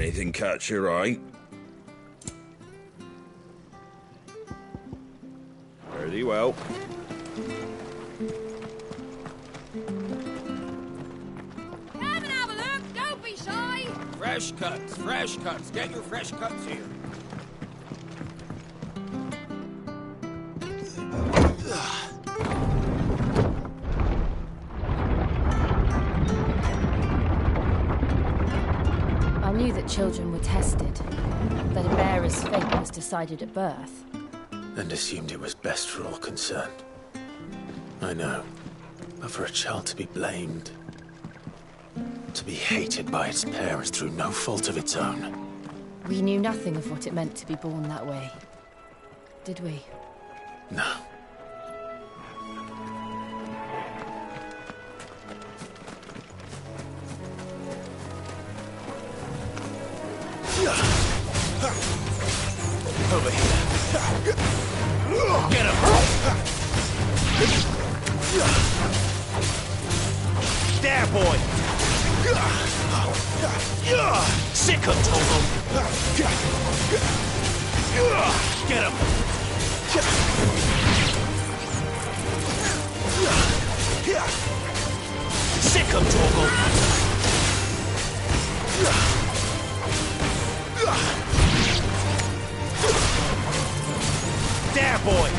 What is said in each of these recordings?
Anything catch your eye? Very well. Come and have a look, don't be shy! Fresh cuts, get your fresh cuts here. I knew that children were tested, that a bearer's fate was decided at birth. And assumed it was best for all concerned. I know. But for a child to be blamed, to be hated by its parents through no fault of its own. We knew nothing of what it meant to be born that way. Did we? No. Over here. Get him! There, boy! Sick him, Togo! Get him! Sick him, Togo! There, boy!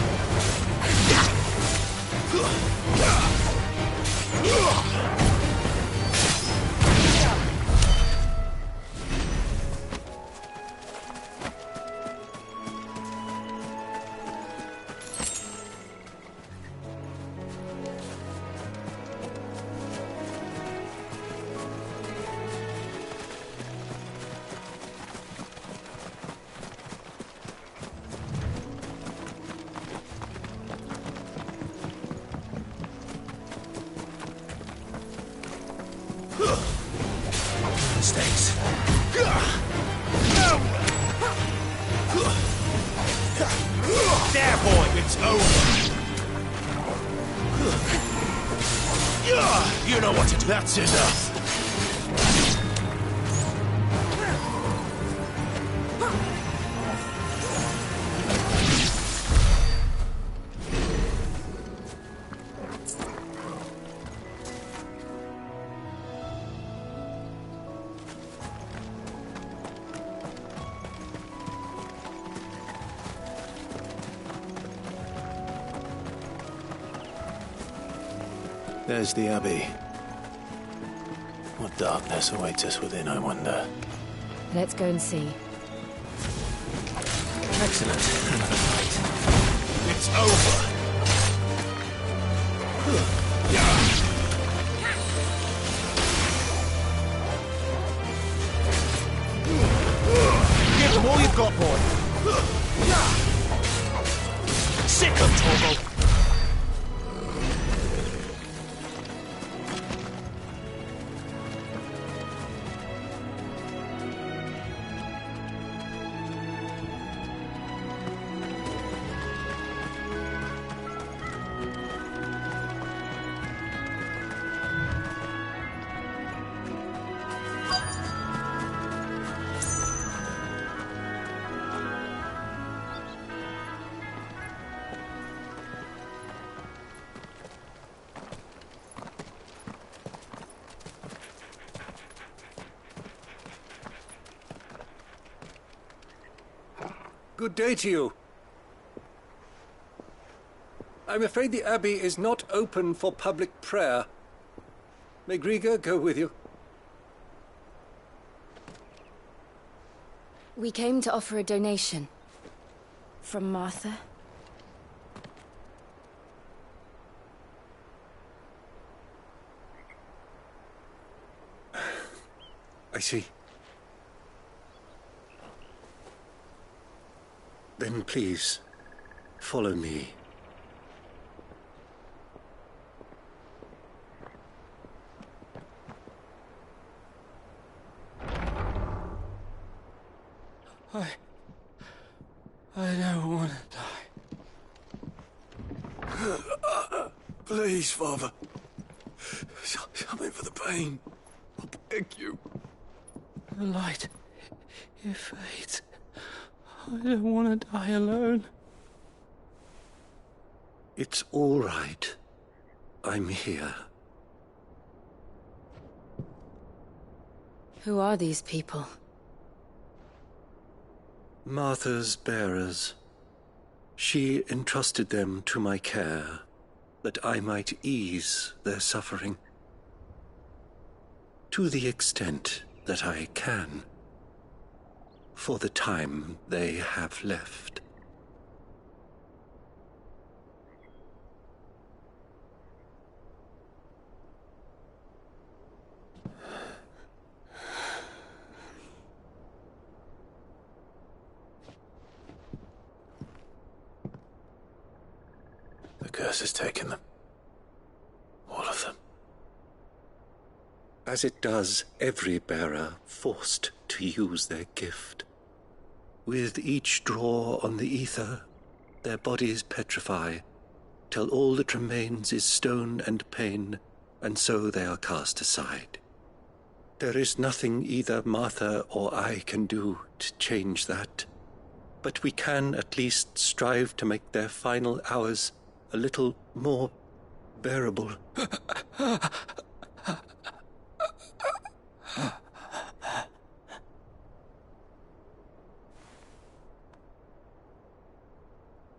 Mistakes. There, boy, it's over. You know what to do. That's enough. There's the Abbey. What darkness awaits us within, I wonder? Let's go and see. Excellent. Another fight. It's over. Give them all you've got, boy. Sick of Togo. Good day to you. I'm afraid the Abbey is not open for public prayer. May Grieger go with you? We came to offer a donation. From Martha. I see. Then please, follow me. I don't want to die. Please, Father. Something for the pain. I beg you. The light Your fate. I don't want to die alone. It's all right. I'm here. Who are these people? Martha's bearers. She entrusted them to my care, that I might ease their suffering. To the extent that I can, for the time they have left. The curse has taken them. All of them. As it does every bearer forced to use their gift. With each draw on the ether, their bodies petrify, till all that remains is stone and pain, and so they are cast aside. There is nothing either Martha or I can do to change that, but we can at least strive to make their final hours a little more bearable.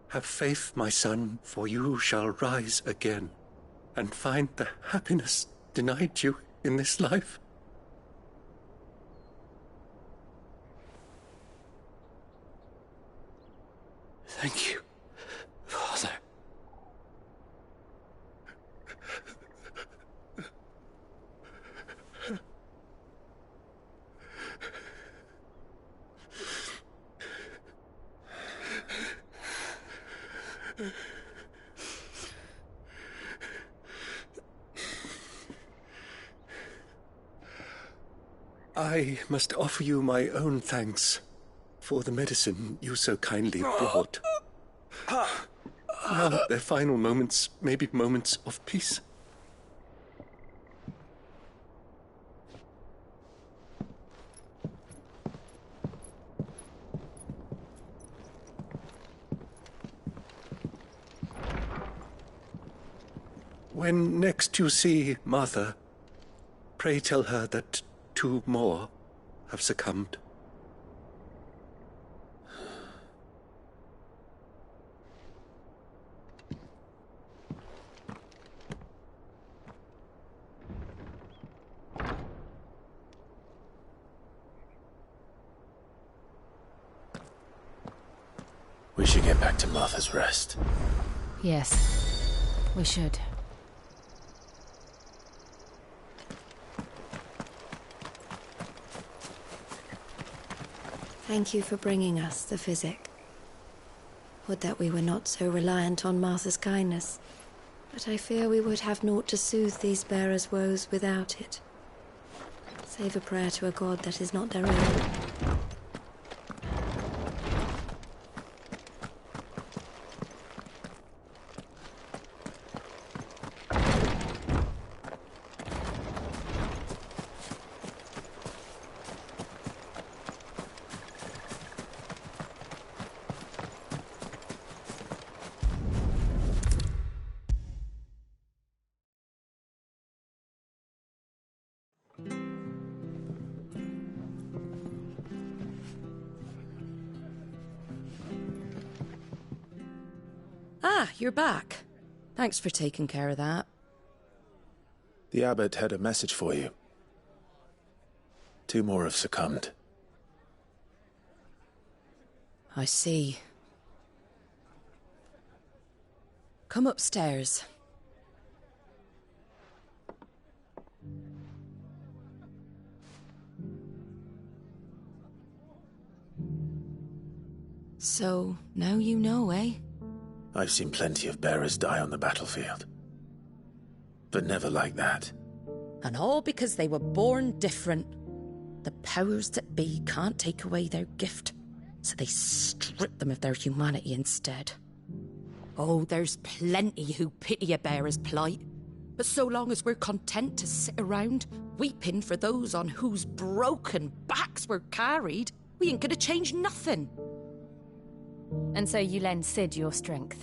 Have faith, my son, for you shall rise again and find the happiness denied you in this life. Thank you, Father. I must offer you my own thanks for the medicine you so kindly brought. Now their final moments may be moments of peace. When next you see Martha, pray tell her that 2 more have succumbed. We should get back to Martha's Rest. Yes, we should. Thank you for bringing us the physic. Would that we were not so reliant on Martha's kindness. But I fear we would have naught to soothe these bearers' woes without it. Save a prayer to a god that is not their own. Ah, you're back. Thanks for taking care of that. The abbot had a message for you. 2 more have succumbed. I see. Come upstairs. So, now you know, eh? I've seen plenty of bearers die on the battlefield. But never like that. And all because they were born different. The powers that be can't take away their gift, so they strip them of their humanity instead. Oh, there's plenty who pity a bearer's plight. But so long as we're content to sit around, weeping for those on whose broken backs we're carried, We ain't gonna change nothing. And so you lend Sid your strength.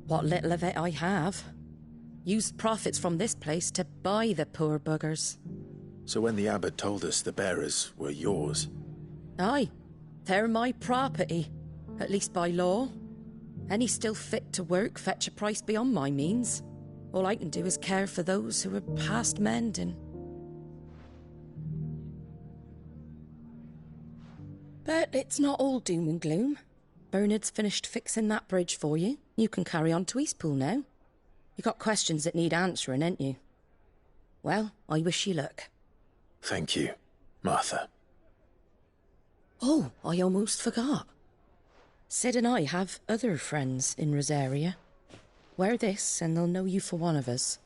What little of it I have. Used profits from this place to buy the poor buggers. So when the abbot told us the bearers were yours... Aye, they're my property, at least by law. Any still fit to work fetch a price beyond my means. All I can do is care for those who are past mending. But it's not all doom and gloom. Bernard's finished fixing that bridge for you. You can carry on to Eastpool now. You got questions that need answering, ain't you? Well, I wish you luck. Thank you, Martha. Oh, I almost forgot. Sid and I have other friends in Rosaria. Wear this and they'll know you for one of us.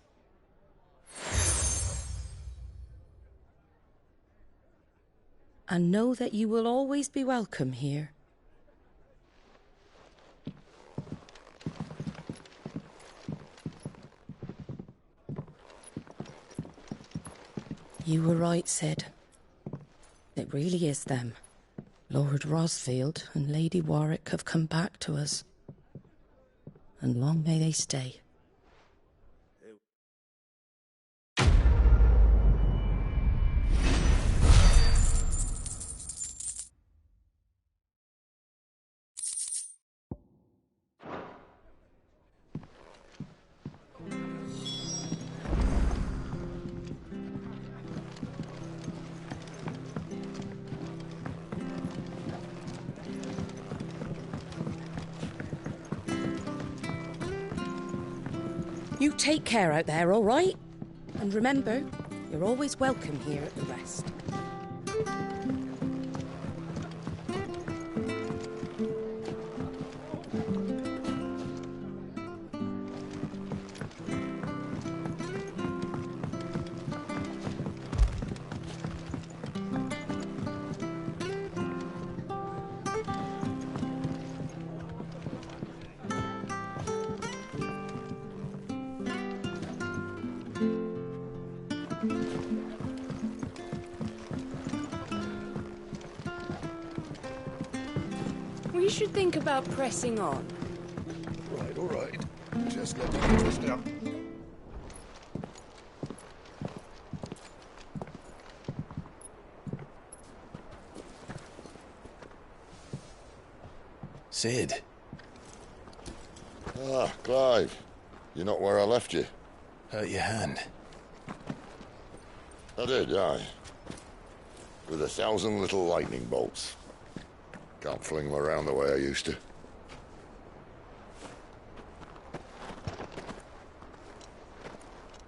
And know that you will always be welcome here. You were right, Sid. It really is them. Lord Rosfield and Lady Warwick have come back to us. And long may they stay. You take care out there, all right? And remember, you're always welcome here at the Rest. We should think about pressing on. Right, all right. Just let me twist up. Sid. Ah, Clive. You're not where I left you. Hurt your hand. I did, aye. With 1,000 little lightning bolts. Can't fling them around the way I used to.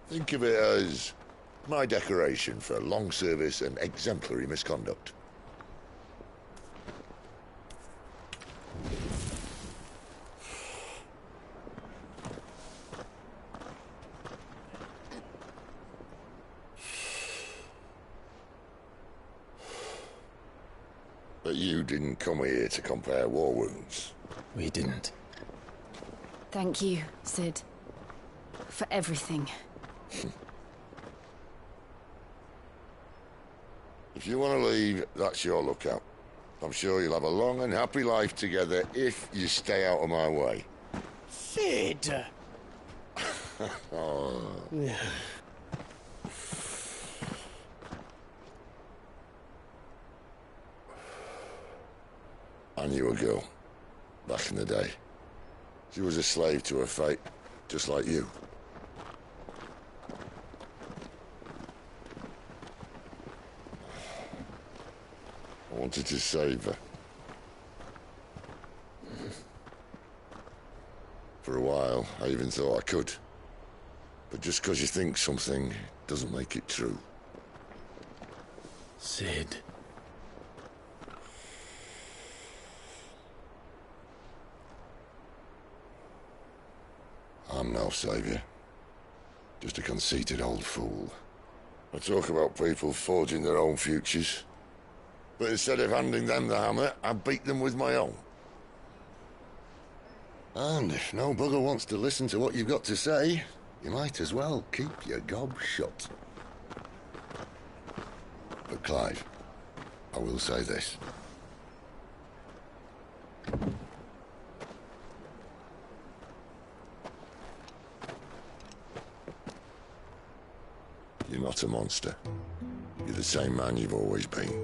Think of it as my decoration for long service and exemplary misconduct. But you didn't come here to compare war wounds. We didn't. Thank you, Sid. For everything. If you want to leave, that's your lookout. I'm sure you'll have a long and happy life together if you stay out of my way. Sid! Oh. I knew a girl, back in the day. She was a slave to her fate, just like you. I wanted to save her. For a while, I even thought I could. But just because you think something doesn't make it true. Sid. I'm no savior. Just a conceited old fool. I talk about people forging their own futures. But instead of handing them the hammer, I beat them with my own. And if no bugger wants to listen to what you've got to say, you might as well keep your gob shut. But Clive, I will say this. You're not a monster. You're the same man you've always been.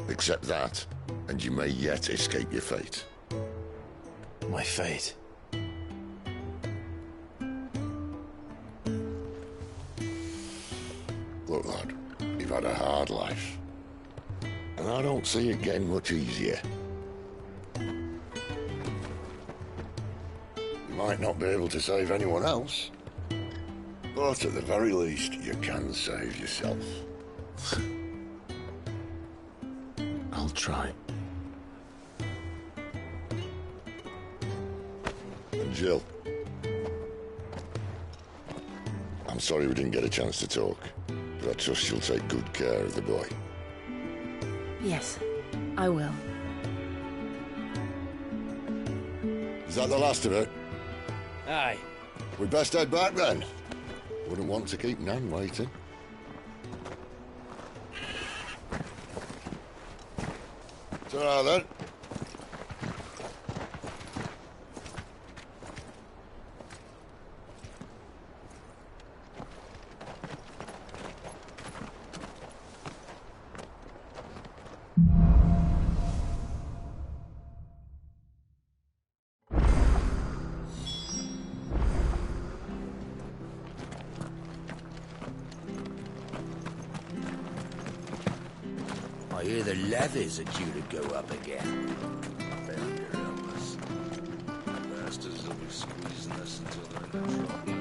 Accept that, and you may yet escape your fate. My fate? Look, lad, you've had a hard life. And I don't see it getting much easier. You might not be able to save anyone else, but at the very least, you can save yourself. I'll try. And Jill, I'm sorry we didn't get a chance to talk, but I trust you'll take good care of the boy. Yes, I will. Is that the last of it? Aye. We'd best head back then. Wouldn't want to keep Nan waiting. Ta-ra then. I hear the levies are due to go up again. Found your helpless. Bastards will be squeezing us until they're in the drop left.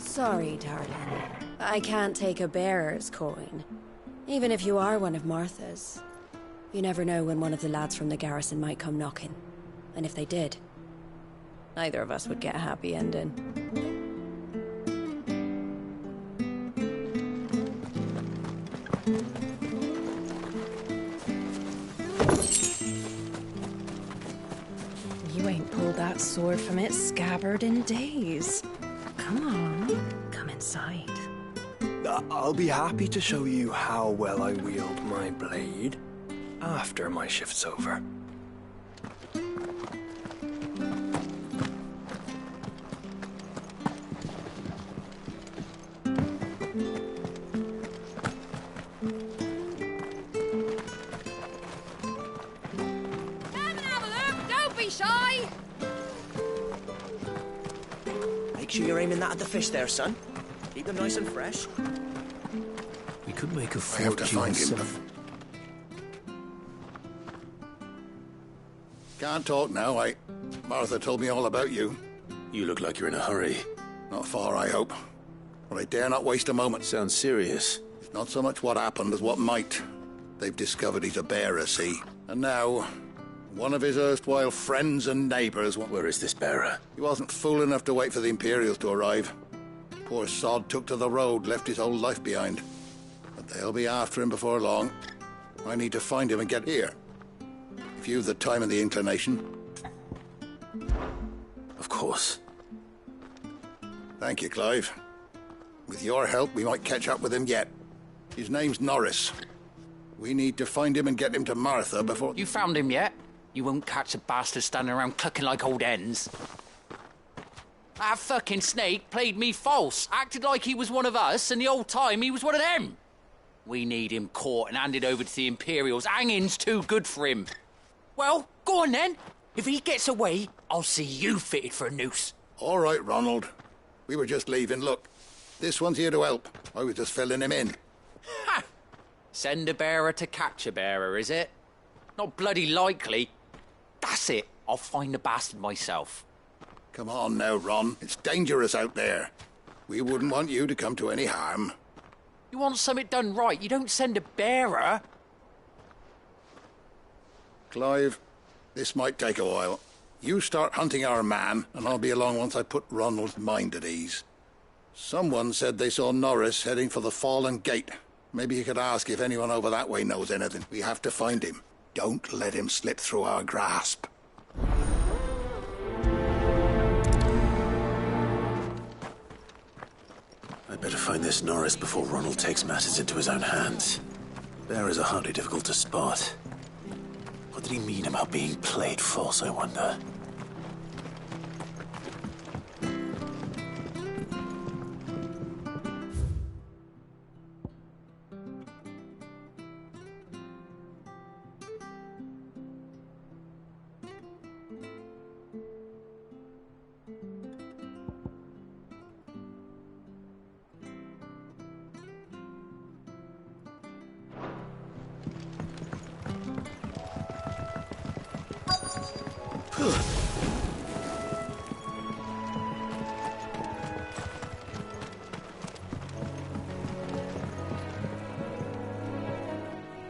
Sorry, darling. I can't take a bearer's coin. Even if you are one of Martha's. You never know when one of the lads from the garrison might come knocking. And if they did, neither of us would get a happy ending. You ain't pulled that sword from its scabbard in days. Come on, come inside. I'll be happy to show you how well I wield my blade after my shift's over. Come and have a look. Don't be shy. Make sure you're aiming that at the fish there, son. Keep them nice and fresh. We could make a I have to fortune find him. selling. Can't talk now, Martha told me all about you. You look like you're in a hurry. Not far, I hope. But I dare not waste a moment. Sounds serious. It's not so much what happened as what might. They've discovered he's a bearer, see? And now, one of his erstwhile friends and neighbours... Where is this bearer? He wasn't fool enough to wait for the Imperials to arrive. Poor sod took to the road, left his whole life behind. But they'll be after him before long. I need to find him and get here. If you've the time and the inclination. Of course. Thank you, Clive. With your help, we might catch up with him yet. His name's Norris. We need to find him and get him to Martha before... You found him yet? You won't catch a bastard standing around clucking like old hens. That fucking snake played me false, acted like he was one of us, and the whole time he was one of them. We need him caught and handed over to the Imperials. Hanging's too good for him. Well, go on then. If he gets away, I'll see you fitted for a noose. All right, Ronald. We were just leaving. Look, this one's here to help. I was just filling him in. Ha! Send a bearer to catch a bearer, is it? Not bloody likely. That's it. I'll find the bastard myself. Come on now, Ron. It's dangerous out there. We wouldn't want you to come to any harm. You want something done right, you don't send a bearer. Clive, this might take a while. You start hunting our man, and I'll be along once I put Ronald's mind at ease. Someone said they saw Norris heading for the Fallen Gate. Maybe you could ask if anyone over that way knows anything. We have to find him. Don't let him slip through our grasp. I'd better find this Norris before Ronald takes matters into his own hands. Bearers are hardly difficult to spot. What did he mean about being played false, I wonder?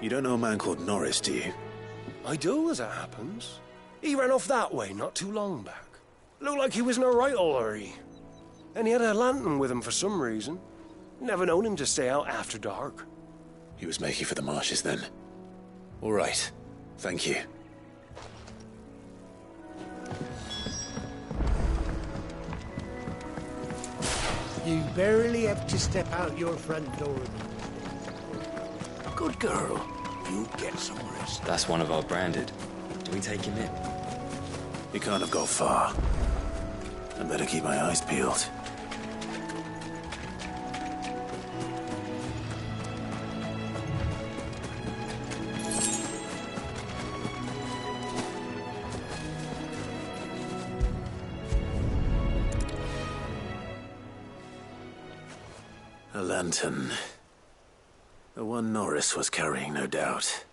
You don't know a man called Norris, do you? I do, as it happens. He ran off that way not too long back. Looked like he was in a right old hurry. And he had a lantern with him for some reason. Never known him to stay out after dark. He was making for the marshes then. All right. Thank you. You barely have to step out your front door. Good girl. You get some rest. That's one of our branded. Do we take him in? He can't have got far. I better keep my eyes peeled. A lantern. The one Norris was carrying, no doubt.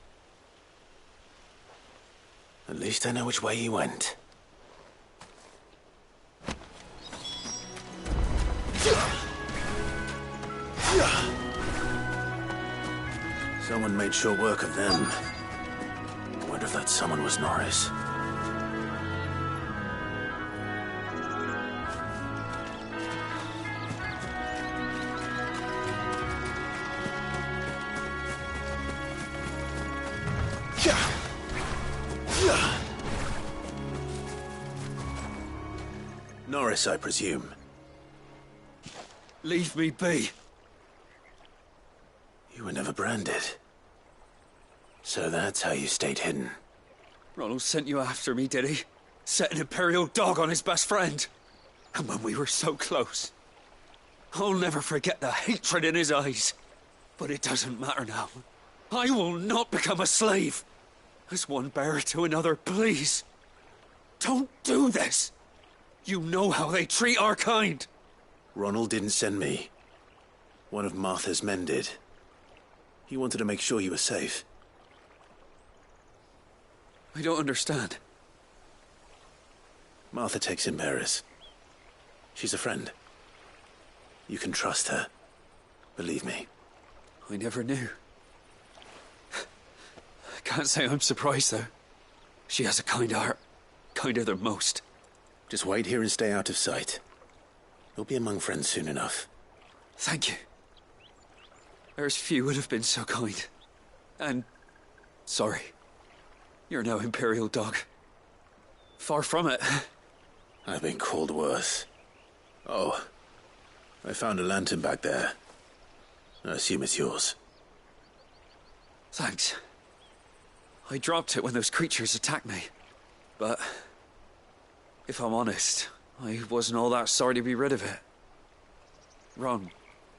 At least I know which way he went. Someone made short work of them. I wonder if that someone was Norris. Norris, I presume. Leave me be. You were never branded. So that's how you stayed hidden. Ronald sent you after me, did he? Set an Imperial dog on his best friend. And when we were so close. I'll never forget the hatred in his eyes. But it doesn't matter now. I will not become a slave. As one bearer to another, please. Don't do this. You know how they treat our kind. Ronald didn't send me. One of Martha's men did. He wanted to make sure you were safe. I don't understand. Martha takes in bearers. She's a friend. You can trust her. Believe me. I never knew. I can't say I'm surprised, though. She has a kind heart. Kinder than most. Just wait here and stay out of sight. You'll be among friends soon enough. Thank you. There's few would have been so kind. And sorry. You're no Imperial dog. Far from it. I've been called worse. Oh, I found a lantern back there. I assume it's yours. Thanks. I dropped it when those creatures attacked me. But if I'm honest, I wasn't all that sorry to be rid of it. Ron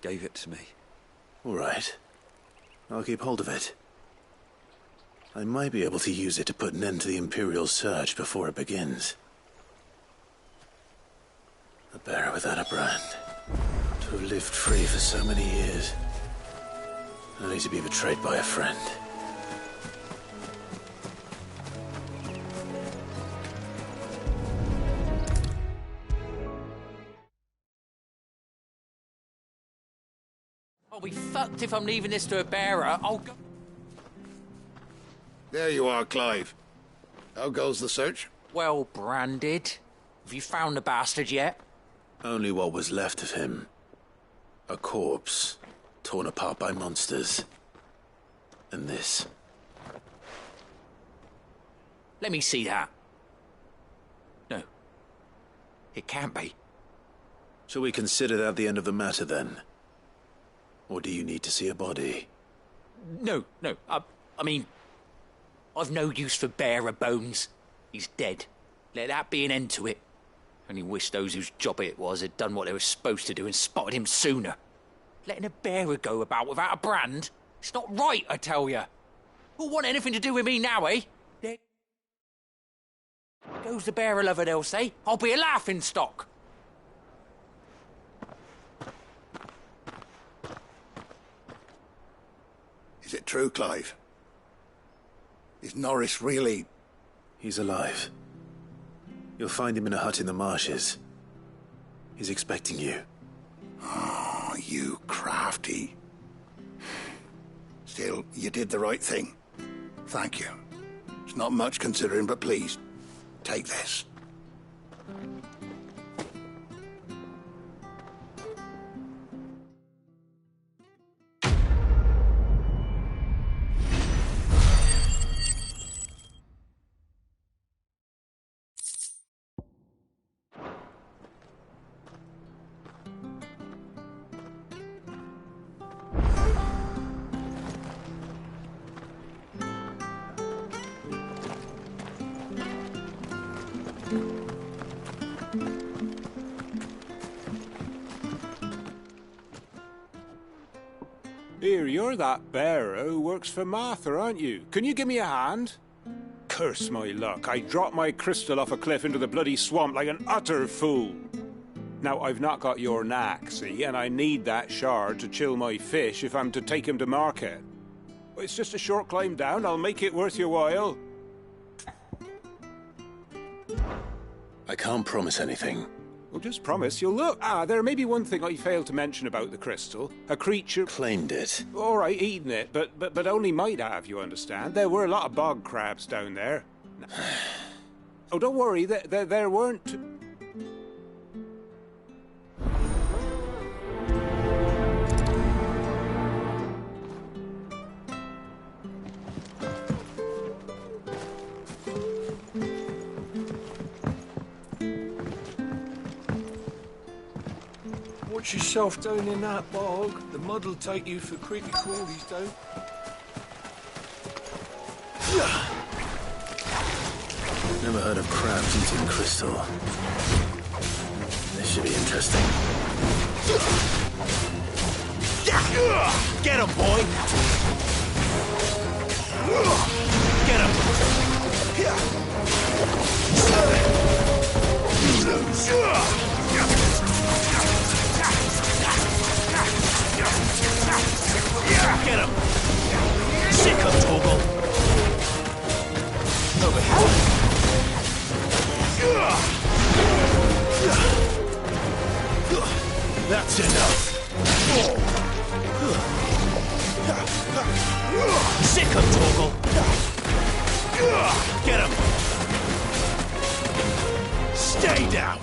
gave it to me. All right. I'll keep hold of it. I might be able to use it to put an end to the Imperial surge before it begins. A bearer without a brand. To have lived free for so many years. Only to be betrayed by a friend. I'll be fucked if I'm leaving this to a bearer. I'll go... There you are, Clive. How goes the search? Well branded. Have you found the bastard yet? Only what was left of him. A corpse. torn apart by monsters. And this. Let me see that. No. It can't be. Shall we consider that the end of the matter, then? Or do you need to see a body? No. I mean, I've no use for bearer bones. He's dead. Let that be an end to it. Only wish those whose job it was had done what they were supposed to do and spotted him sooner. Letting a bearer go about without a brand? It's not right, I tell you. Who'll want anything to do with me now, eh? There goes the bearer lover, they'll say. I'll be a laughing stock. Is it true, Clive? Is Norris really... He's alive. You'll find him in a hut in the marshes. He's expecting you. Oh, you crafty. Still, you did the right thing. Thank you. It's not much considering, but please, take this. Here, you're that bearer who works for Martha, aren't you? Can you give me a hand? Curse my luck, I dropped my crystal off a cliff into the bloody swamp like an utter fool. Now, I've not got your knack, see, and I need that shard to chill my fish if I'm to take him to market. It's just a short climb down, I'll make it worth your while. I can't promise anything. Well, just promise you'll look. There may be one thing I failed to mention about the crystal. A creature... Claimed it. All right, eaten it, but only might have, you understand. There were a lot of bog crabs down there. Oh, don't worry, there weren't... Watch yourself down in that bog. The mud'll take you for creepy crawlies, don't. Never heard of crabs eating crystal. This should be interesting. Get him, boy! Get him! Get him! Sick of Toggle! Over here! That's enough! Sick of Toggle! Get him! Stay down!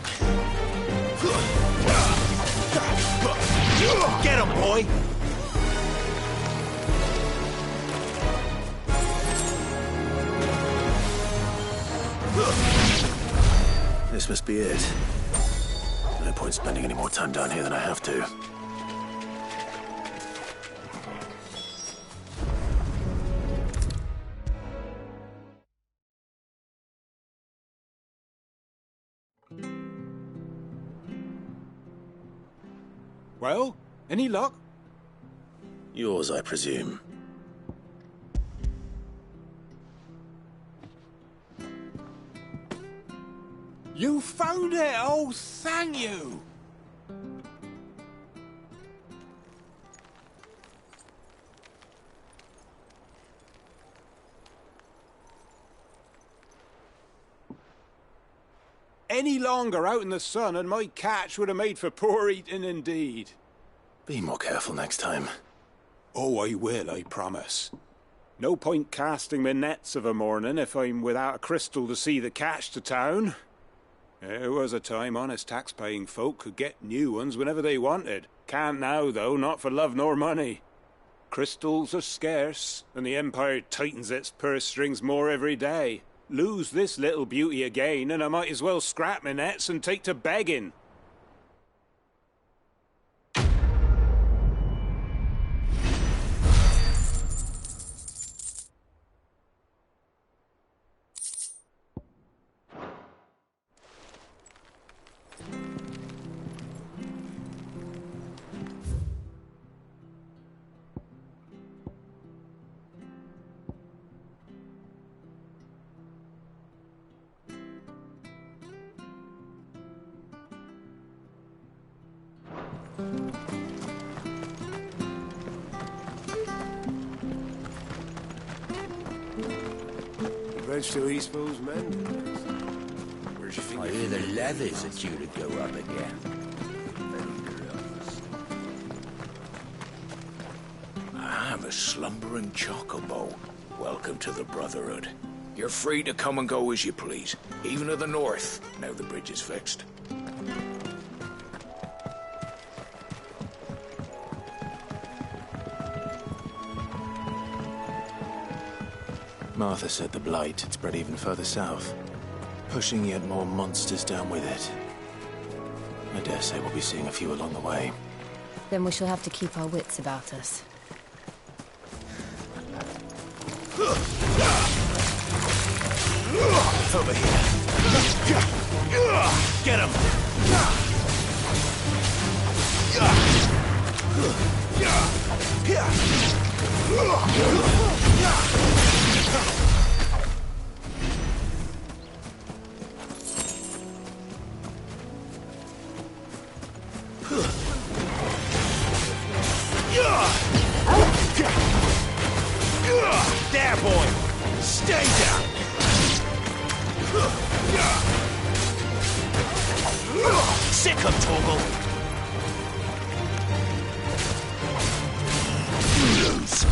Get him, boy! This must be it. No point spending any more time down here than I have to. Well, any luck? Yours, I presume. You found it! Oh, thank you! Any longer out in the sun and my catch would have made for poor eating indeed. Be more careful next time. Oh, I will, I promise. No point casting my nets of a morning if I'm without a crystal to see the catch to town. There was a time honest tax-paying folk could get new ones whenever they wanted. Can't now, though, not for love nor money. Crystals are scarce, and the Empire tightens its purse strings more every day. Lose this little beauty again, and I might as well scrap my nets and take to begging. Reg to Eastbo's men. Where'd you think I hear the levies are due to go up again. I'm a slumbering chocobo. Welcome to the Brotherhood. You're free to come and go as you please, even to the north, now the bridge is fixed. Martha said the blight had spread even further south, pushing yet more monsters down with it. I dare say we'll be seeing a few along the way. Then we shall have to keep our wits about us. Over here. Get him! There, boy! Stay down! Sick of Torgal! You lose!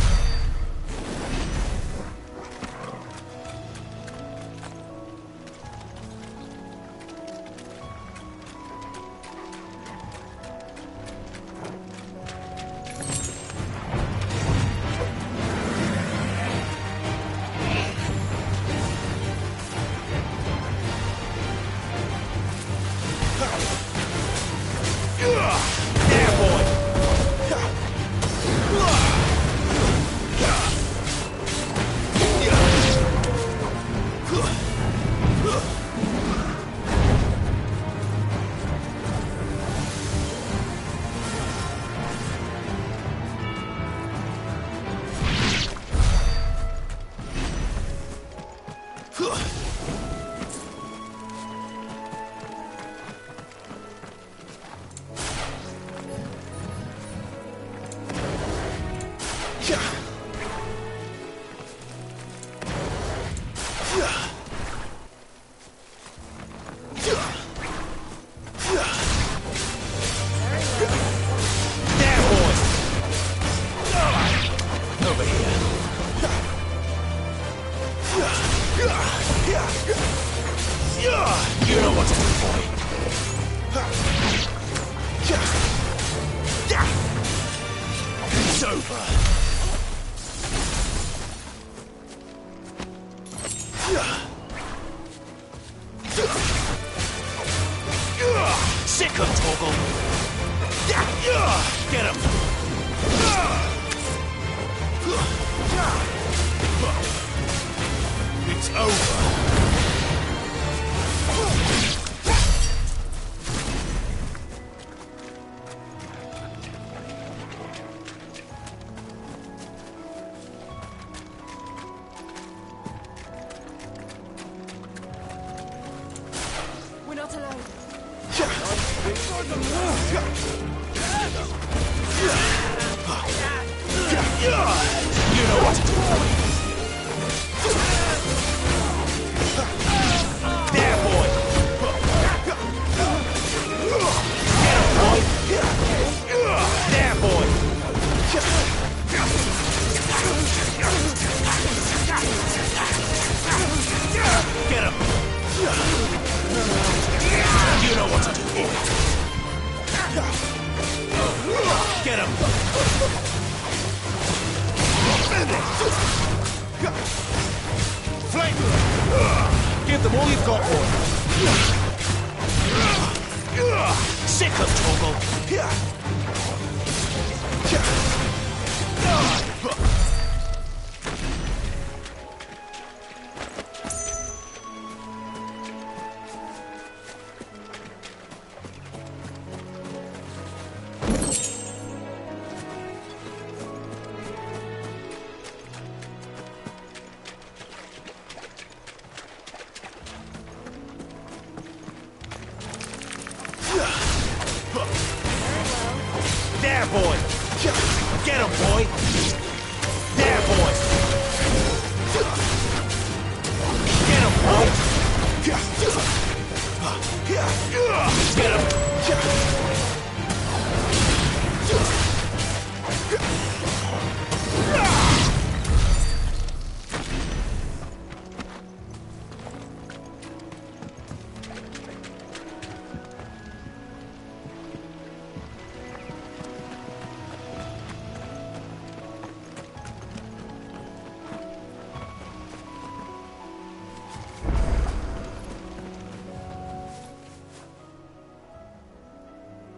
You know what to do, boy. It's over. Sick of Torgal. Get him. It's over. We're not alone. You know what to do, boy. There, boy. There, boy. Get him. You know what to do, boy. Flame! Give them all you've got, boy. Sick of Toggle. There, boy! Get him, boy! There, boy! Get him, boy! Get him!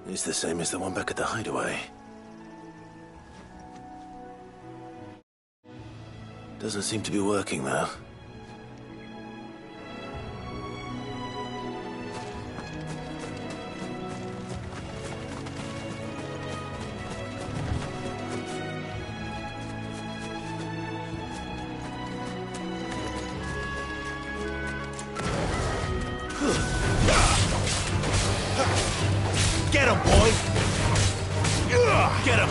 It's the same as the one back at the hideaway. Doesn't seem to be working, though. Get him, boy! Get him!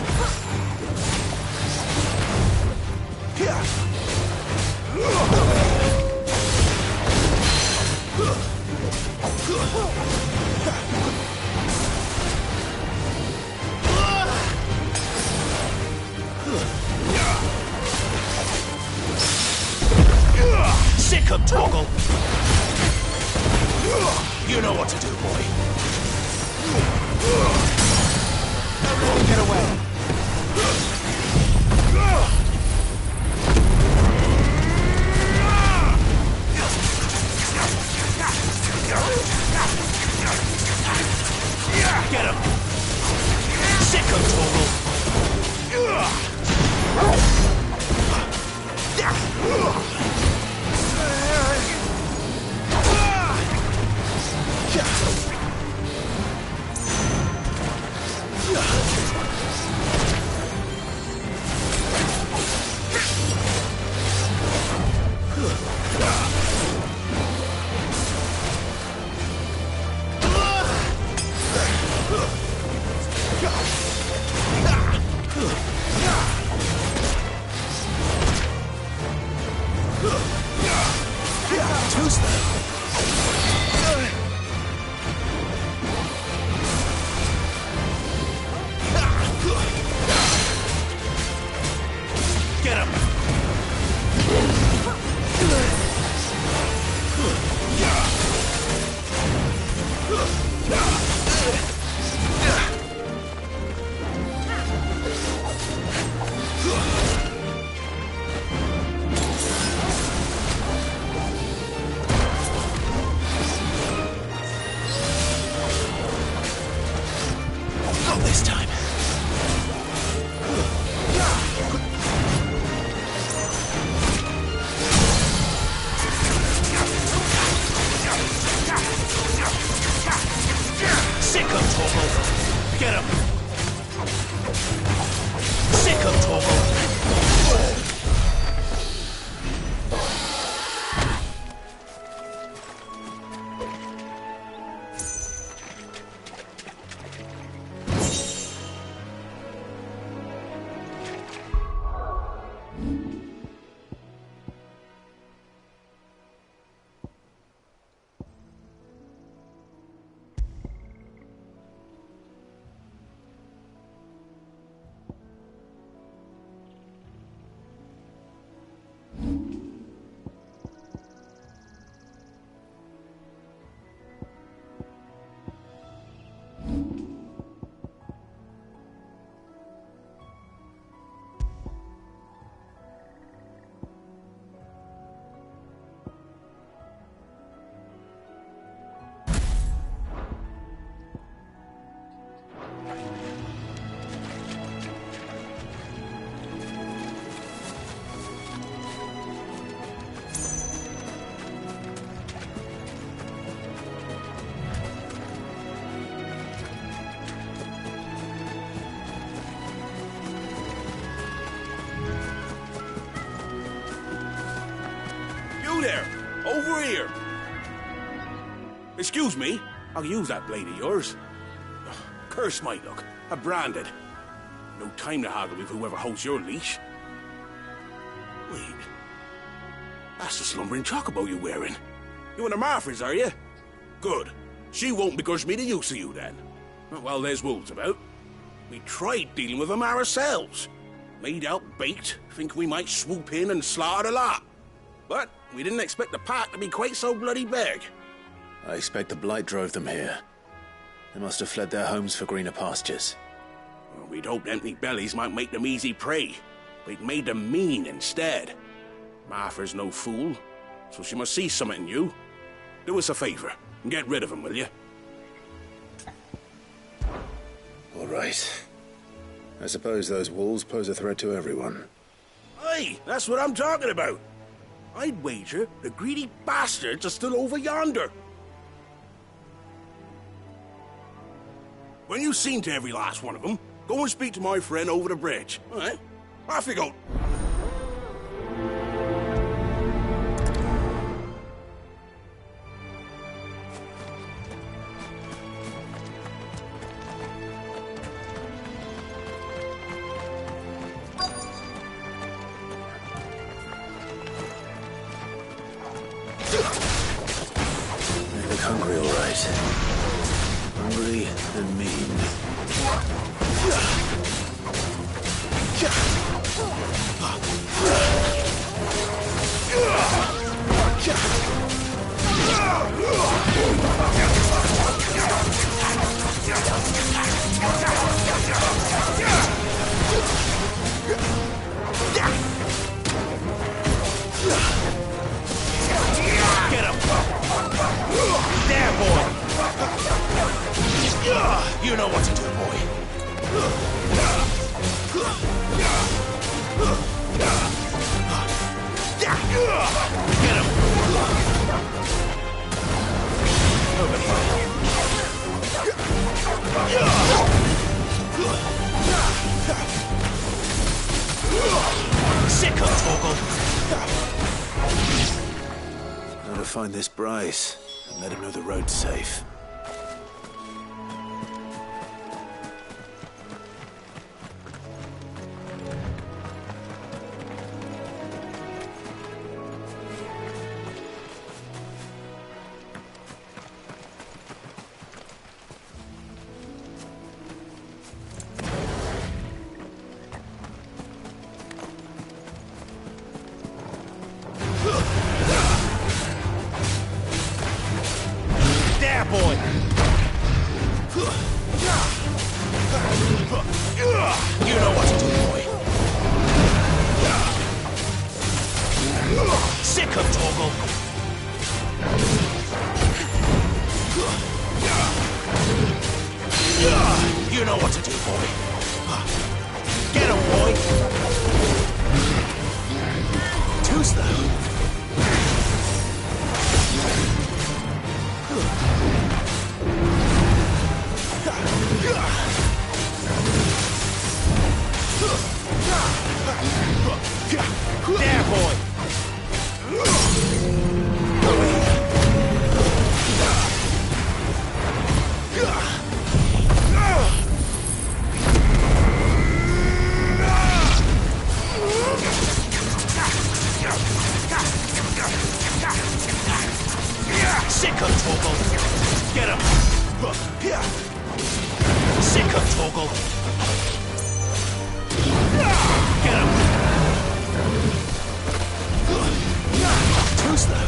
Sick of Toggle! You know what to do, boy. Everyone get away! Get him! Sick of Toggle! Too slow. Get him! Not this time. there! Over here! Excuse me, I'll use that blade of yours. Curse my luck. I'm branded. No time to haggle with whoever holds your leash. Wait. That's the slumbering chocobo you're wearing. You and the Marthas, are you? Good. She won't begrudge me the use of you, then. Well, there's wolves about. We tried dealing with them ourselves. Made out baked, think we might swoop in and slaughter the lot. But we didn't expect the pack to be quite so bloody big. I expect the blight drove them here. They must have fled their homes for greener pastures. Well, we'd hoped empty bellies might make them easy prey. But it made them mean instead. Martha's no fool, so she must see something in you. Do us a favor and get rid of them, will you? All right. I suppose those wolves pose a threat to everyone. Aye, that's what I'm talking about. I'd wager the greedy bastards are still over yonder. When you've seen to every last one of them, go and speak to my friend over the bridge. All right? Off you go. They look hungry, all right. Hungry and mean. Get him! There, boy! You know what to do, boy. Get him! Over here. Sick of Torgal. Now to find this Bryce and let him know the road's safe. There, boy! You know what to do, boy. Sick of Torgal. You know what to do, boy. Get him, boy. Too slow. There, boy! Sick of Torgal! Get him! Sick of Torgal! Get him! Too slow.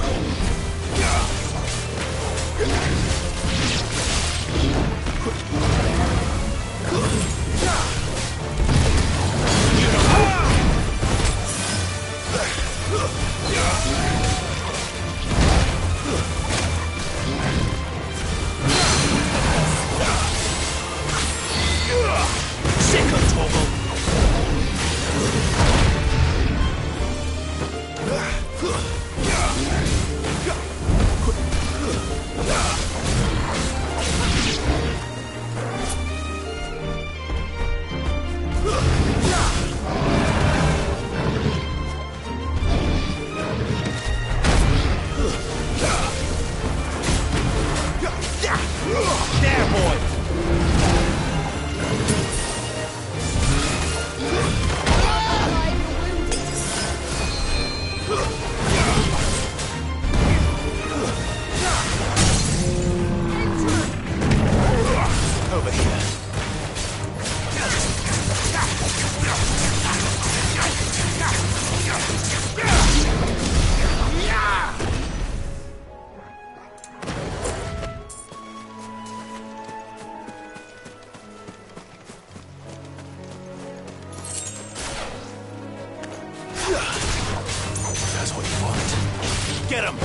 Get him!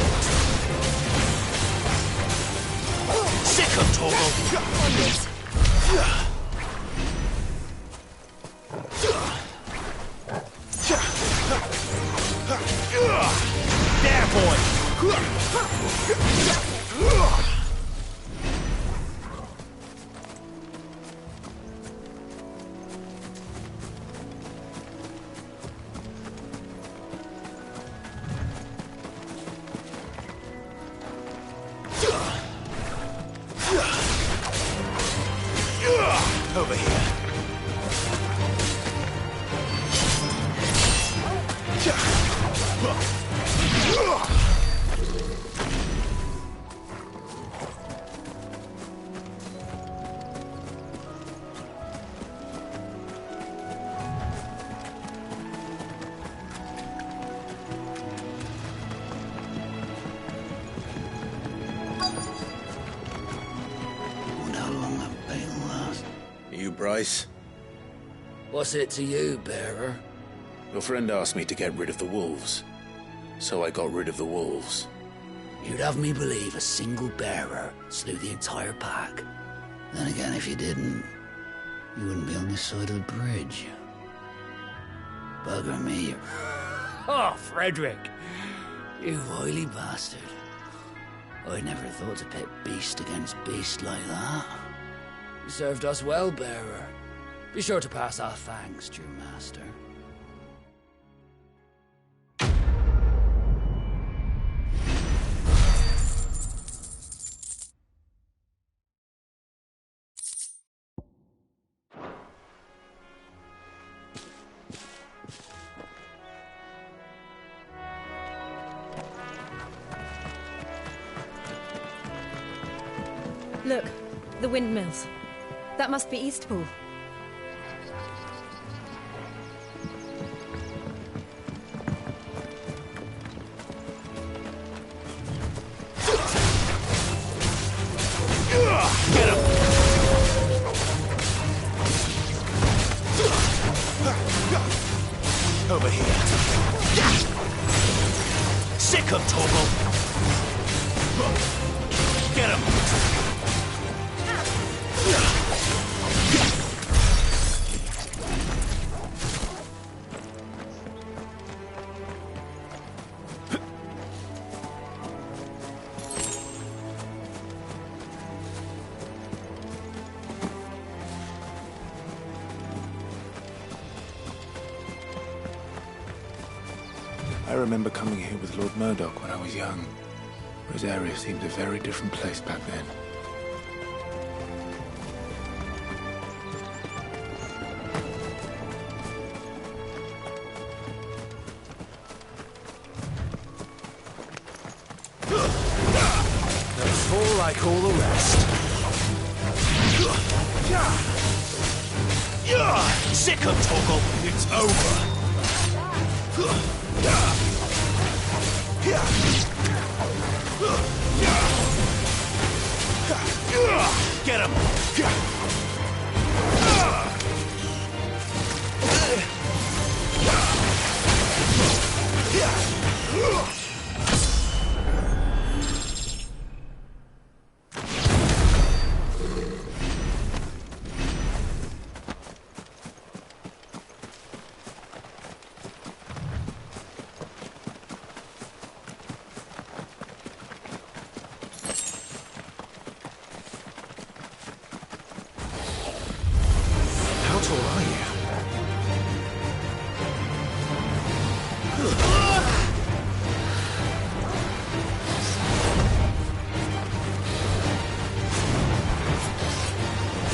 Sick him, Torgal! There, boy! Over here. Bryce? What's it to you, bearer? Your friend asked me to get rid of the wolves, so I got rid of the wolves. You'd have me believe a single bearer slew the entire pack. Then again, if you didn't, you wouldn't be on this side of the bridge. Bugger me. Oh, Frederick! You wily bastard. I never thought to pit beast against beast like that. You served us well, bearer. Be sure to pass our thanks, true master. Look, the windmills. That must be Eastpool. Get him! Over here. Sick him, Torgal! Get him! I remember coming here with Lord Murdoch when I was young. Rosaria seemed a very different place back then. They'll fall like all the rest. Sick him, Torgal! It's over! Get him! How tall are you?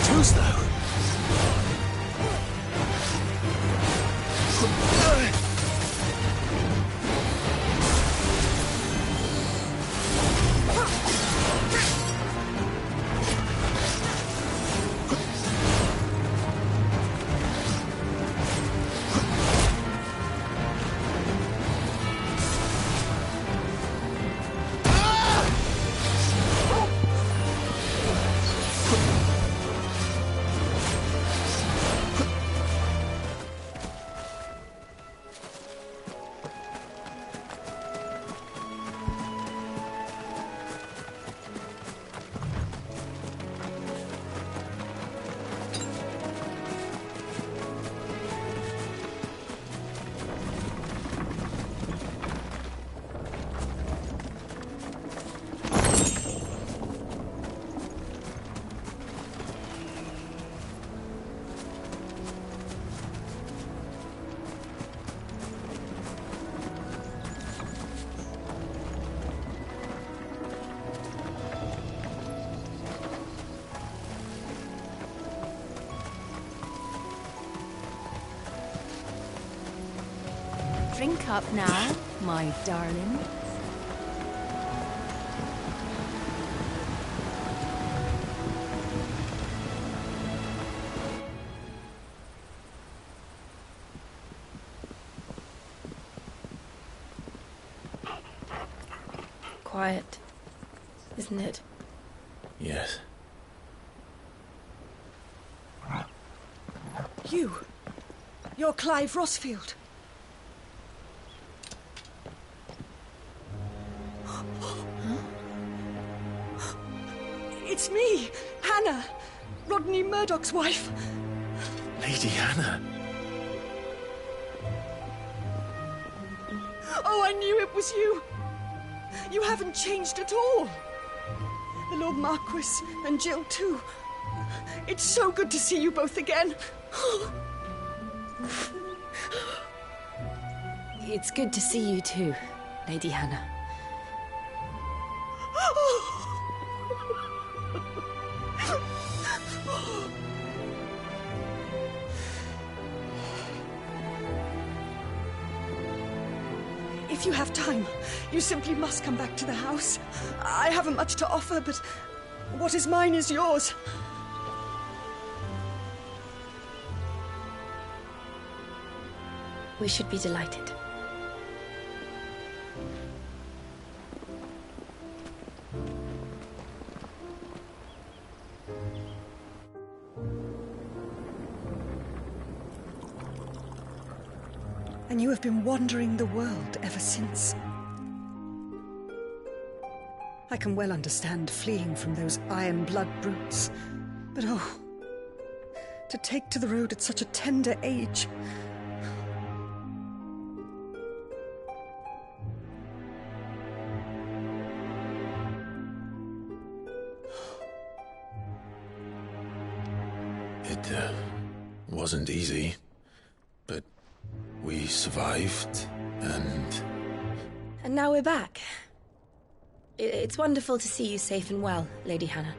Too slow. Drink up now, my darling. Quiet, isn't it? Yes. You're Clive Rossfield. It's me, Hannah, Rodney Murdoch's wife. Lady Hannah. Oh, I knew it was you. You haven't changed at all. The Lord Marquis and Jill too. It's so good to see you both again. It's good to see you too, Lady Hannah. If you have time, you simply must come back to the house. I haven't much to offer, but what is mine is yours. We should be delighted. And you have been wandering the world ever since. I can well understand fleeing from those iron blood brutes. But oh, to take to the road at such a tender age. It wasn't easy, but we survived, and... And now we're back. It's wonderful to see you safe and well, Lady Hannah.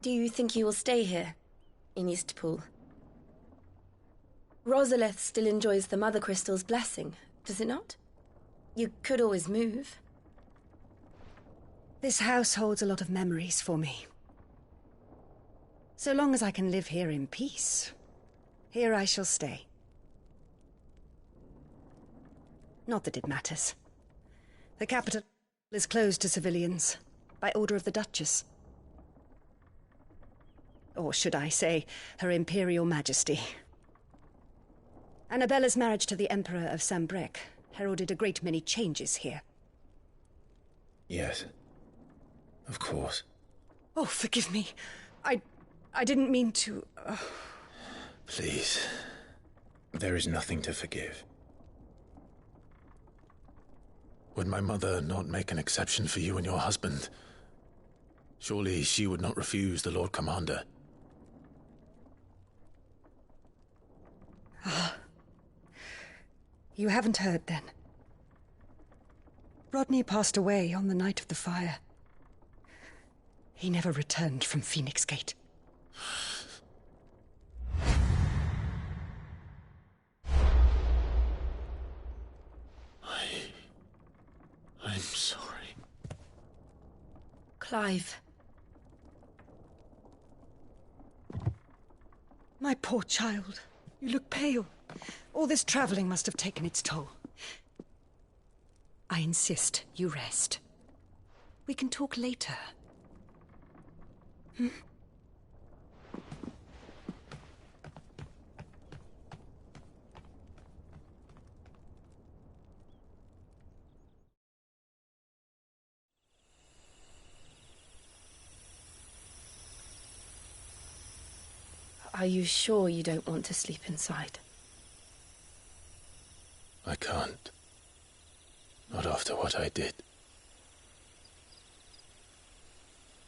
Do you think you will stay here, in Eastpool? Rosalith still enjoys the Mother Crystal's blessing, does it not? You could always move. This house holds a lot of memories for me. So long as I can live here in peace, here I shall stay. Not that it matters. The capital is closed to civilians, by order of the Duchess. Or should I say, Her Imperial Majesty. Annabella's marriage to the Emperor of Sambrec heralded a great many changes here. Yes. Of course. Oh, forgive me. I didn't mean to... Please. There is nothing to forgive. Would my mother not make an exception for you and your husband? Surely she would not refuse the Lord Commander. You haven't heard, then. Rodney passed away on the night of the fire. He never returned from Phoenix Gate. I'm sorry. Clive. My poor child. You look pale. All this traveling must have taken its toll. I insist you rest. We can talk later. Hmm? Are you sure you don't want to sleep inside? I can't. Not after what I did.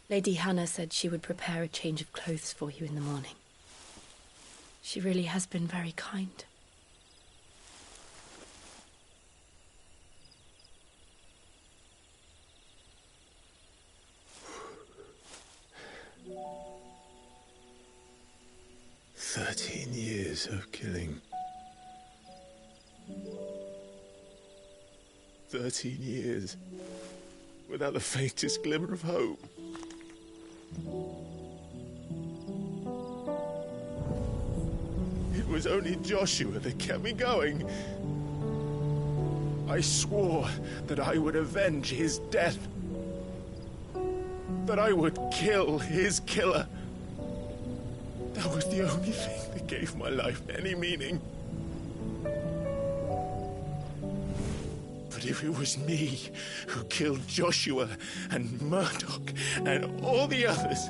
Lady Hannah said she would prepare a change of clothes for you in the morning. She really has been very kind. Years of killing. 13 years without the faintest glimmer of hope. It was only Joshua that kept me going. I swore that I would avenge his death. That I would kill his killer. That was the only thing that gave my life any meaning. But if it was me who killed Joshua and Murdoch and all the others,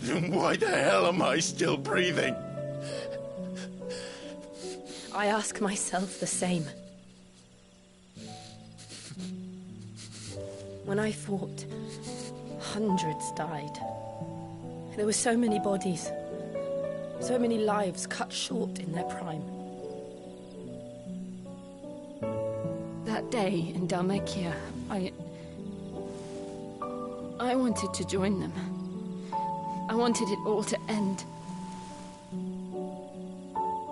then why the hell am I still breathing? I ask myself the same. When I fought, hundreds died. There were so many bodies, so many lives cut short in their prime. That day in Dalmacia, I wanted to join them. I wanted it all to end.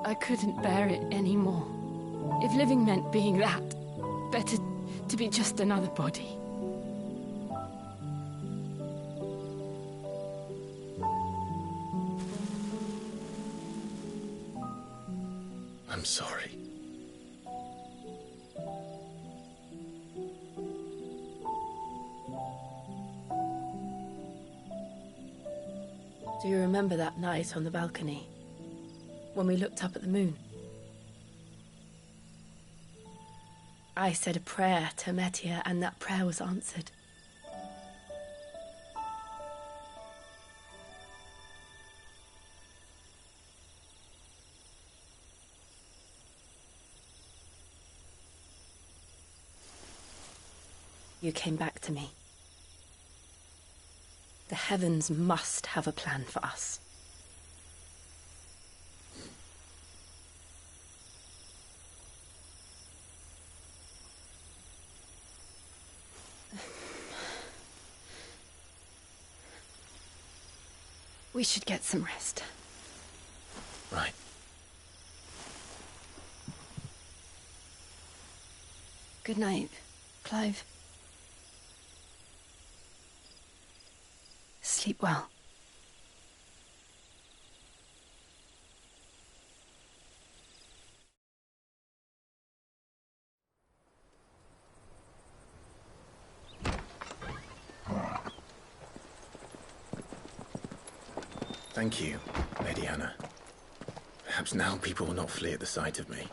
I couldn't bear it anymore. If living meant being that, better to be just another body. I'm sorry. Do you remember that night on the balcony, when we looked up at the moon? I said a prayer to Metia, and that prayer was answered. You came back to me. The heavens must have a plan for us. We should get some rest. Right. Good night, Clive. Sleep well. Thank you, Lady Hannah. Perhaps now people will not flee at the sight of me.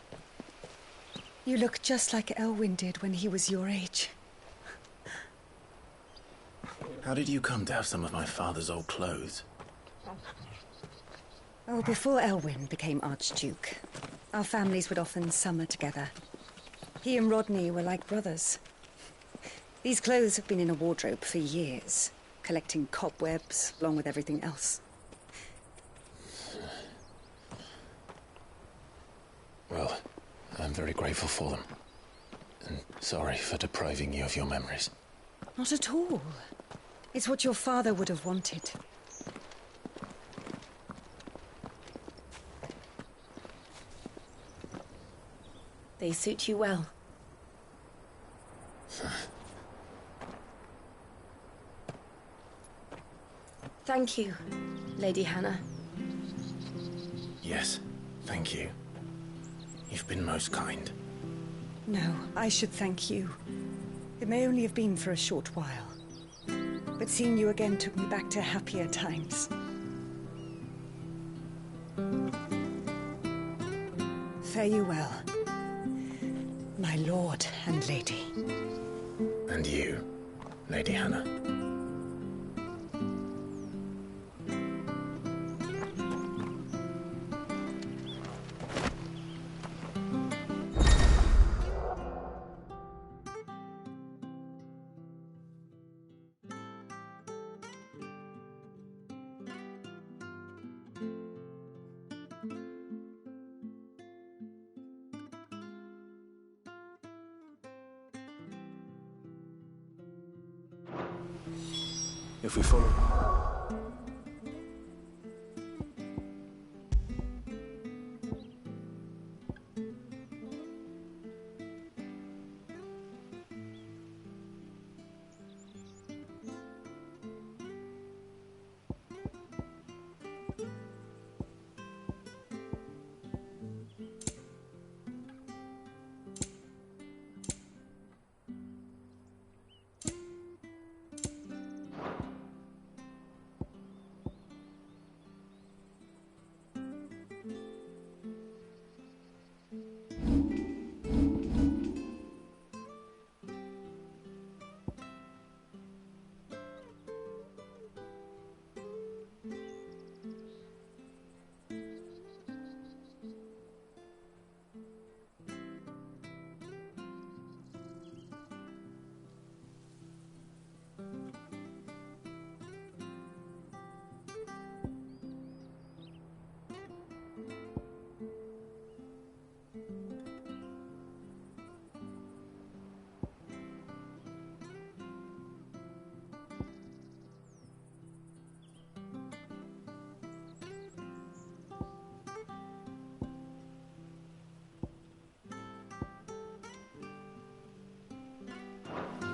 You look just like Elwyn did when he was your age. How did you come to have some of my father's old clothes? Oh, before Elwyn became Archduke, our families would often summer together. He and Rodney were like brothers. These clothes have been in a wardrobe for years, collecting cobwebs along with everything else. Well, I'm very grateful for them. And sorry for depriving you of your memories. Not at all. It's what your father would have wanted. They suit you well. Thank you, Lady Hannah. Yes, thank you. You've been most kind. No, I should thank you. It may only have been for a short while. But seeing you again took me back to happier times. Fare you well, my lord and lady. And you, Lady Hannah. if we follow.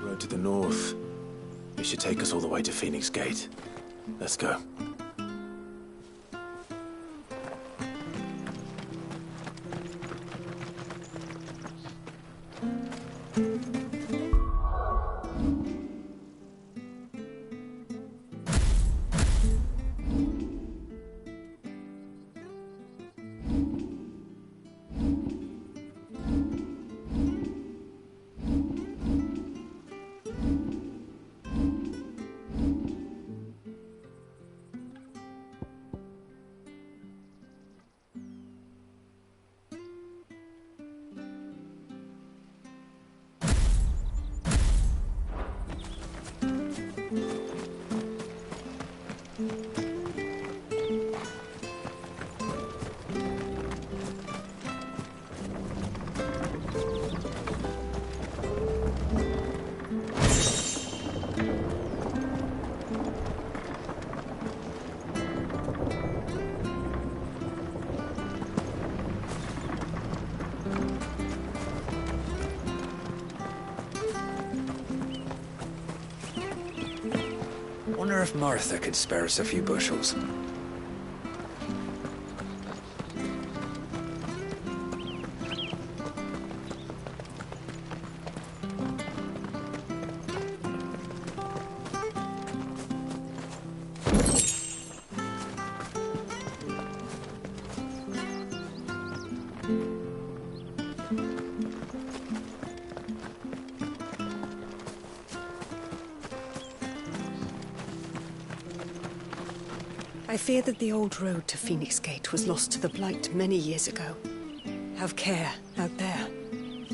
Road to the north. It should take us all the way to Phoenix Gate. Let's go. Wonder if Martha could spare us a few bushels. I fear that the old road to Phoenix Gate was lost to the Blight many years ago. Have care out there,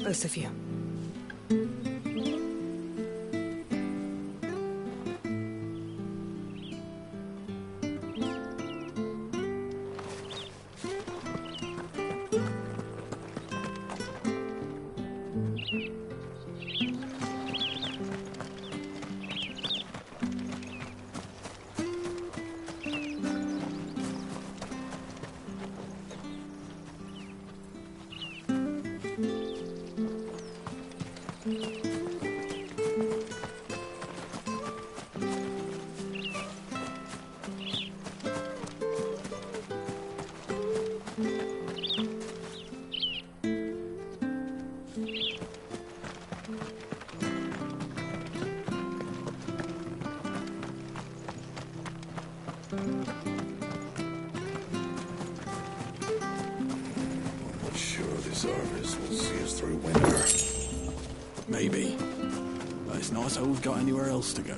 both of you. Maybe. But it's not as though we've got anywhere else to go.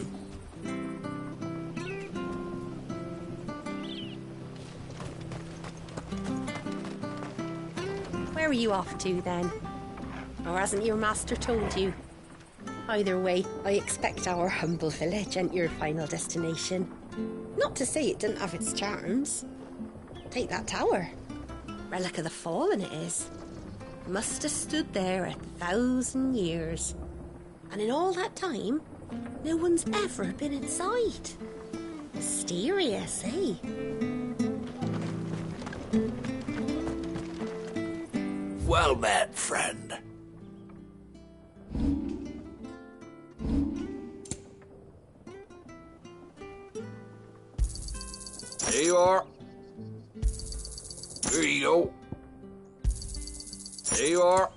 Where are you off to, then? Or hasn't your master told you? Either way, I expect our humble village ain't your final destination. Not to say it didn't have its charms. Take that tower. Relic of the Fallen it is. Must have stood there 1,000 years. And in all that time, no one's ever been inside. Mysterious, eh? Well met, friend. Here you are. Here you go. Here you are.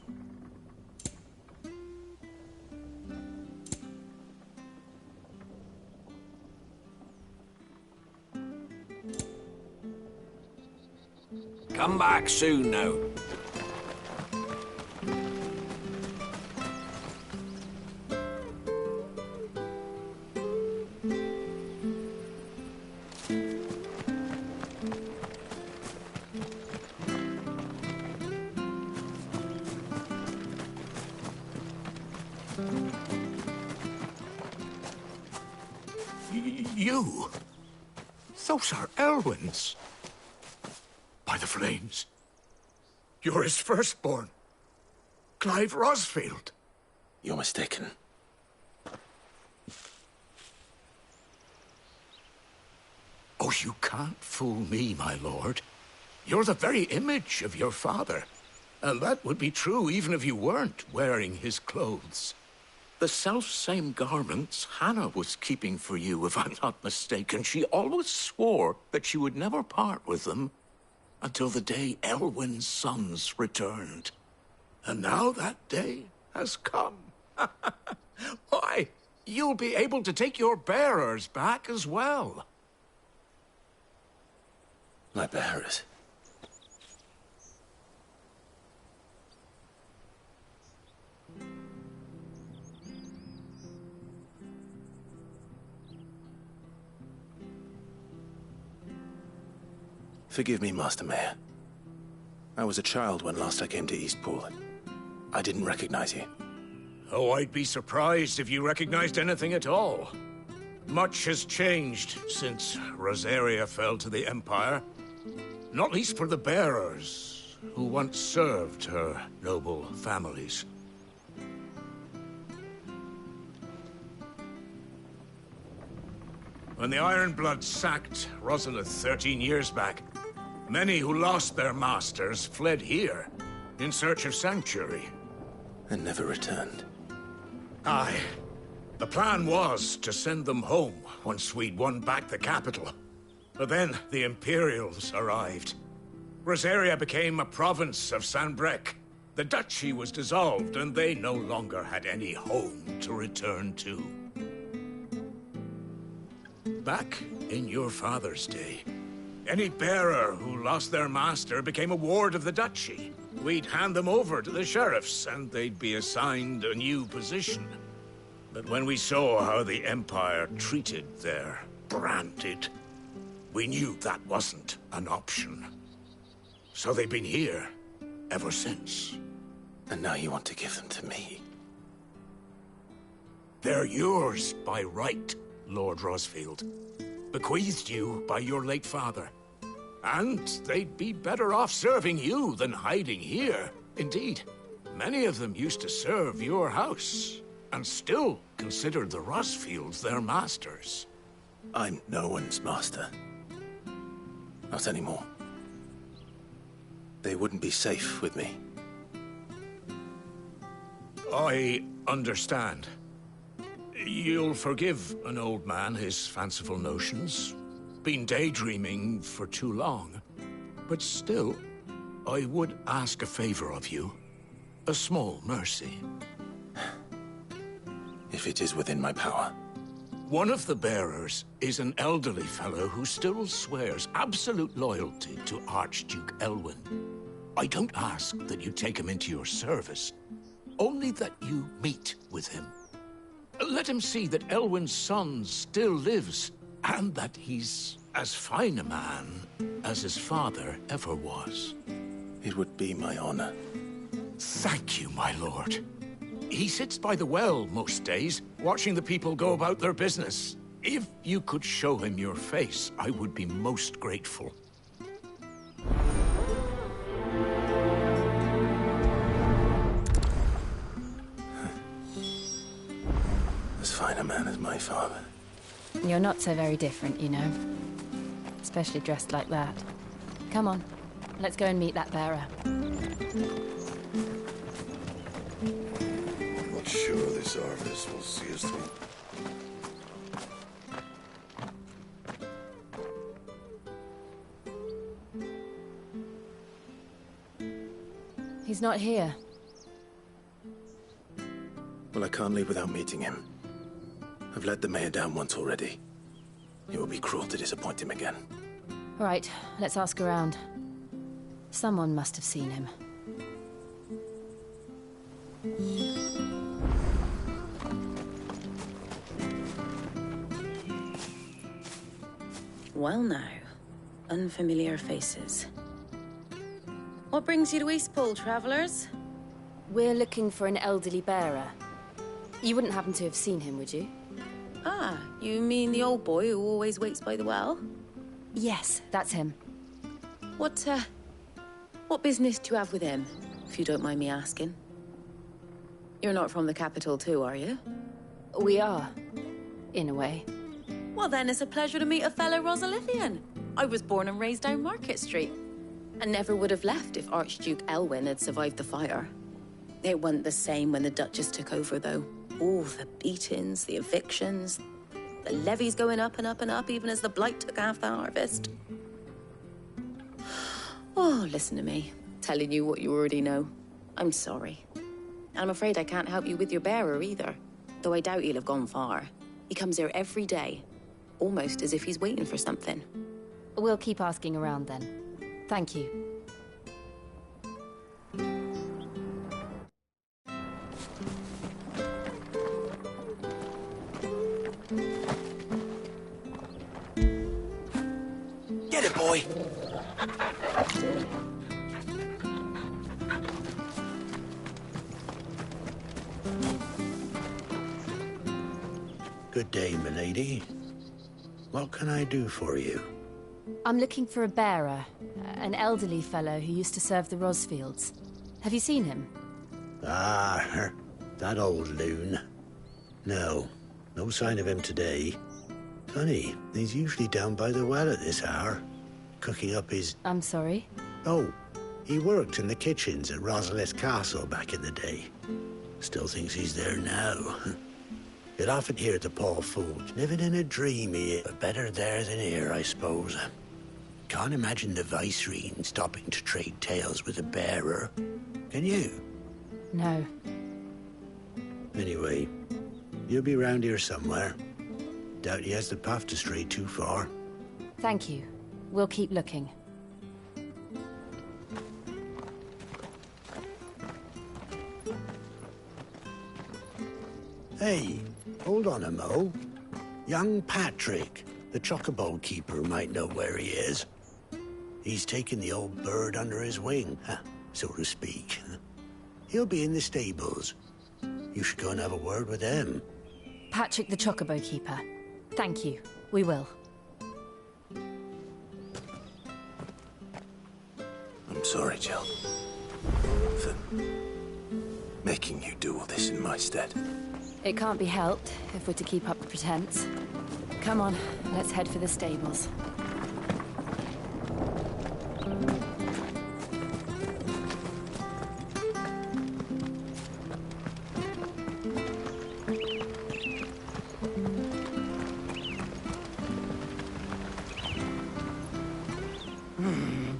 Come back soon now. You? Those are Elwyn's. By the flames. You're his firstborn. Clive Rosfield. You're mistaken. Oh, you can't fool me, my lord. You're the very image of your father. And that would be true even if you weren't wearing his clothes. The self-same garments Hannah was keeping for you, if I'm not mistaken. She always swore that she would never part with them until the day Elwyn's sons returned. And now that day has come. Why, you'll be able to take your bearers back as well. My bearers? Forgive me, Master Mayor. I was a child when last I came to Eastpool. I didn't recognize you. Oh, I'd be surprised if you recognized anything at all. Much has changed since Rosaria fell to the Empire. Not least for the bearers, who once served her noble families. When the Ironbloods sacked Rosalith 13 years back, many who lost their masters fled here in search of sanctuary. And never returned. Aye. The plan was to send them home once we'd won back the capital. But then the Imperials arrived. Rosaria became a province of Sanbreque. The duchy was dissolved, and they no longer had any home to return to. Back in your father's day, any bearer who lost their master became a ward of the duchy. We'd hand them over to the sheriffs, and they'd be assigned a new position. But when we saw how the Empire treated their branded, we knew that wasn't an option. So they've been here ever since. And now you want to give them to me? They're yours by right, Lord Rosfield. Bequeathed you by your late father. And they'd be better off serving you than hiding here. Indeed, many of them used to serve your house, and still considered the Rosfields their masters. I'm no one's master. Not anymore. They wouldn't be safe with me. I understand. You'll forgive an old man his fanciful notions. Been daydreaming for too long. But still, I would ask a favor of you. A small mercy. If it is within my power. One of the bearers is an elderly fellow who still swears absolute loyalty to Archduke Elwyn. I don't ask that you take him into your service, only that you meet with him. Let him see that Elwyn's son still lives, and that he's as fine a man as his father ever was. It would be my honor. Thank you, my lord. He sits by the well most days, watching the people go about their business. If you could show him your face, I would be most grateful. As fine a man as my father. You're not so very different, you know. Especially dressed like that. Come on, let's go and meet that bearer. I'm not sure this harvest will see us through. He's not here. Well, I can't leave without meeting him. I've let the mayor down once already. It would be cruel to disappoint him again. All right, let's ask around. Someone must have seen him. Well now, unfamiliar faces. What brings you to Eastpool, travellers? We're looking for an elderly bearer. You wouldn't happen to have seen him, would you? Ah, you mean the old boy who always waits by the well? Yes, that's him. What business do you have with him, if you don't mind me asking? You're not from the capital too, are you? We are, in a way. Well then, it's a pleasure to meet a fellow Rosalithian. I was born and raised down Market Street, and never would have left if Archduke Elwyn had survived the fire. It wasn't the same when the Duchess took over, though. All the beatings, the evictions, the levies going up and up and up, even as the blight took half the harvest. Oh, listen to me, telling you what you already know. I'm sorry. I'm afraid I can't help you with your bearer either, though I doubt he'll have gone far. He comes here every day, almost as if he's waiting for something. We'll keep asking around then. Thank you. Get it, boy! Good day, milady. What can I do for you? I'm looking for a bearer, an elderly fellow who used to serve the Rosfields. Have you seen him? Ah, that old loon. No sign of him today. Funny, he's usually down by the well at this hour, cooking up his... I'm sorry? Oh, he worked in the kitchens at Rosalith Castle back in the day. Still thinks he's there now. You'd often hear the poor fool living in a dream here, but better there than here, I suppose. Can't imagine the Vicereine stopping to trade tales with a bearer. Can you? No. Anyway, you'll be round here somewhere. Doubt he has the path to stray too far. Thank you. We'll keep looking. Hey, hold on a mo. Young Patrick, the chocobo keeper, might know where he is. He's taken the old bird under his wing, so to speak. He'll be in the stables. You should go and have a word with him. Patrick the chocobo keeper. Thank you. We will. I'm sorry, Jill. For making you do all this in my stead. It can't be helped if we're to keep up the pretense. Come on, let's head for the stables.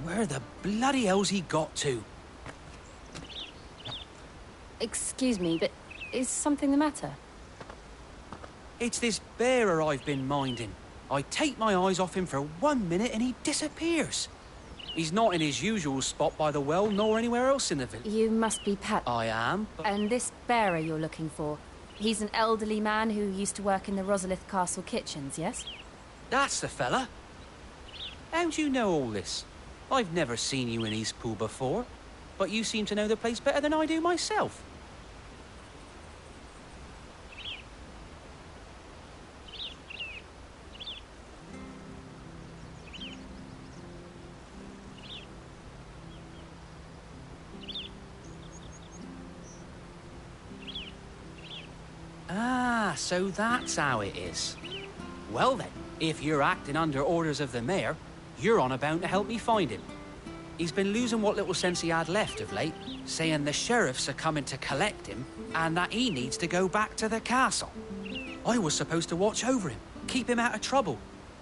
Where the bloody hell's he got to? Excuse me, but is something the matter? It's this bearer I've been minding. I take my eyes off him for 1 minute and he disappears. He's not in his usual spot by the well, nor anywhere else in the village. You must be Pat. I am. And this bearer you're looking for, he's an elderly man who used to work in the Rosalith Castle kitchens, yes? That's the fella. How do you know all this? I've never seen you in Eastpool before, but you seem to know the place better than I do myself. Ah, so that's how it is. Well then, if you're acting under orders of the mayor, you're on about to help me find him. He's been losing what little sense he had left of late, saying the sheriffs are coming to collect him and that he needs to go back to the castle. I was supposed to watch over him, keep him out of trouble.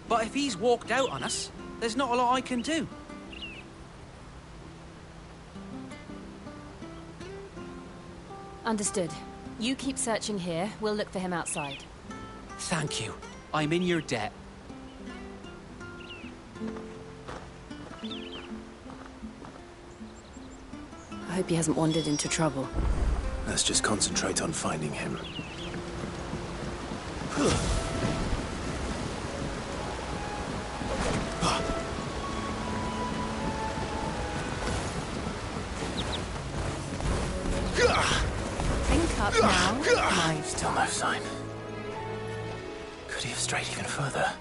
But if he's walked out on us, there's not a lot I can do. Understood. You keep searching here. We'll look for him outside. Thank you. I'm in your debt. I hope he hasn't wandered into trouble. Let's just concentrate on finding him. Think up now. Still no sign. Could he have strayed even further?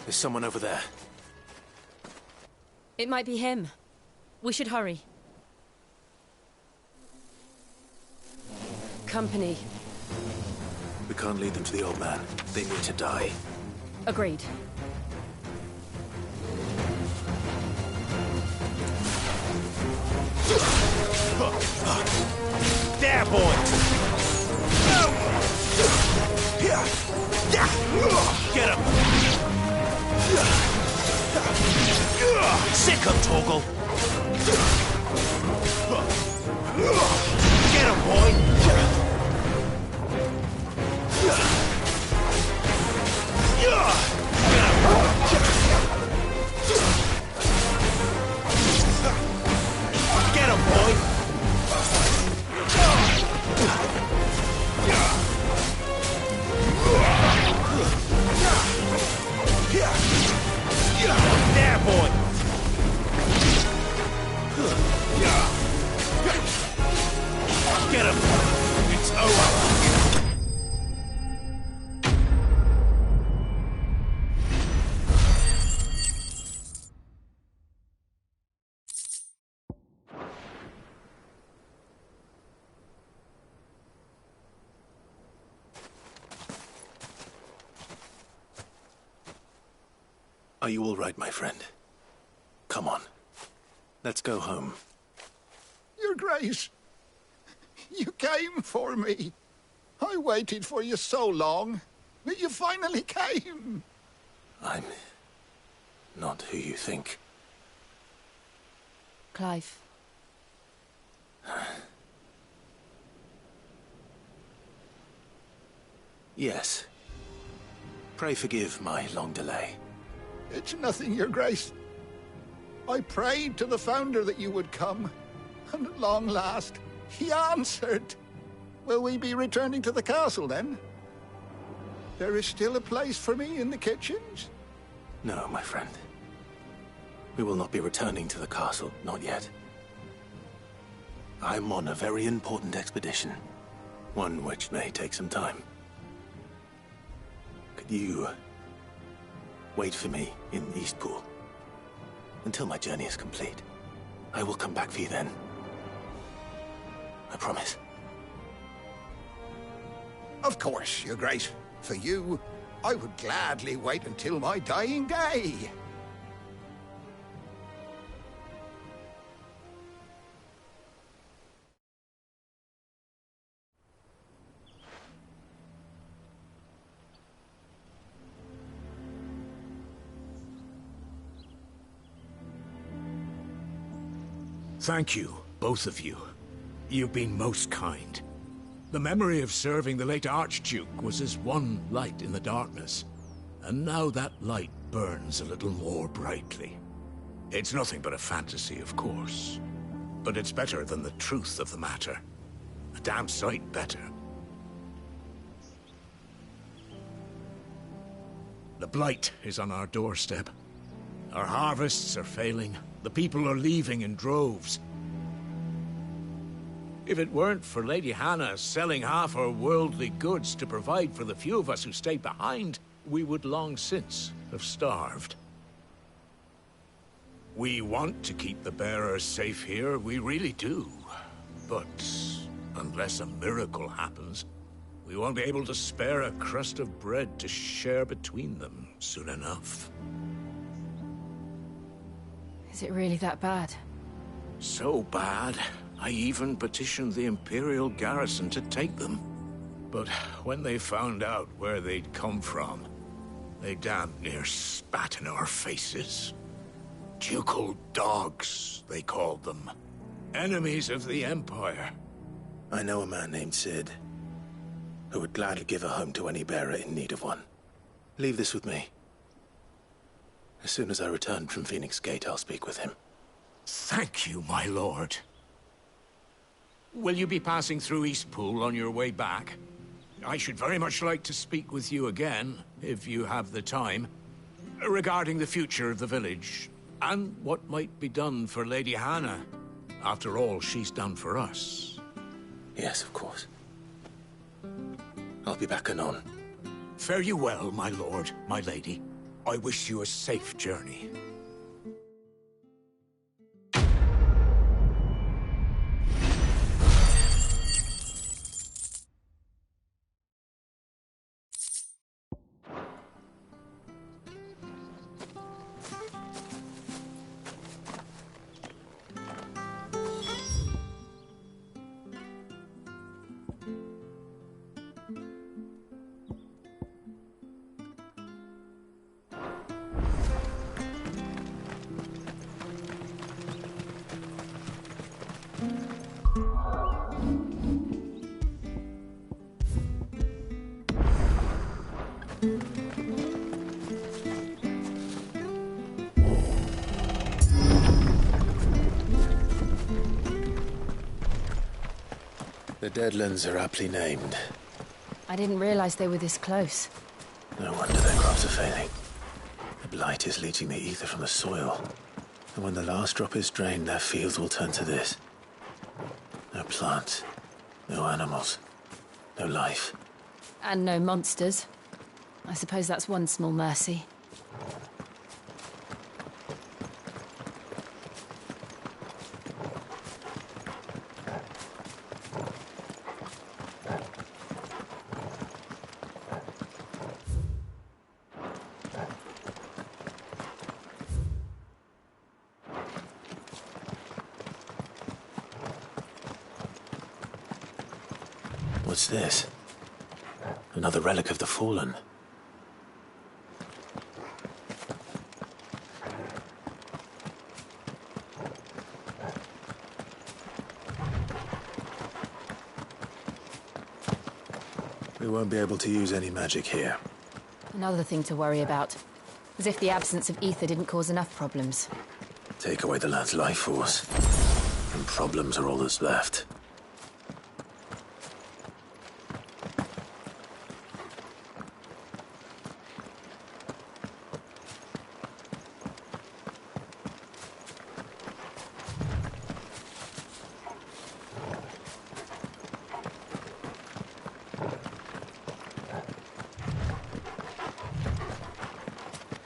There's someone over there. It might be him. We should hurry. Company. We can't lead them to the old man. They need to die. Agreed. There, boy! Get him! Sick him, Torgal! Get him, boy! Get him, boy! There, boy! Get him! It's over! Are you all right, my friend? Come on. Let's go home. Your Grace, you came for me. I waited for you so long, but you finally came. I'm not who you think. Clive. Yes. Pray forgive my long delay. It's nothing, Your Grace. I prayed to the Founder that you would come, and at long last, he answered. Will we be returning to the castle, then? There is still a place for me in the kitchens? No, my friend. We will not be returning to the castle, not yet. I'm on a very important expedition, one which may take some time. Could you wait for me in Eastpool until my journey is complete? I will come back for you then. I promise. Of course, Your Grace. For you, I would gladly wait until my dying day. Thank you, both of you. You've been most kind. The memory of serving the late Archduke was as one light in the darkness, and now that light burns a little more brightly. It's nothing but a fantasy, of course, but it's better than the truth of the matter. A damn sight better. The blight is on our doorstep. Our harvests are failing. The people are leaving in droves. If it weren't for Lady Hannah selling half her worldly goods to provide for the few of us who stayed behind, we would long since have starved. We want to keep the bearers safe here, we really do. But unless a miracle happens, we won't be able to spare a crust of bread to share between them soon enough. Is it really that bad? So bad, I even petitioned the Imperial garrison to take them. But when they found out where they'd come from, they damn near spat in our faces. Ducal dogs, they called them. Enemies of the Empire. I know a man named Sid, who would gladly give a home to any bearer in need of one. Leave this with me. As soon as I return from Phoenix Gate, I'll speak with him. Thank you, my lord. Will you be passing through Eastpool on your way back? I should very much like to speak with you again, if you have the time, regarding the future of the village, and what might be done for Lady Hannah. After all she's done for us. Yes, of course. I'll be back anon. Fare you well, my lord, my lady. I wish you a safe journey. The Deadlands are aptly named. I didn't realize they were this close. No wonder their crops are failing. The blight is leaching the ether from the soil. And when the last drop is drained, their fields will turn to this. No plants, no animals, no life. And no monsters. I suppose that's one small mercy. What's this? Another relic of the Fallen. We won't be able to use any magic here. Another thing to worry about. As if the absence of ether didn't cause enough problems. Take away the lad's life force, and problems are all that's left.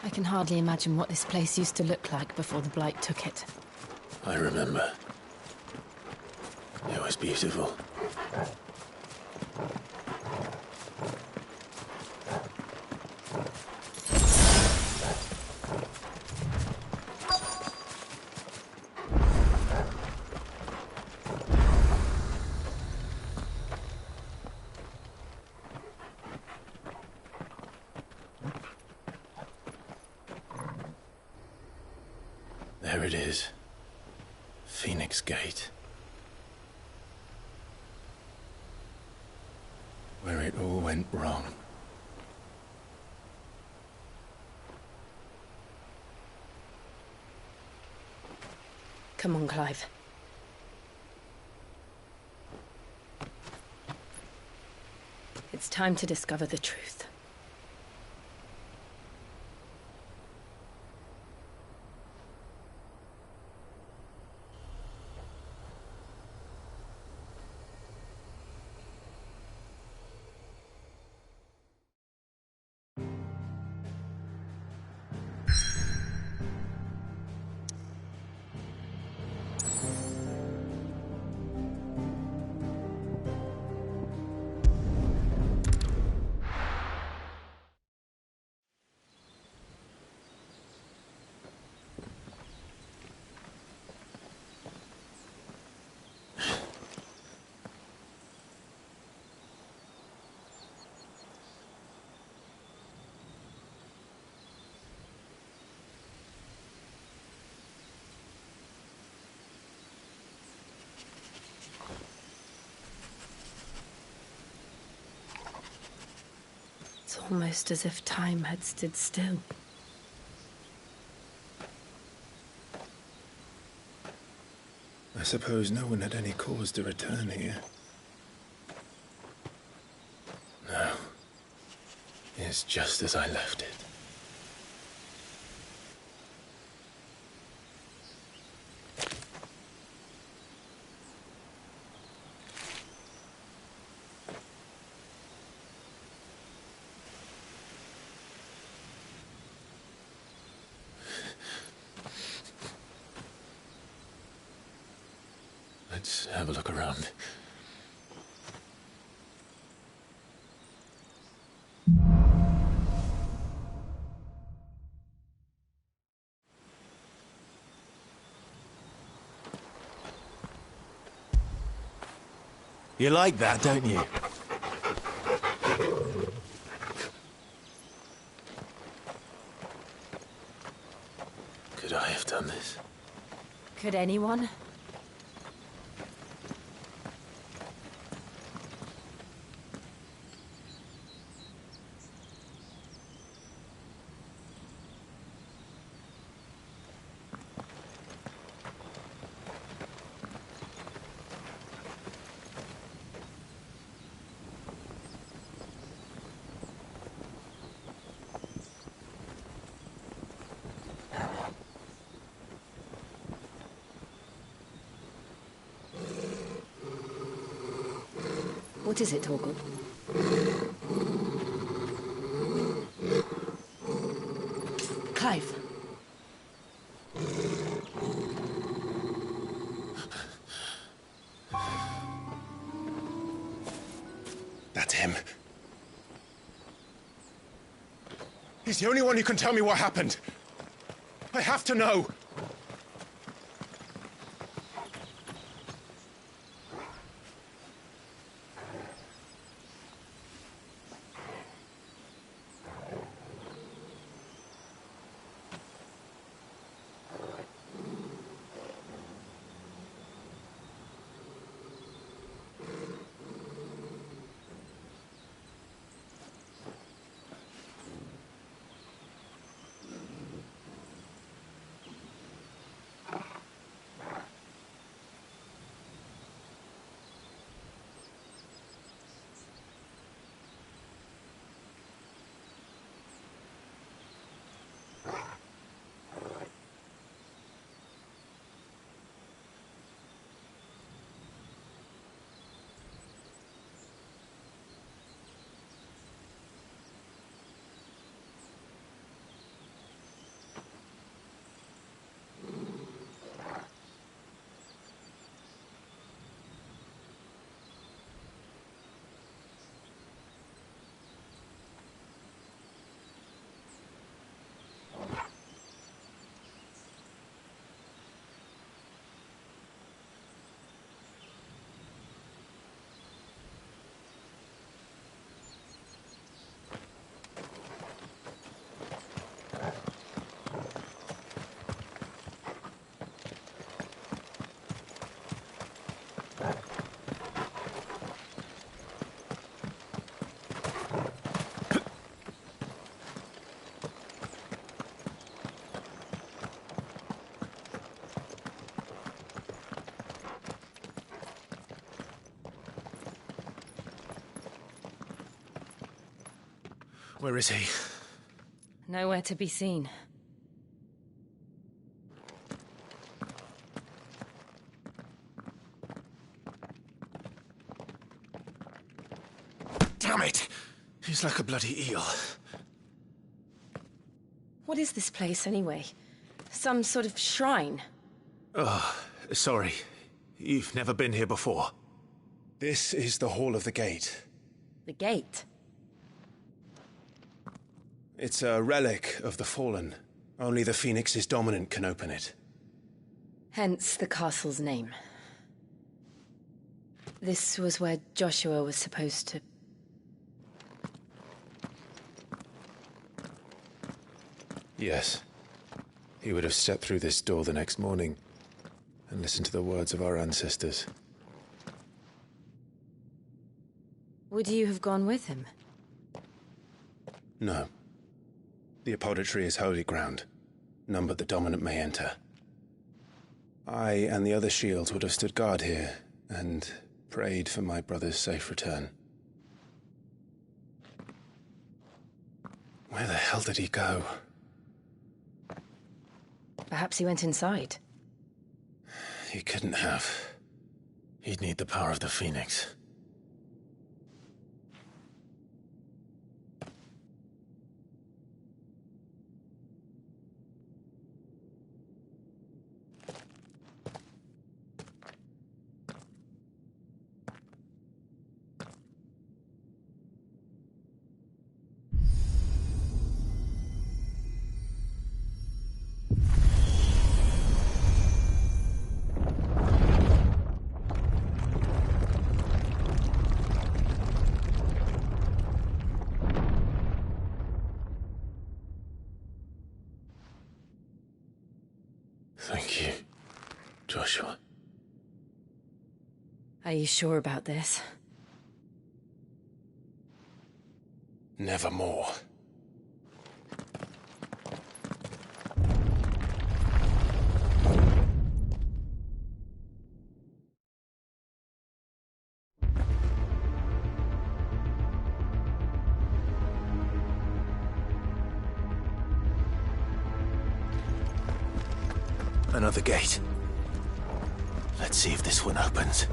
I can hardly imagine what this place used to look like before the Blight took it. I remember. It was beautiful. There it is. Phoenix Gate. Where it all went wrong. Come on, Clive. It's time to discover the truth. It's almost as if time had stood still. I suppose no one had any cause to return here. No. It's just as I left it. Let's have a look around. You like that, don't you? Could I have done this? Could anyone? What is it, Torgal? Clive. That's him. He's the only one who can tell me what happened. I have to know. Where is he? Nowhere to be seen. Damn it! He's like a bloody eel. What is this place, anyway? Some sort of shrine? Oh, sorry. You've never been here before. This is the Hall of the Gate. The gate? It's a relic of the Fallen. Only the Phoenix's dominant can open it. Hence the castle's name. This was where Joshua was supposed to... Yes. He would have stepped through this door the next morning and listened to the words of our ancestors. Would you have gone with him? No. The apodatory is holy ground. None but the dominant may enter. I and the other shields would have stood guard here and prayed for my brother's safe return. Where the hell did he go? Perhaps he went inside. He couldn't have. He'd need the power of the Phoenix. Thank you, Joshua. Are you sure about this? Nevermore. Another gate. Let's see if this one opens.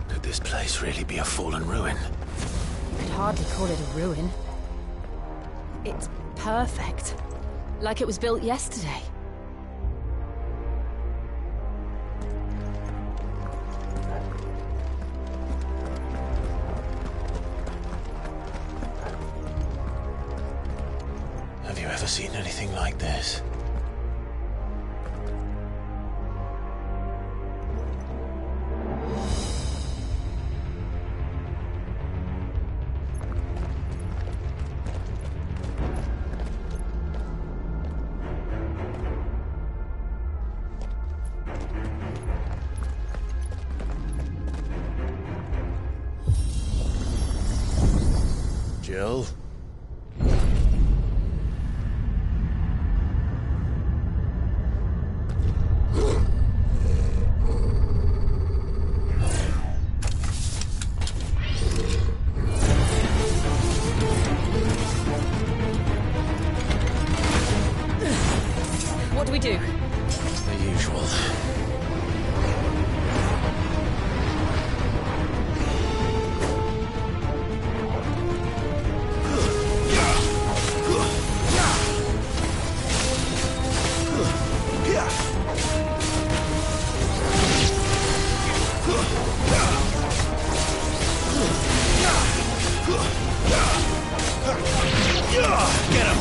Could this place really be a fallen ruin? You could hardly call it a ruin. It's perfect. Like it was built yesterday. Have you ever seen anything like this? Jill? What do we do? The usual. Get him!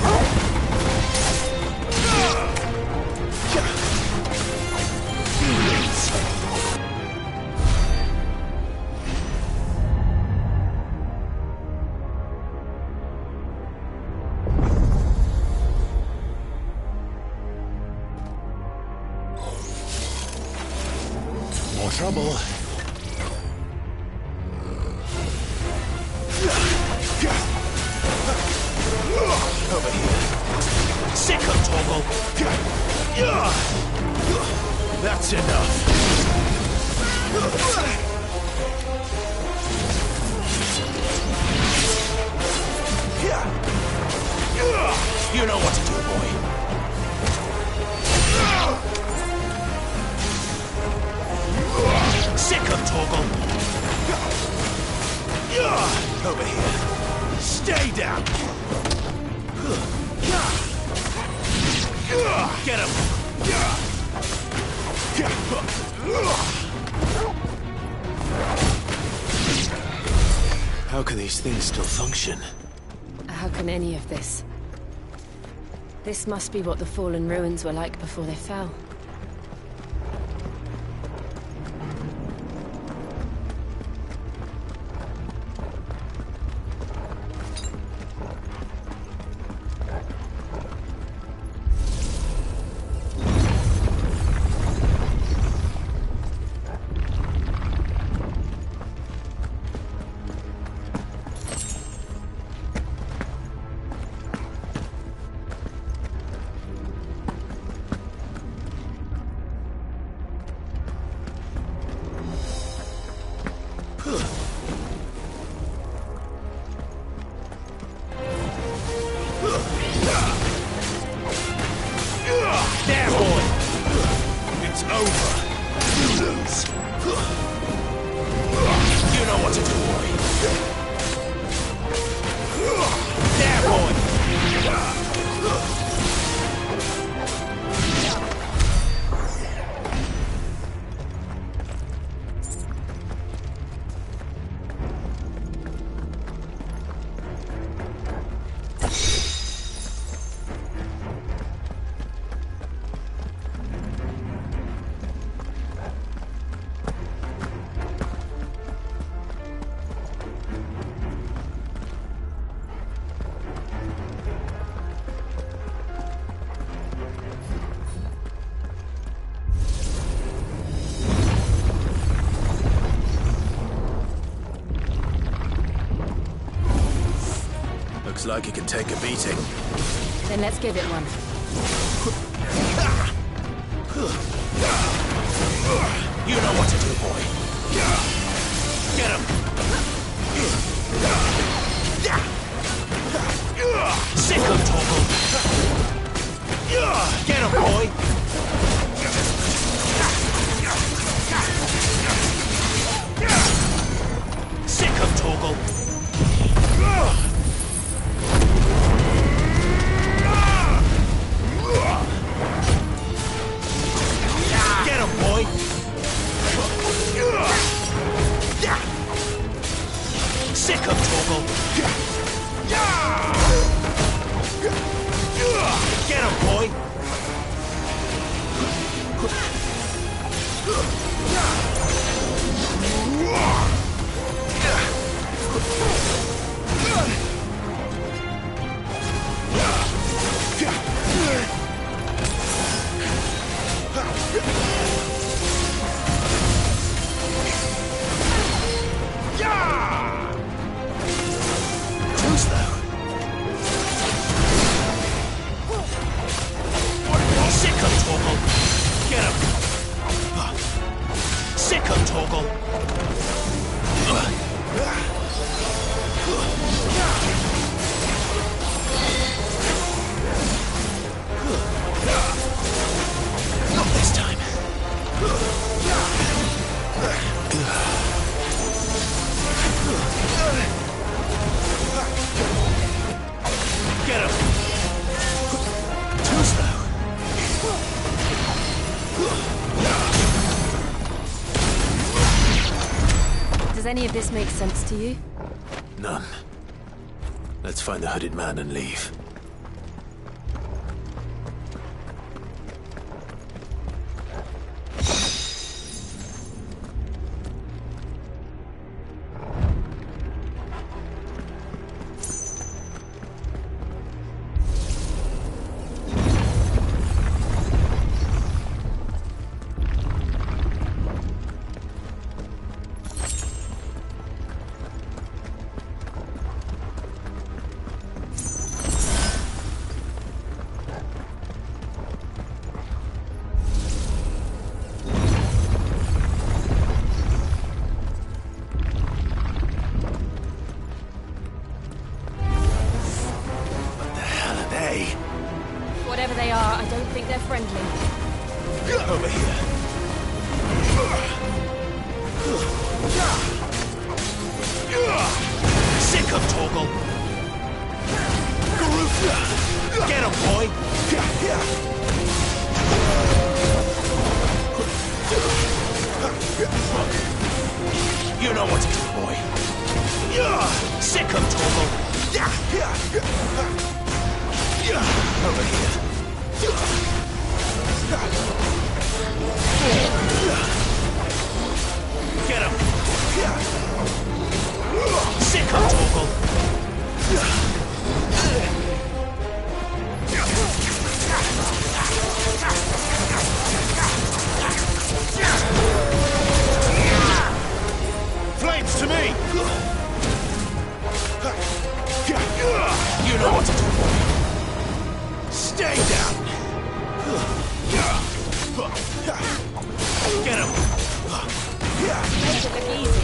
More trouble. Over here. Sick of Toggle! That's enough! You know what to do, boy. Sick of Toggle! Over here. Stay down! Get him! How can these things still function? How can any of this? This must be what the fallen ruins were like before they fell. There, boy! It's over. You lose. You know what to do, boy. There, boy! Looks like it can take a beating. Then let's give it one. You know what to do, boy. Get him! Sick of Toggle! Get him, boy! Sick of Toggle! Get him, boy! Sick of Toggle! Get him, boy! Too slow. Sick of Toggle. Get him. Sick of Toggle. Not this time. Get him! Too slow. Does any of this make sense to you? None. Let's find the hooded man and leave. Whatever they are, I don't think they're friendly. Over here. Sick of Torgal. Garuf. Get him, boy. You know what to do, boy. Sick of Torgal. Over here. Get him. Sick of Torgal. Flames to me! You know what to do, boy. Stay down! Get him! Make it look easy.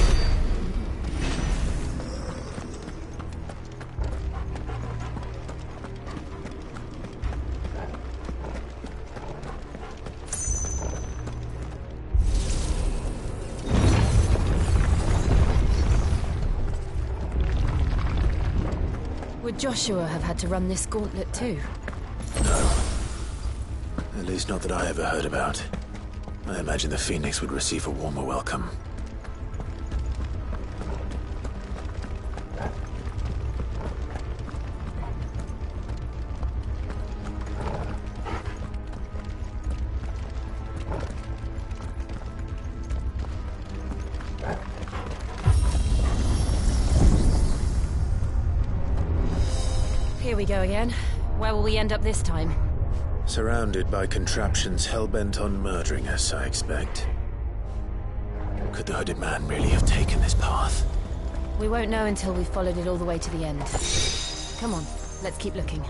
Would Joshua have had to run this gauntlet too? No. At least not that I ever heard about. I imagine the Phoenix would receive a warmer welcome. Here we go again. Where will we end up this time? Surrounded by contraptions hell-bent on murdering us, I expect. Could the hooded man really have taken this path? We won't know until we've followed it all the way to the end. Come on, let's keep looking.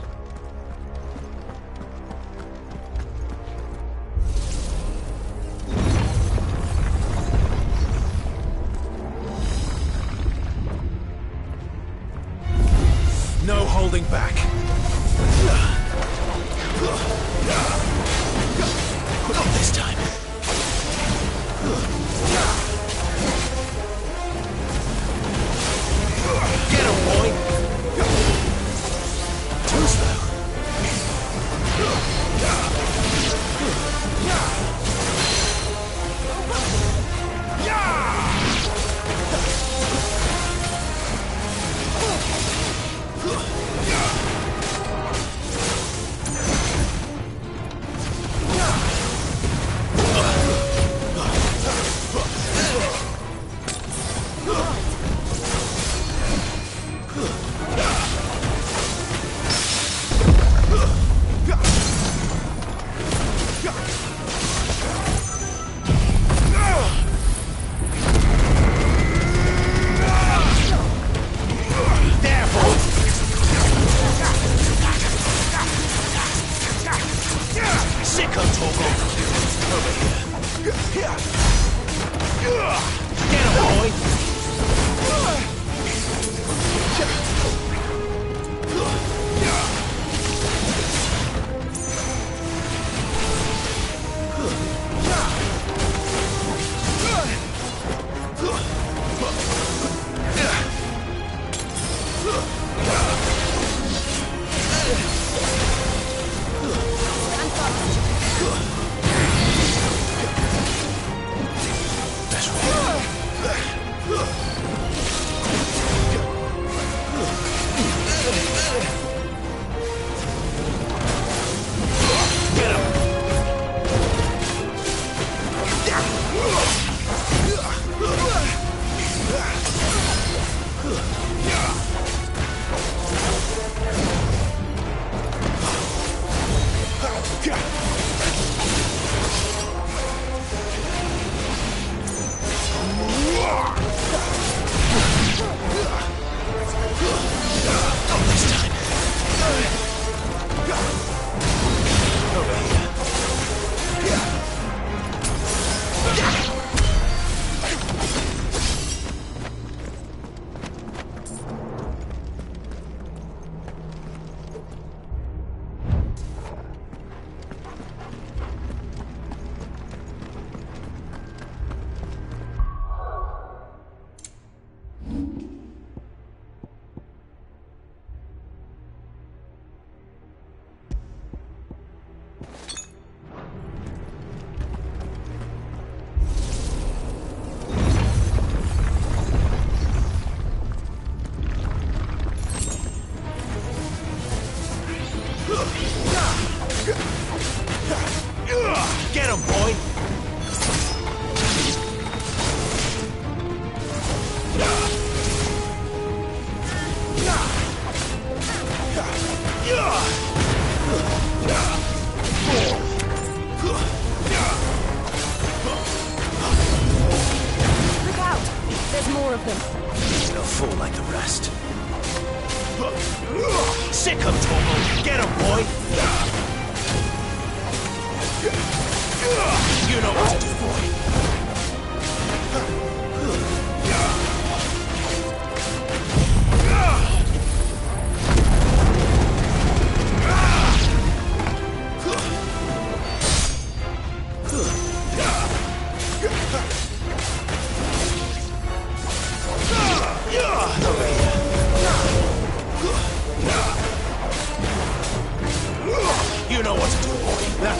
No holding back. Not this time. Get him, boy! Too slow.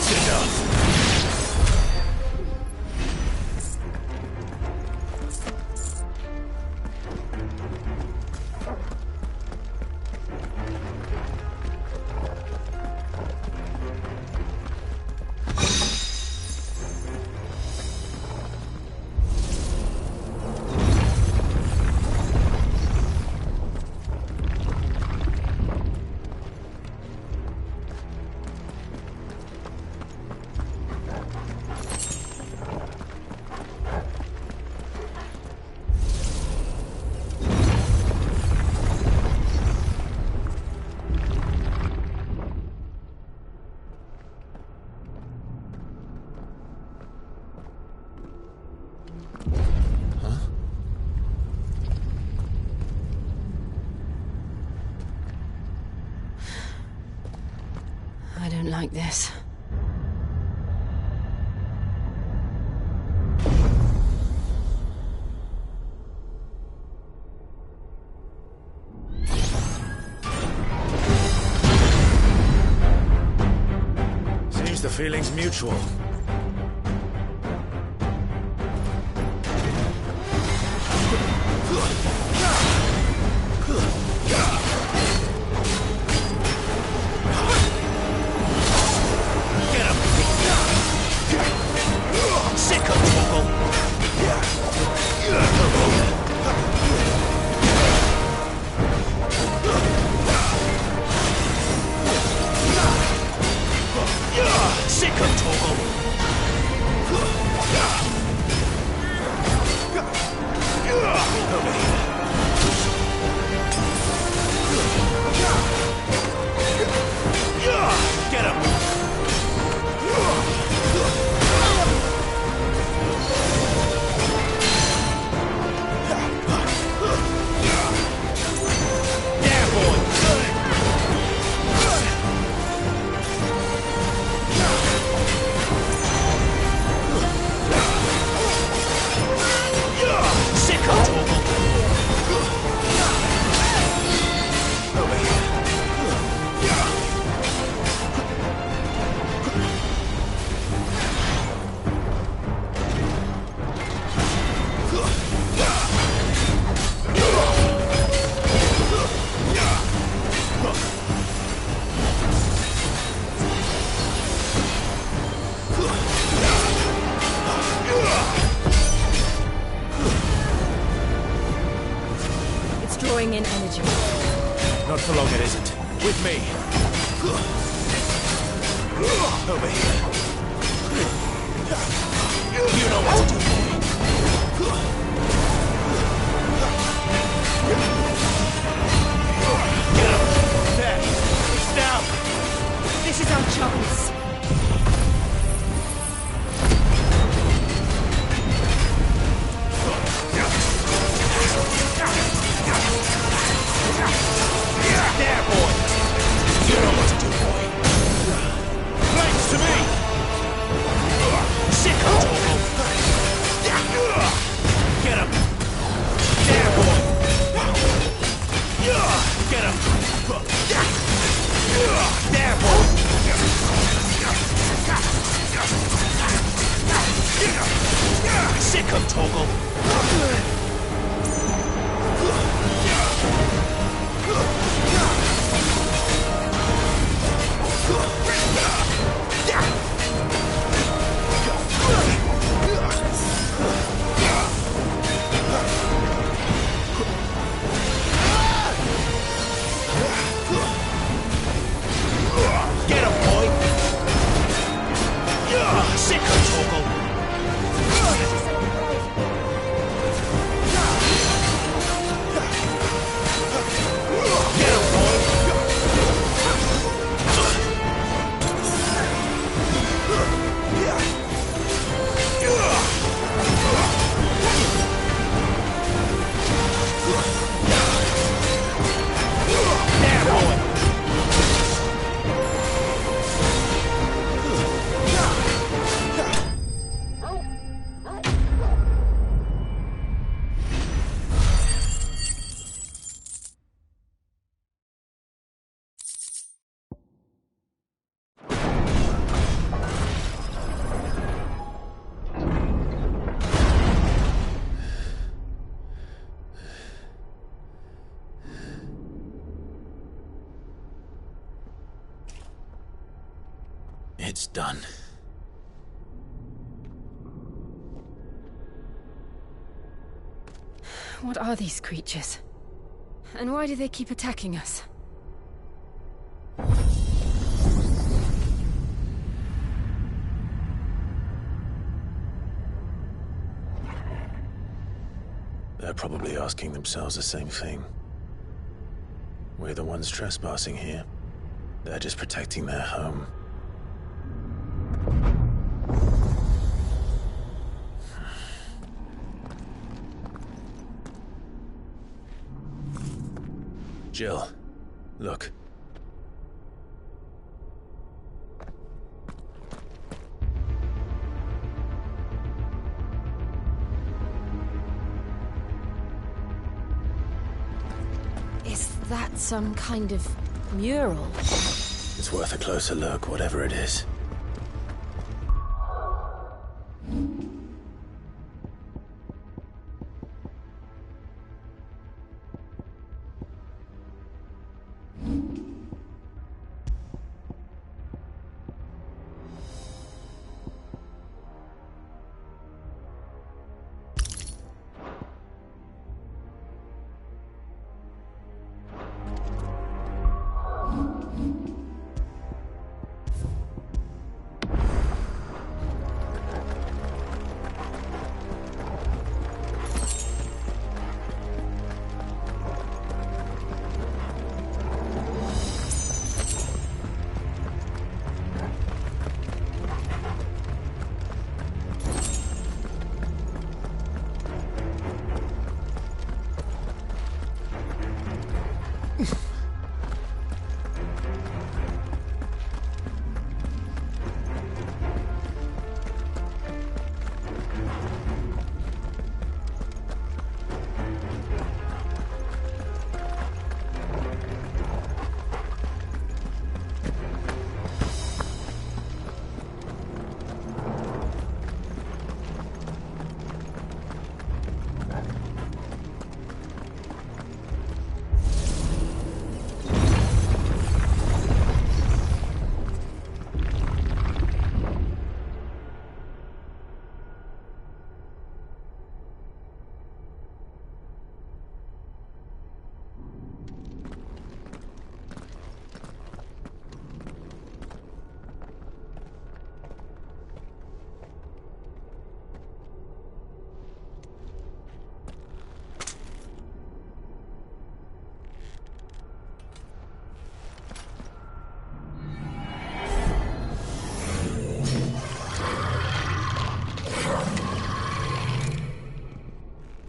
That's enough. I don't like this. Seems the feeling's mutual. Drawing in energy. Not for long, it isn't. With me. Over here. You know what to do, boy. Get up. There. It's down. This is our chance. There, boy! You know what to do, boy. Flames to me! Sick of Togo! Get him! There, boy! Get him! There, boy! Sick of Togo! Get him, boy! Sick of Togo! It's done. What are these creatures? And why do they keep attacking us? They're probably asking themselves the same thing. We're the ones trespassing here. They're just protecting their home. Jill, look. Is that some kind of mural? It's worth a closer look, whatever it is.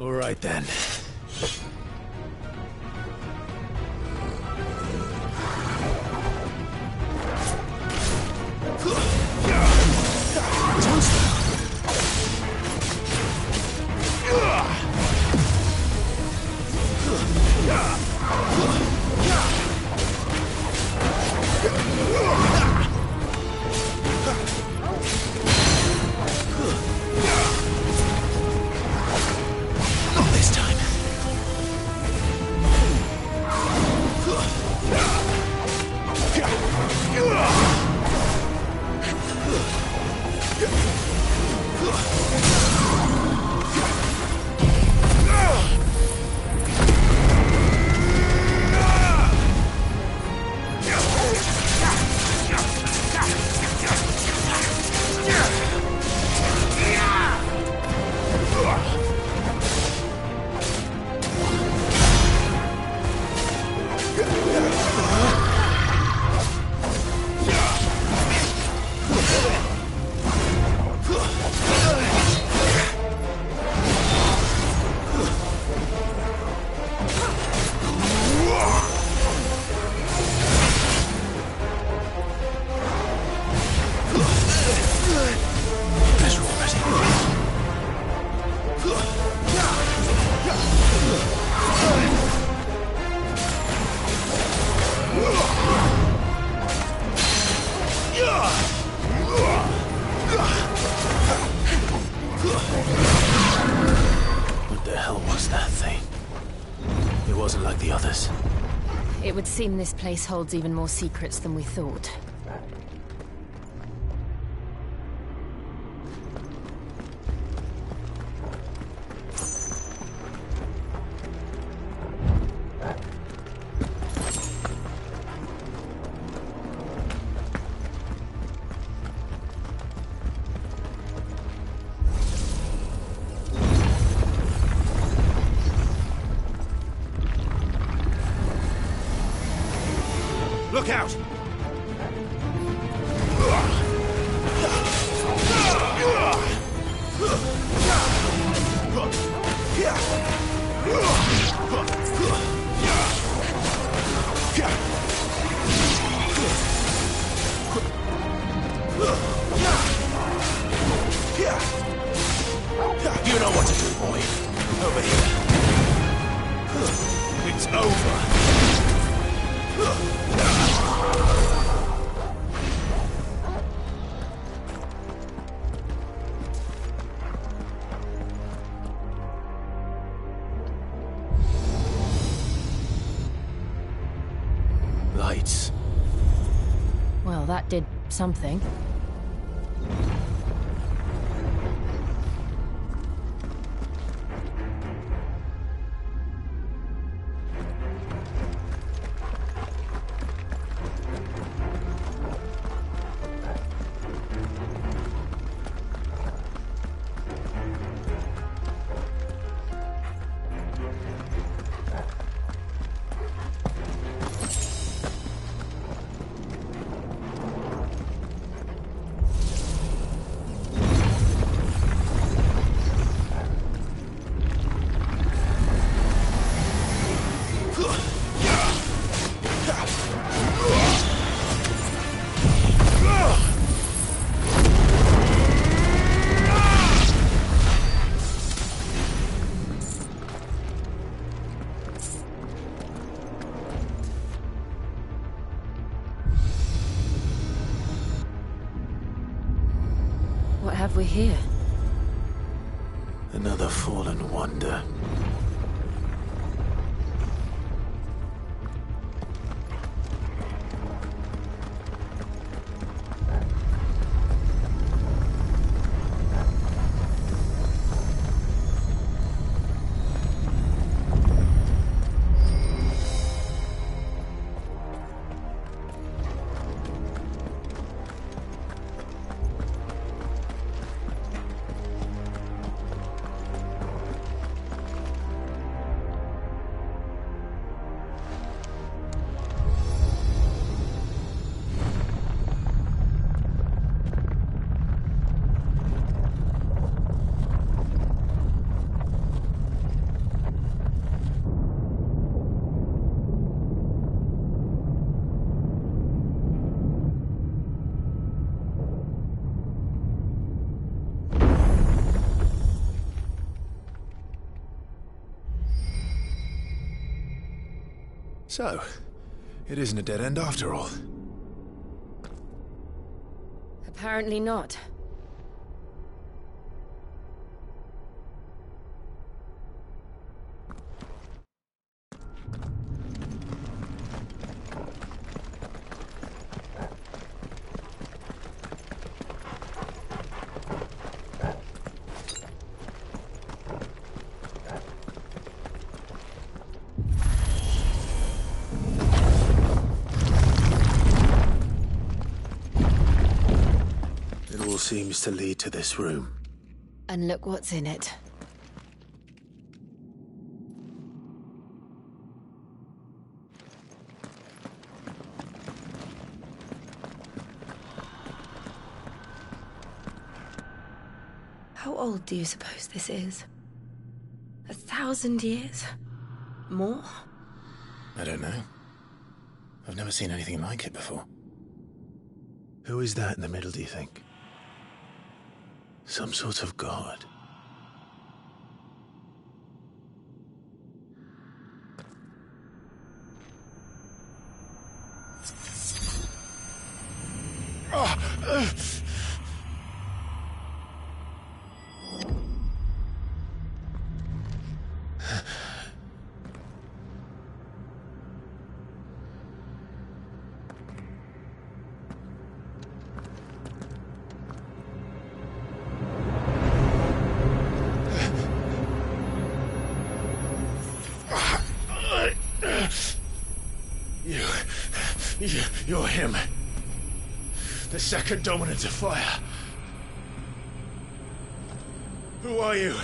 All right then. Not this time. What the hell was that thing? It wasn't like the others. It would seem this place holds even more secrets than we thought. Look out! You know what to do, boy. Over here. It's over. Lights. Well, that did something. What have we here? Another fallen wonder. So, it isn't a dead end after all. Apparently not. It all seems to lead to this room. And look what's in it. How old do you suppose this is? 1,000 years? More? I don't know. I've never seen anything like it before. Who is that in the middle, do you think? Some sort of god? You're him. The second dominant of fire. Who are you?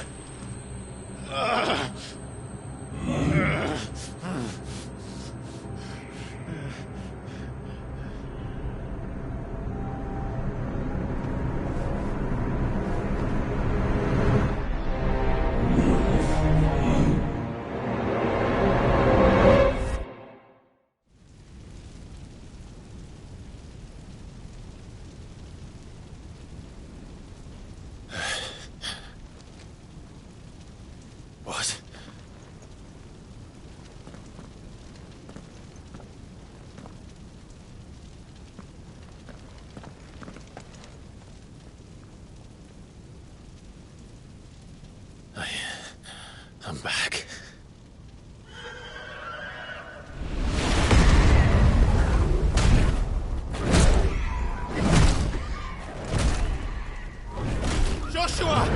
Joshua!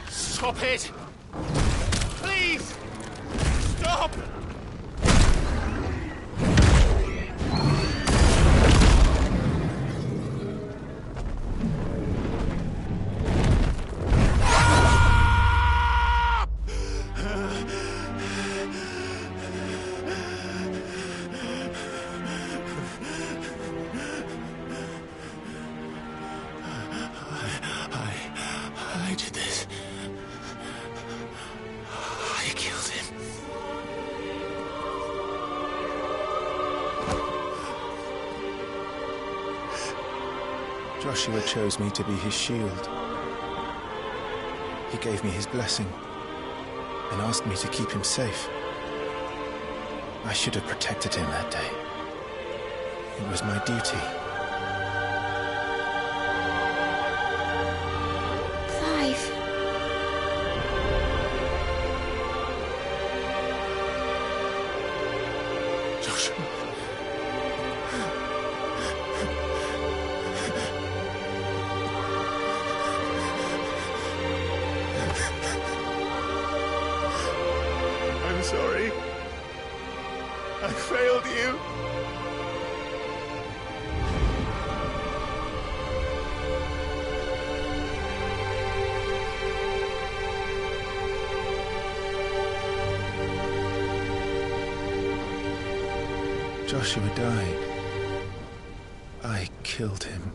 Stop it! Please! Stop! I did this. I killed him. Joshua chose me to be his shield. He gave me his blessing and asked me to keep him safe. I should have protected him that day. It was my duty. Clive. Joshua. I'm sorry. I failed you. Joshua died. I killed him.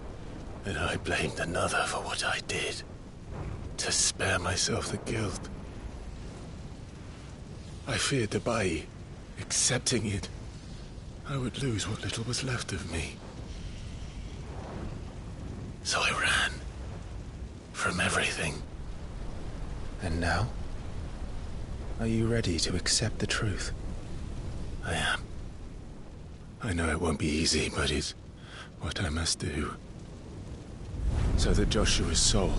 And I blamed another for what I did. To spare myself the guilt. I feared that by accepting it, I would lose what little was left of me. So I ran. From everything. And now? Are you ready to accept the truth? I am. I know it won't be easy, but it's what I must do. So that Joshua's soul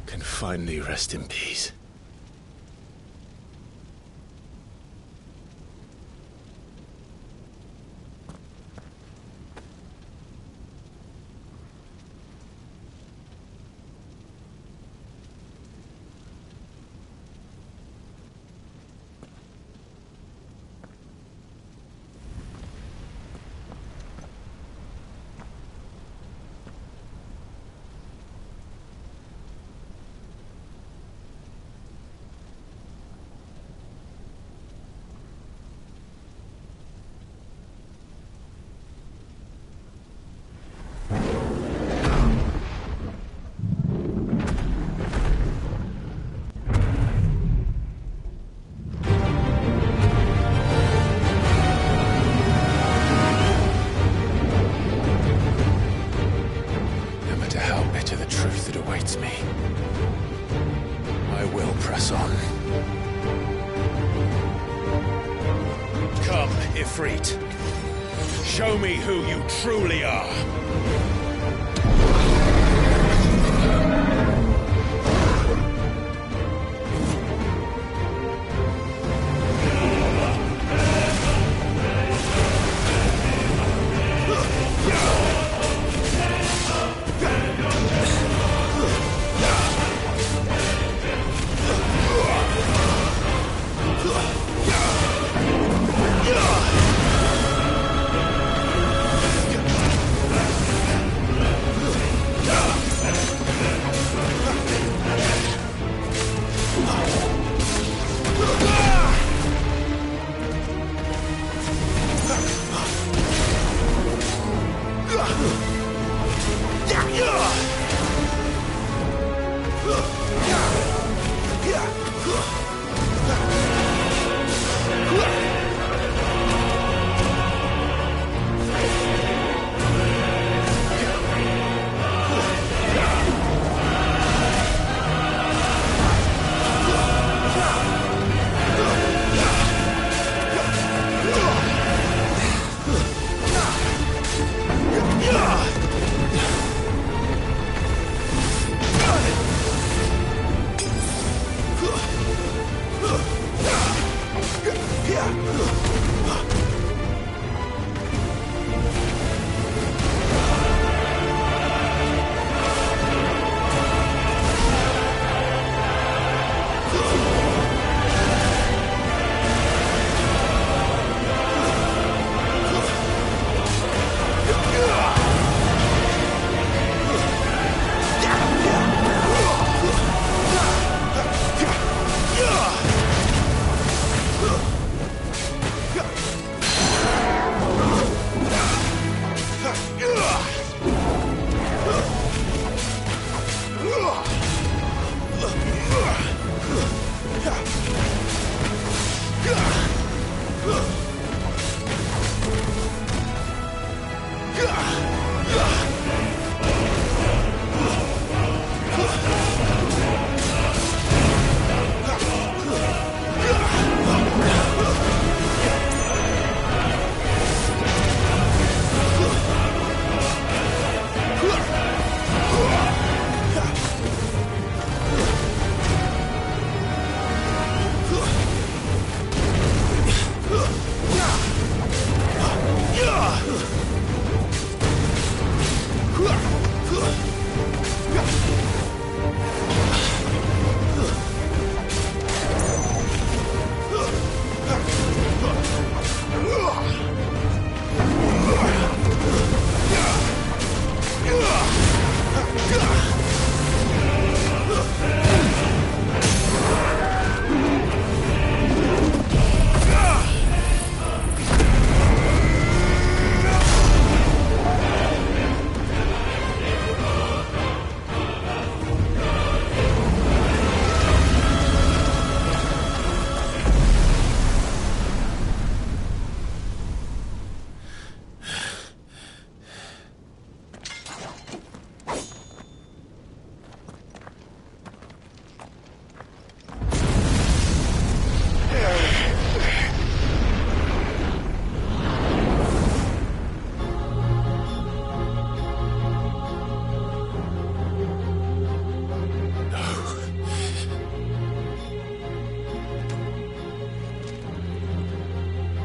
can finally rest in peace. Me. I will press on. Come, Ifrit. Show me who you truly are.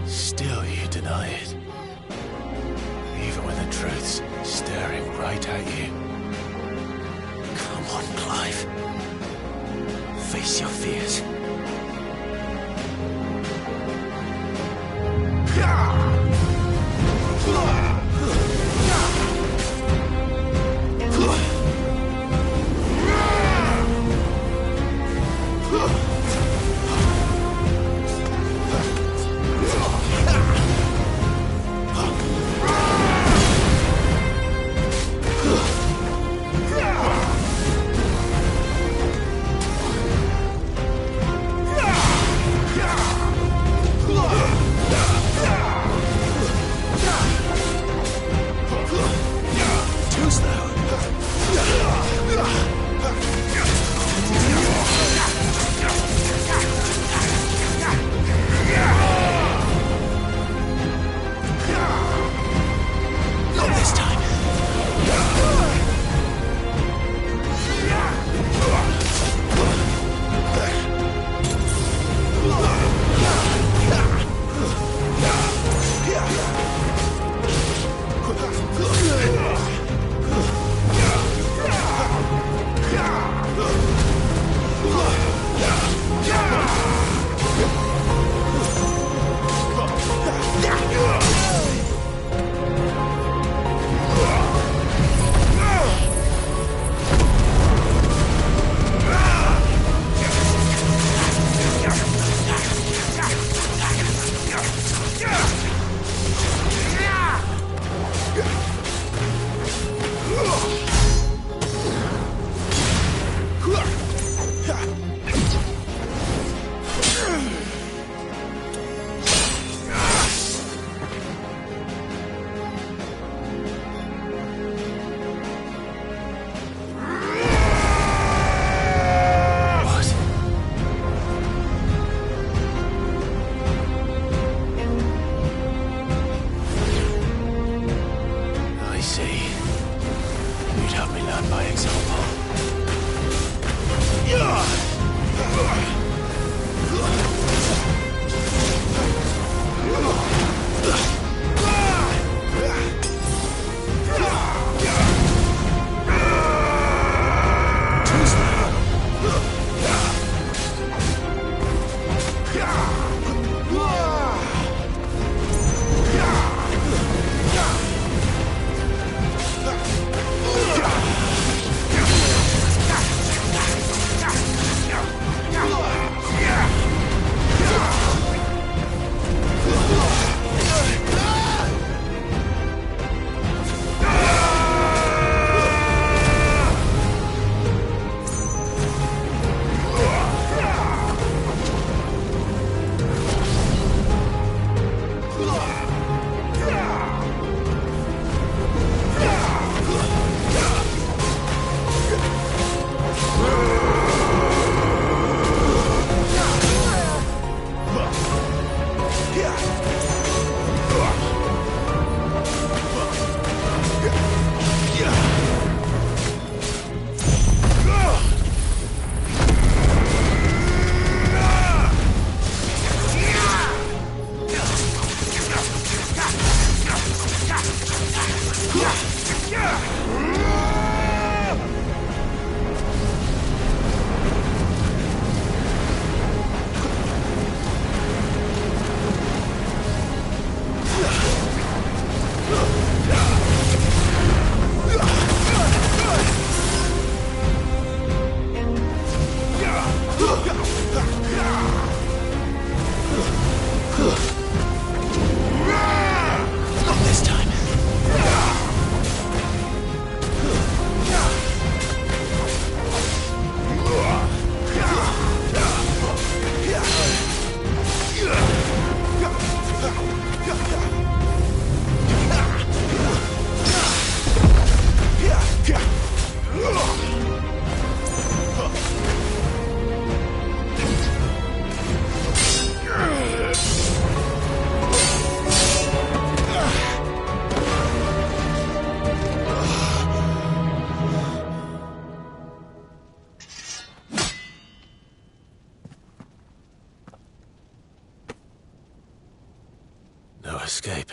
Still you deny it. Even when the truth's staring right at you. Come on, Clive. Face your fears.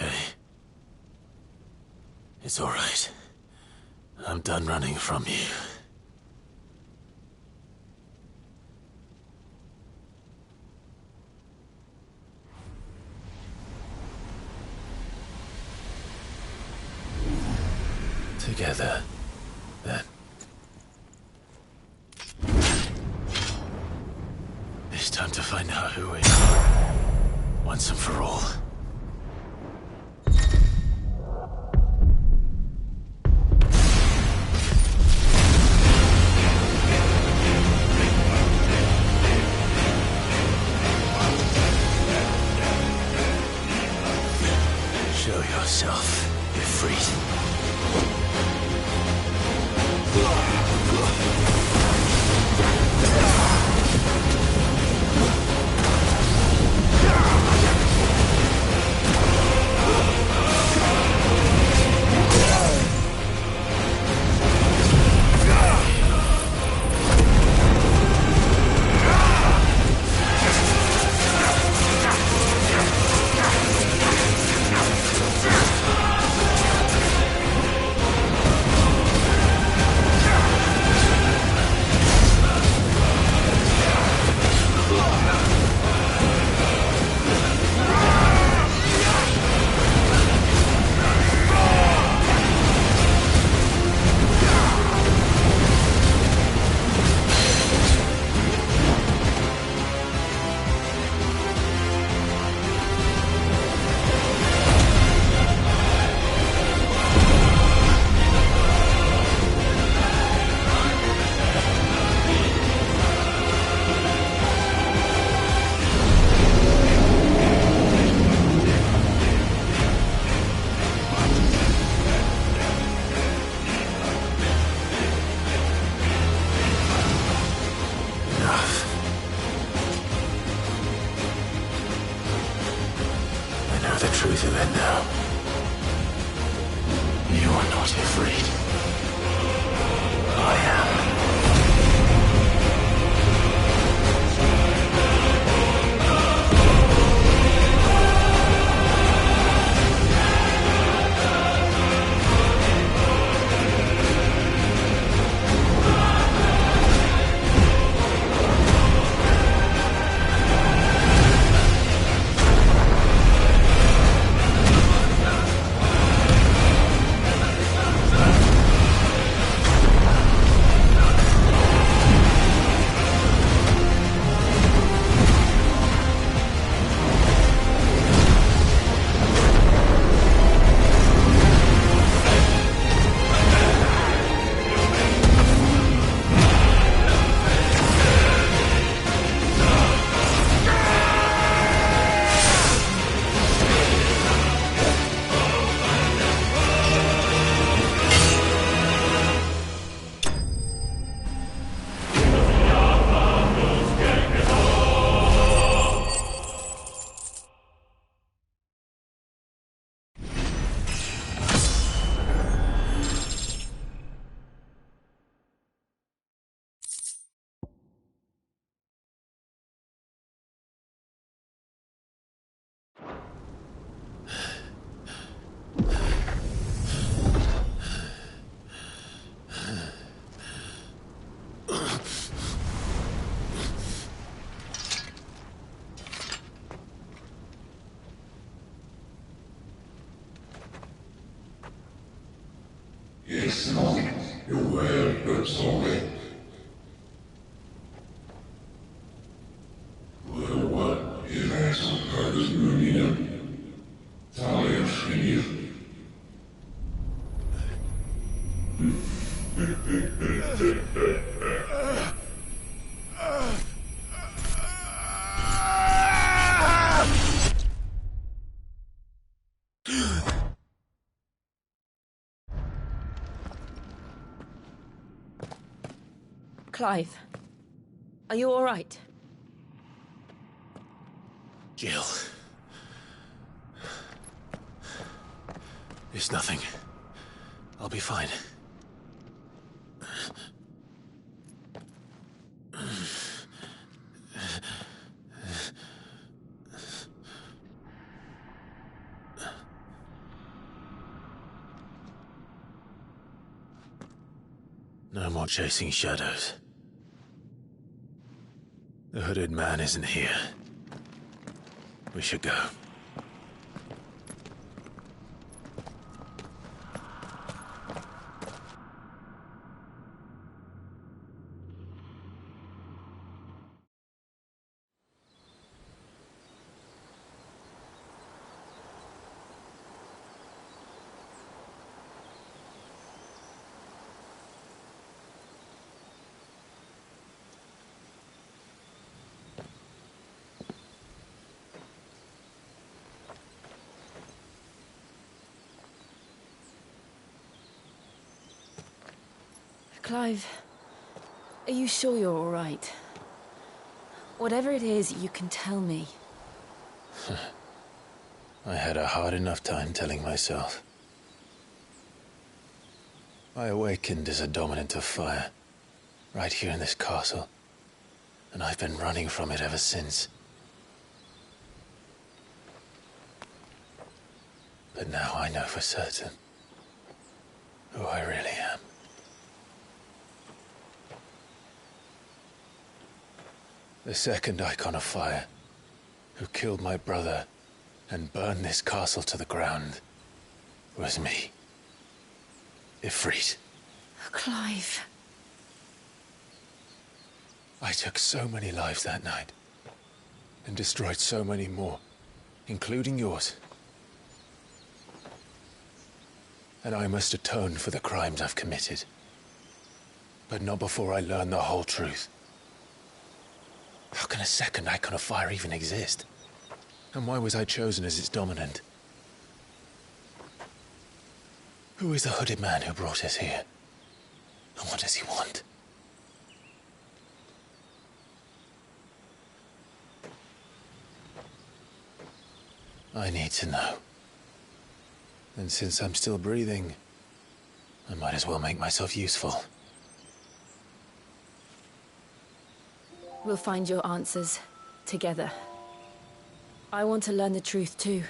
okay. It's all right. I'm done running from you. Together, then. It's time to find out who we are, once and for all. Show yourself, Ifrit. The truth of it now. You are not afraid. I am. Yes, no, you're well, but sorry. Well, what is that some kind of union? Talia Shinir. Clive, are you all right? Jill. It's nothing. I'll be fine. No more chasing shadows. The hooded man isn't here. We should go. Clive, are you sure you're all right? Whatever it is, you can tell me. I had a hard enough time telling myself. I awakened as a dominant of fire, right here in this castle, and I've been running from it ever since. But now I know for certain who I really am. The second icon of fire, who killed my brother and burned this castle to the ground, was me. Ifrit. Clive. I took so many lives that night, and destroyed so many more, including yours. And I must atone for the crimes I've committed. But not before I learn the whole truth. How can a second icon of fire even exist? And why was I chosen as its dominant? Who is the hooded man who brought us here? And what does he want? I need to know. And since I'm still breathing, I might as well make myself useful. We'll find your answers together. I want to learn the truth too.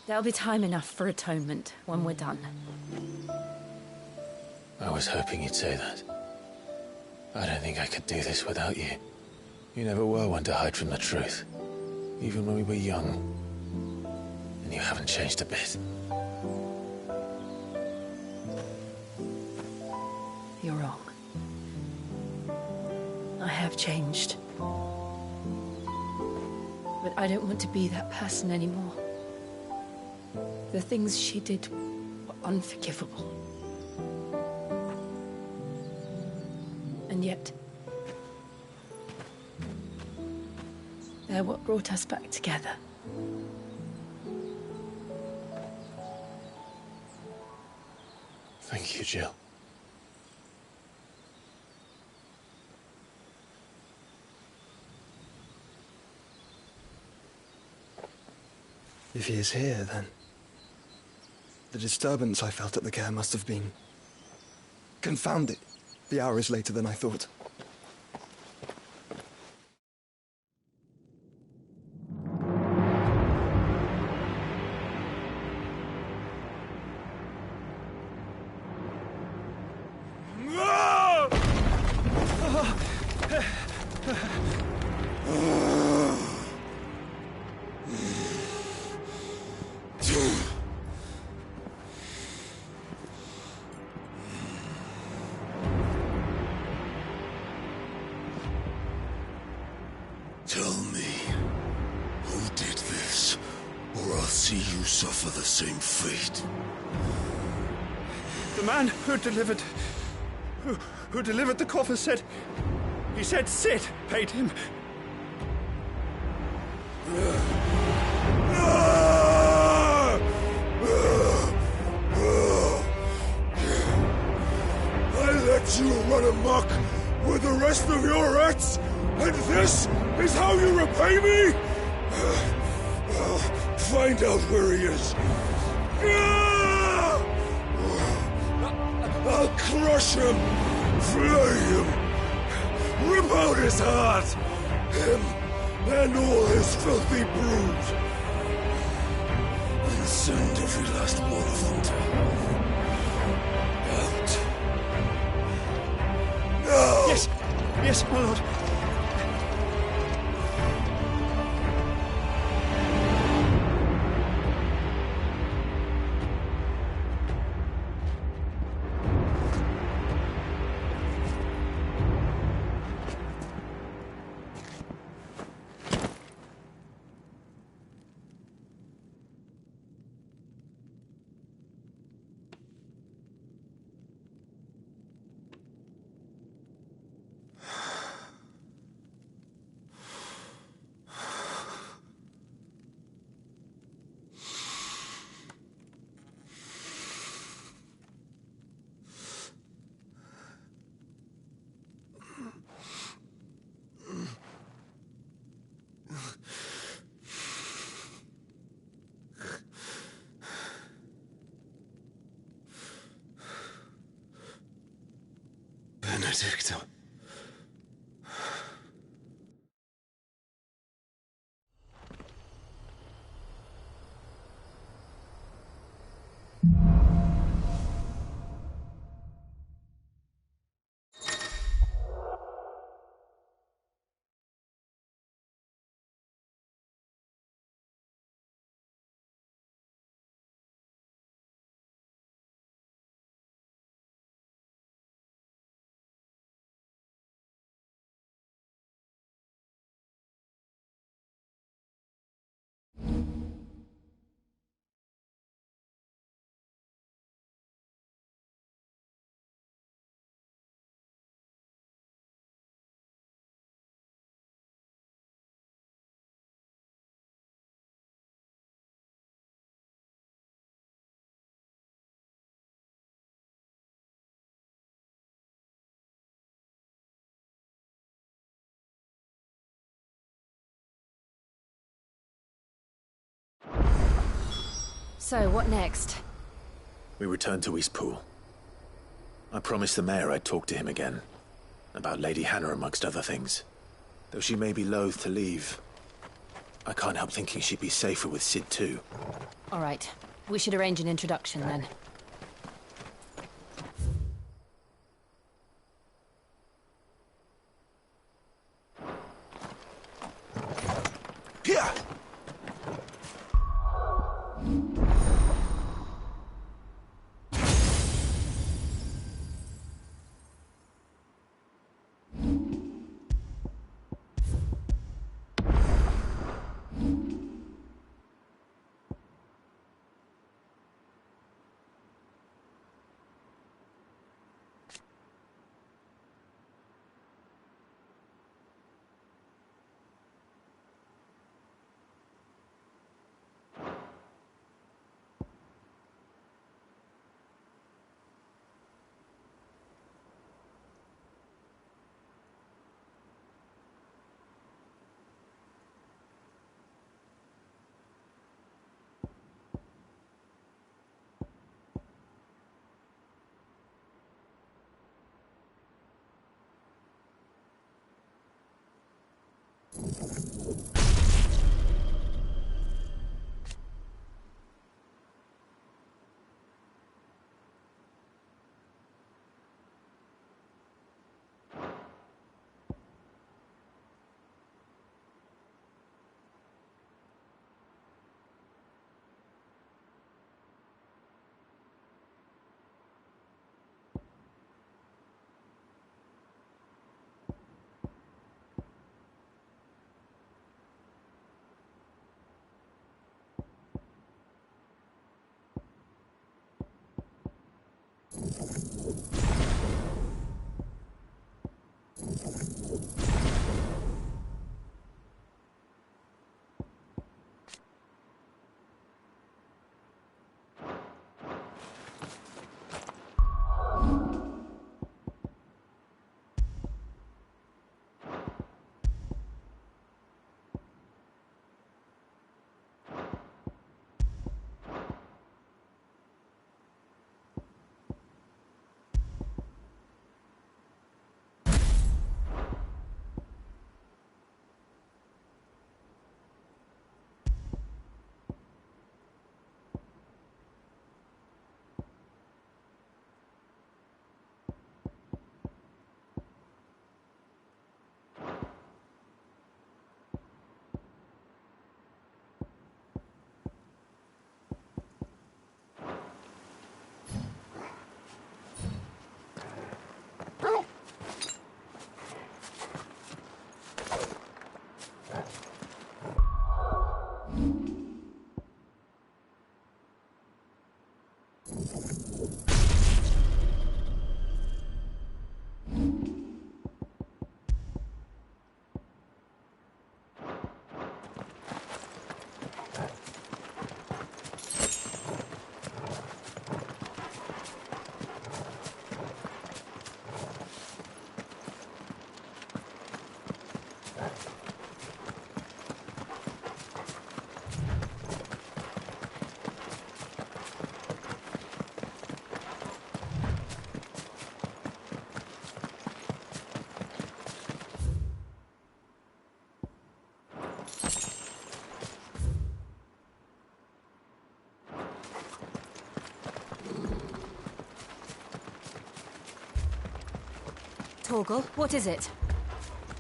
There'll be time enough for atonement when we're done. I was hoping you'd say that. I don't think I could do this without you. You never were one to hide from the truth, even when we were young. And you haven't changed a bit. You're wrong. I have changed. But I don't want to be that person anymore. The things she did were unforgivable. And yet, they're what brought us back together. Thank you, Jill. If he is here, then the disturbance I felt at the care must have been confounded. The hour is later than I thought. Tell me, who did this, or I'll see you suffer the same fate. The man who delivered the coffer said... He said Sid paid him. I let you run amok with the rest of your rats, and this is how you repay me? I'll find out where he is. I'll crush him, flay him, rip out his heart, him and all his filthy brood. And concerned every last wolf hunter. Out. No! Yes! Yes, my lord. Benedicto. So, what next? We return to Eastpool. I promised the mayor I'd talk to him again. About Lady Hannah, amongst other things. Though she may be loath to leave, I can't help thinking she'd be safer with Sid too. All right. We should arrange an introduction then. Here! Torgal, what is it?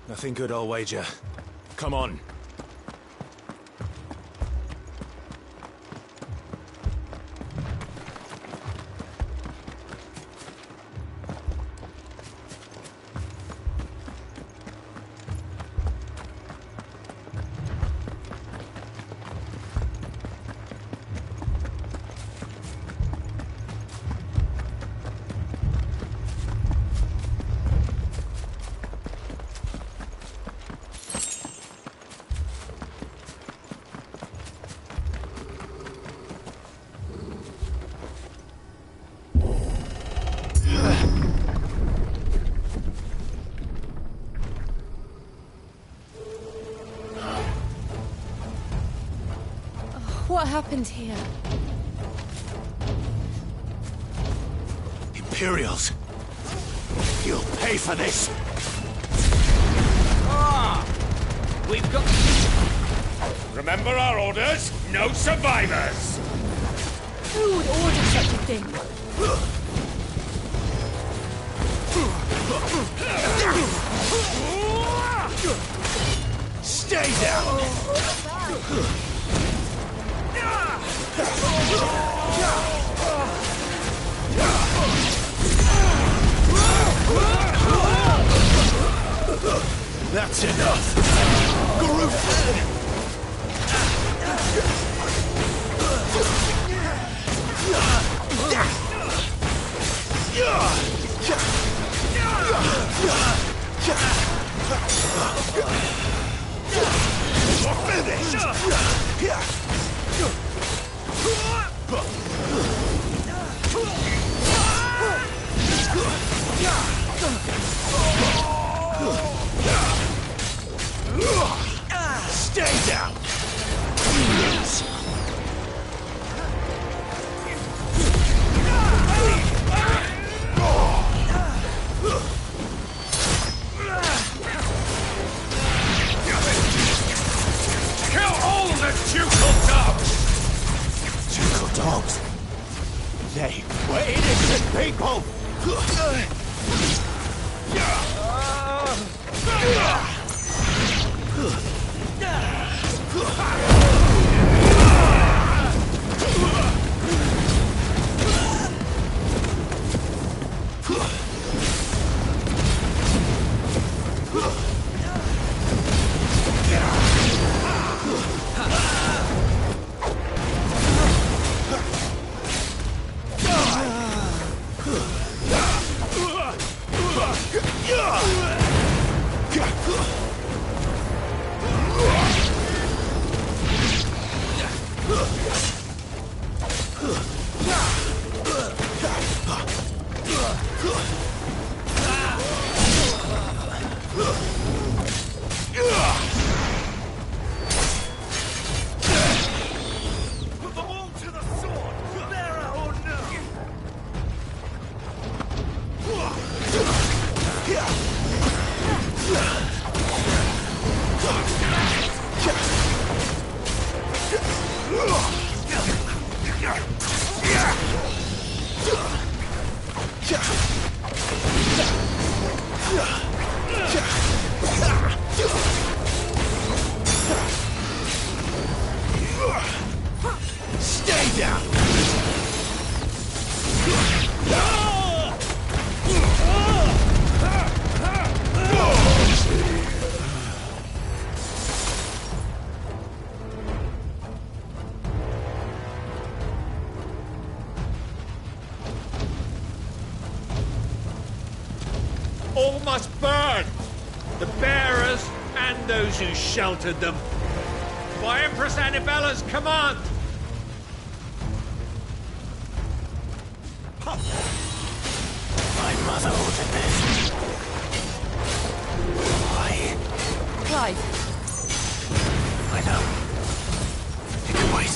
Nothing good, I'll wager. Come on. What happened here? Imperials! You'll pay for this! We've got... Remember our orders? No survivors! Who would order such a thing? Stay down! That's enough! Stay down! Kill all the ducal dogs! Ducal dogs? They were innocent people! Stay down! All must burn! The bearers and those who sheltered them. By Empress Annibella's command! My mother ordered this. Why? Clive. I know. It can wait.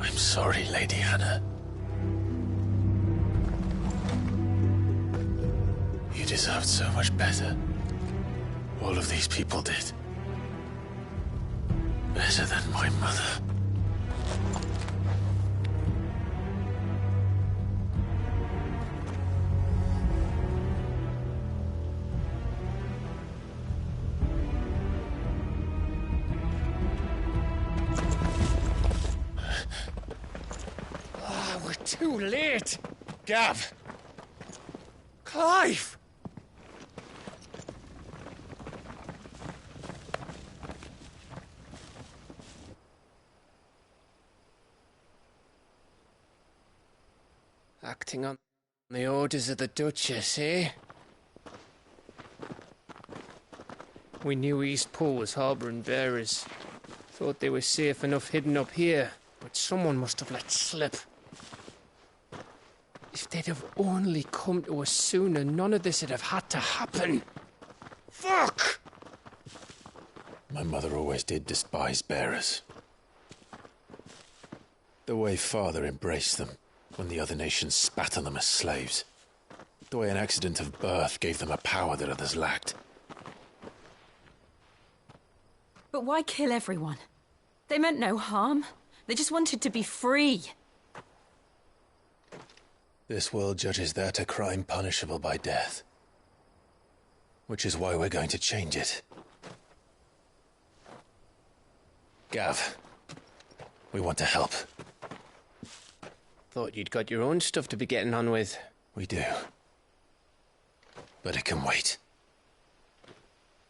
I'm sorry, Lady Hannah. You deserved so much better. All of these people did. Better than my mother. Oh, we're too late. Gav. Clive. Acting on the orders of the Duchess, eh? We knew Eastpool was harbouring bearers. Thought they were safe enough hidden up here, but someone must have let slip. If they'd have only come to us sooner, none of this would have had to happen. Fuck! My mother always did despise bearers. The way Father embraced them when the other nations spat on them as slaves. The way an accident of birth gave them a power that others lacked. But why kill everyone? They meant no harm. They just wanted to be free. This world judges that a crime punishable by death. Which is why we're going to change it. Gav, we want to help. Thought you'd got your own stuff to be getting on with. We do. But it can wait.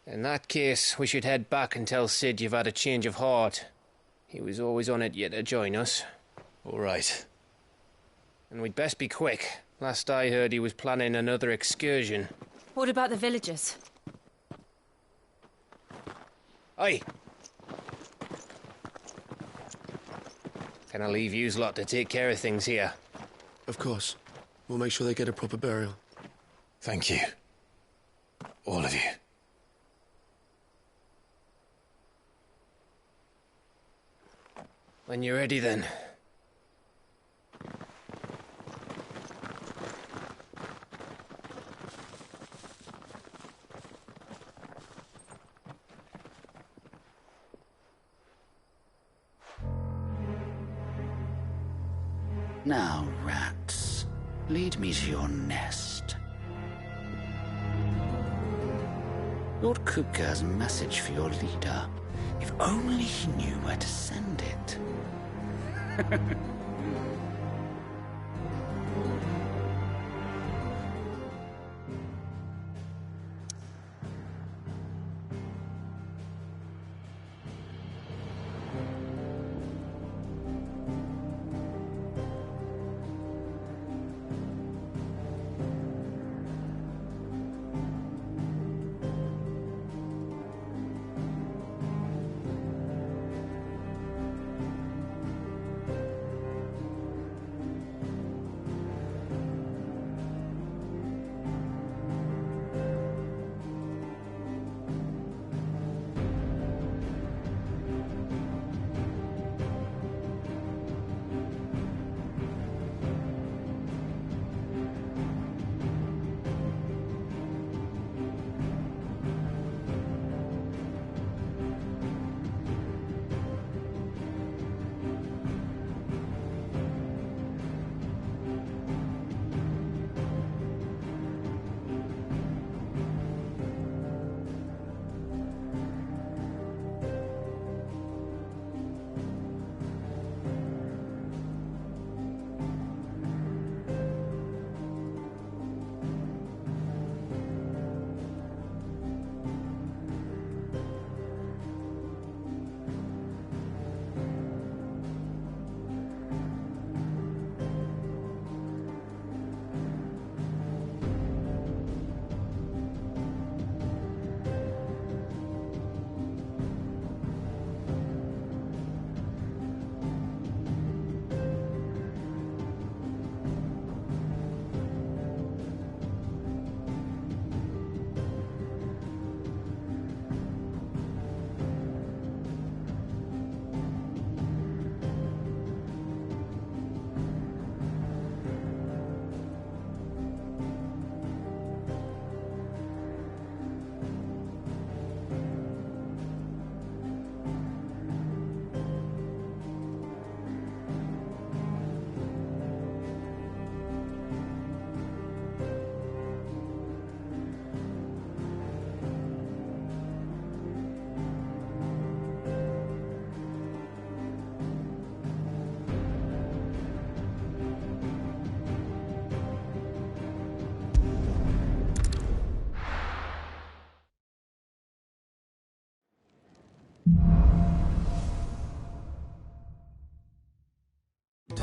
In that case, we should head back and tell Sid you've had a change of heart. He was always on it yet to join us. All right. And we'd best be quick. Last I heard, he was planning another excursion. What about the villagers? Aye. Can I leave yous lot to take care of things here? Of course. We'll make sure they get a proper burial. Thank you. All of you. When you're ready, then. Now, rats, lead me to your nest. Lord Kupka has a message for your leader. If only he knew where to send it.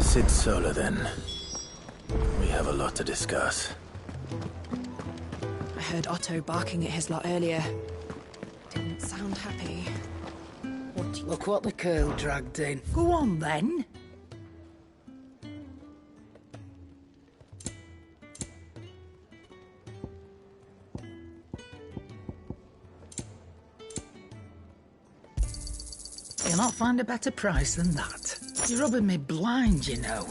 Sit solo then. We have a lot to discuss. I heard Otto barking at his lot earlier. Didn't sound happy. Look what the Curl dragged in. Go on, then. You'll not find a better price than that. You're rubbing me blind, you know.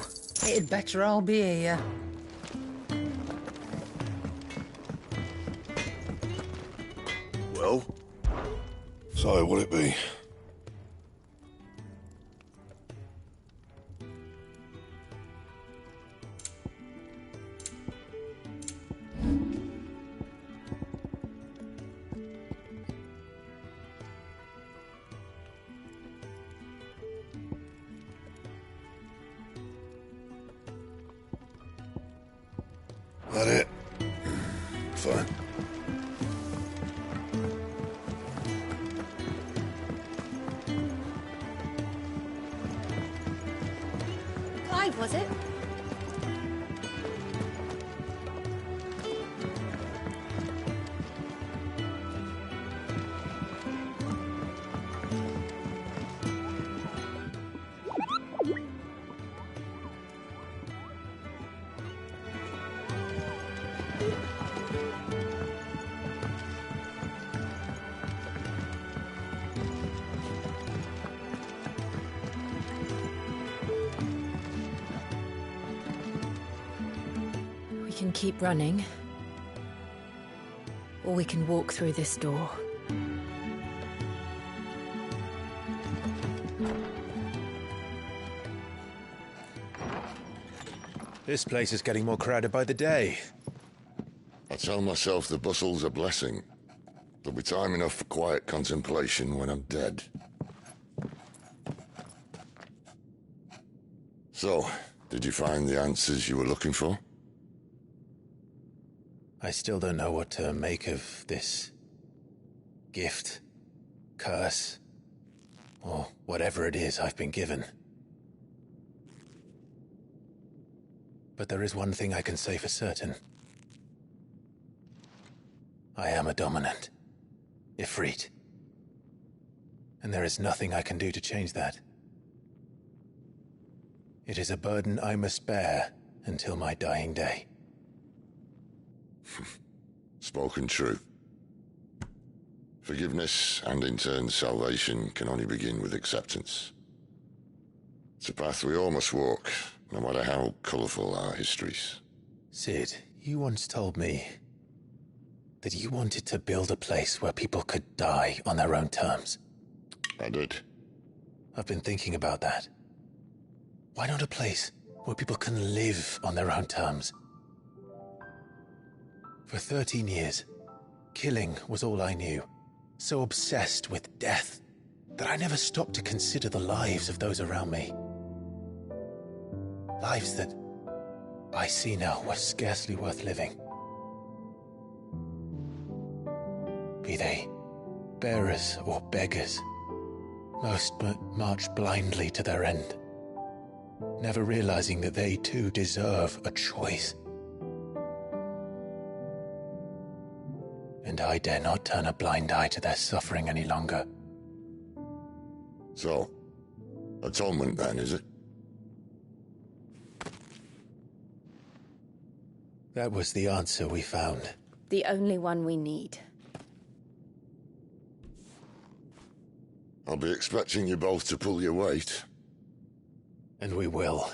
It'd better all be here. Well? So, what'll it be? That it? Fine. Clive, was it? We can keep running. Or we can walk through this door. This place is getting more crowded by the day. I tell myself the bustle's a blessing. There'll be time enough for quiet contemplation when I'm dead. So, did you find the answers you were looking for? I still don't know what to make of this gift, curse, or whatever it is I've been given. But there is one thing I can say for certain. I am a dominant, Ifrit. And there is nothing I can do to change that. It is a burden I must bear until my dying day. Spoken true. Forgiveness and in turn salvation can only begin with acceptance. It's a path we all must walk, no matter how colourful our histories. Sid, you once told me that you wanted to build a place where people could die on their own terms. I did. I've been thinking about that. Why not a place where people can live on their own terms? For 13 years, killing was all I knew. So obsessed with death that I never stopped to consider the lives of those around me. Lives that I see now were scarcely worth living. Be they bearers or beggars, most march blindly to their end, never realizing that they too deserve a choice. And I dare not turn a blind eye to their suffering any longer. So, atonement then, is it? That was the answer we found. The only one we need. I'll be expecting you both to pull your weight. And we will.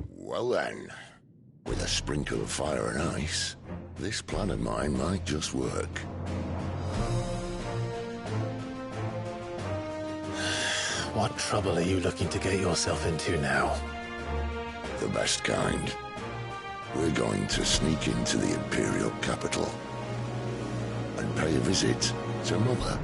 Well then, with a sprinkle of fire and ice, this plan of mine might just work. What trouble are you looking to get yourself into now? The best kind. We're going to sneak into the Imperial capital and pay a visit to Mother.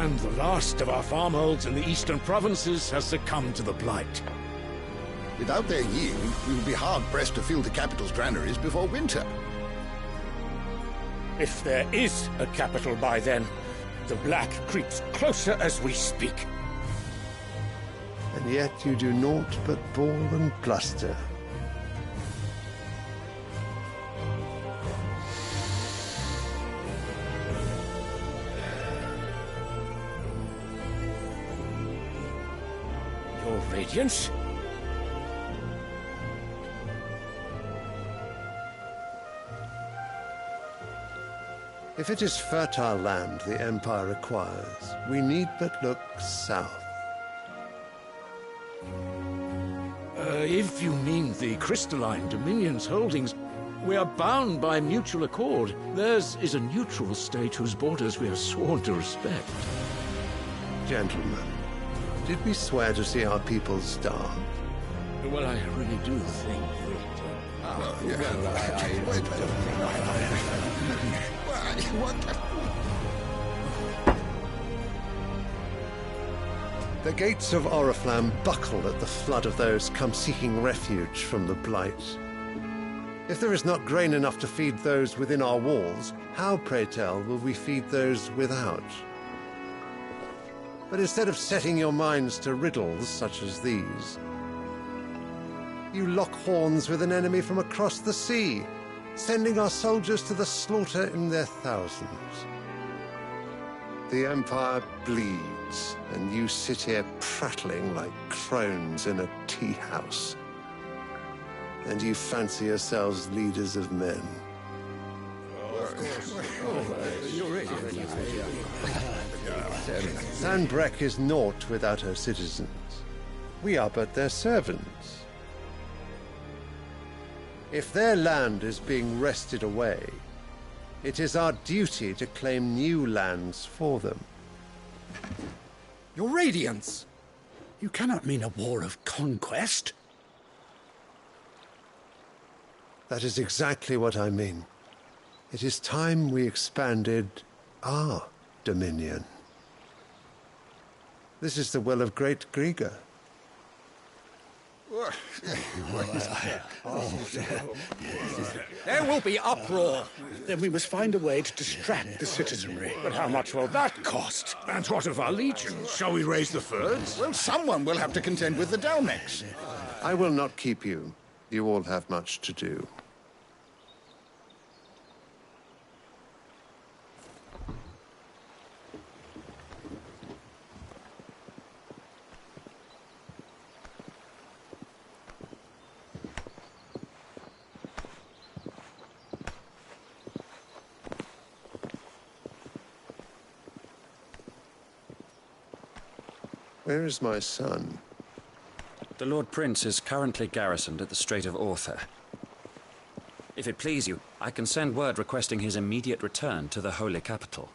And the last of our farmholds in the eastern provinces has succumbed to the blight. Without their yield, we will be hard-pressed to fill the capital's granaries before winter. If there is a capital by then, the black creeps closer as we speak. And yet you do naught but bawl and bluster. Your Radiance? If it is fertile land the Empire requires, we need but look south. If you mean the crystalline Dominion's holdings, we are bound by mutual accord. Theirs is a neutral state whose borders we have sworn to respect. Gentlemen, did we swear to see our people starve? Well, I really do think The gates of Oriflamme buckle at the flood of those come seeking refuge from the blight. If there is not grain enough to feed those within our walls, how, pray tell, will we feed those without? But instead of setting your minds to riddles such as these, you lock horns with an enemy from across the sea, sending our soldiers to the slaughter in their thousands. The Empire bleeds, and you sit here prattling like crones in a tea house. And you fancy yourselves leaders of men. Sanbreque is naught without her citizens. We are but their servants. If their land is being wrested away, it is our duty to claim new lands for them. Your Radiance! You cannot mean a war of conquest. That is exactly what I mean. It is time we expanded our dominion. This is the will of great Grieger. There will be uproar. Then we must find a way to distract the citizenry. But how much will that cost? And what of our legions? Shall we raise the furs? Well, someone will have to contend with the Dalmex. I will not keep you. You all have much to do. Where is my son? The Lord Prince is currently garrisoned at the Strait of Author. If it please you, I can send word requesting his immediate return to the Holy Capital.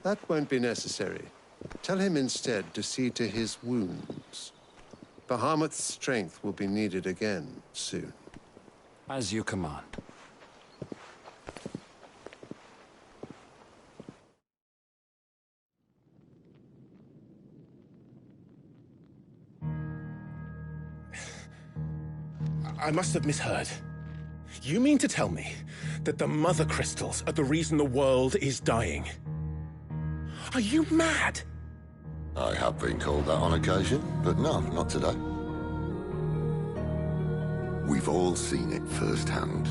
That won't be necessary. Tell him instead to see to his wounds. Bahamut's strength will be needed again soon. As you command. I must have misheard. You mean to tell me that the Mother Crystals are the reason the world is dying? Are you mad? I have been called that on occasion, but no, not today. We've all seen it firsthand.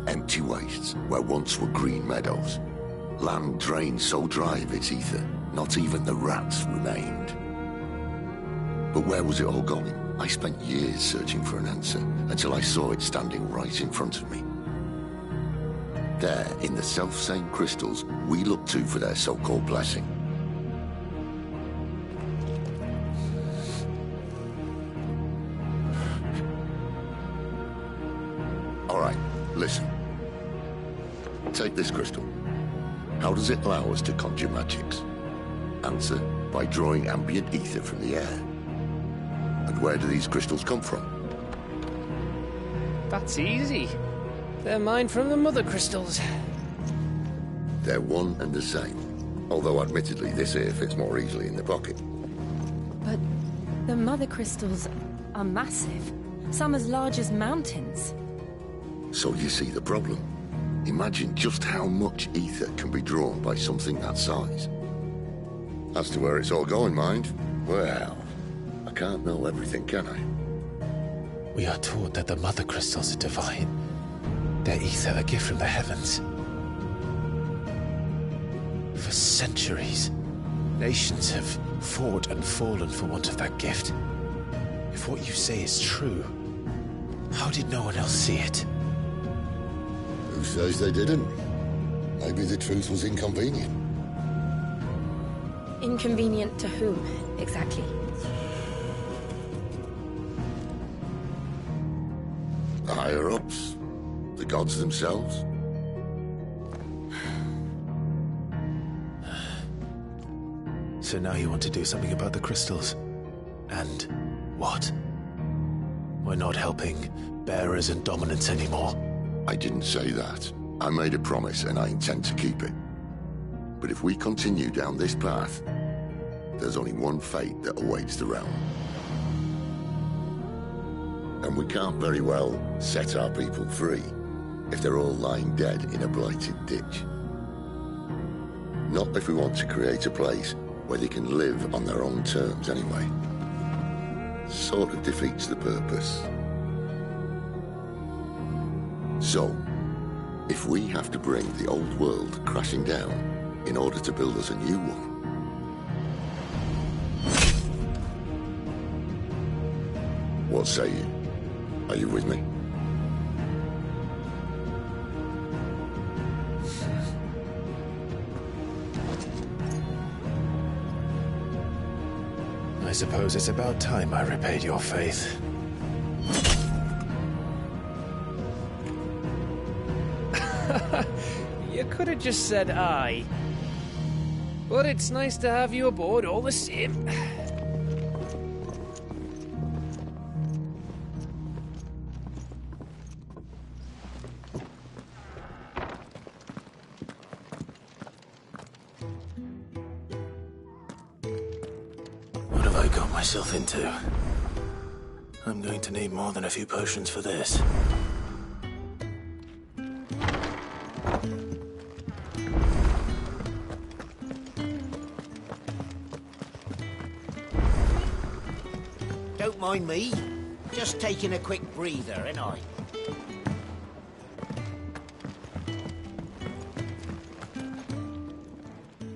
Empty wastes where once were green meadows. Land drained so dry of its ether, not even the rats remained. But where was it all going? I spent years searching for an answer, until I saw it standing right in front of me. There, in the self-same crystals we look to for their so-called blessing. All right, listen. Take this crystal. How does it allow us to conjure magics? Answer, by drawing ambient ether from the air. And where do these crystals come from? That's easy. They're mine from the Mother Crystals. They're one and the same. Although admittedly this here fits more easily in the pocket. But the mother crystals are massive. Some as large as mountains. So you see the problem. Imagine just how much ether can be drawn by something that size. As to where it's all going, mind, well, I can't know everything, can I? We are taught that the mother crystals are divine. Their ether a gift from the heavens. For centuries, nations have fought and fallen for want of that gift. If what you say is true, how did no one else see it? Who says they didn't? Maybe the truth was inconvenient. Inconvenient to whom, exactly? The higher-ups? The gods themselves? So now you want to do something about the crystals? And what? We're not helping bearers and dominants anymore. I didn't say that. I made a promise and I intend to keep it. But if we continue down this path, there's only one fate that awaits the realm. And we can't very well set our people free if they're all lying dead in a blighted ditch. Not if we want to create a place where they can live on their own terms anyway. Sort of defeats the purpose. So, if we have to bring the old world crashing down in order to build us a new one, what say you? Are you with me? I suppose it's about time I repaid your faith. You could have just said aye. But it's nice to have you aboard all the same. What have I got myself into? I'm going to need more than a few potions for this. Don't mind me. Just taking a quick breather, ain't I?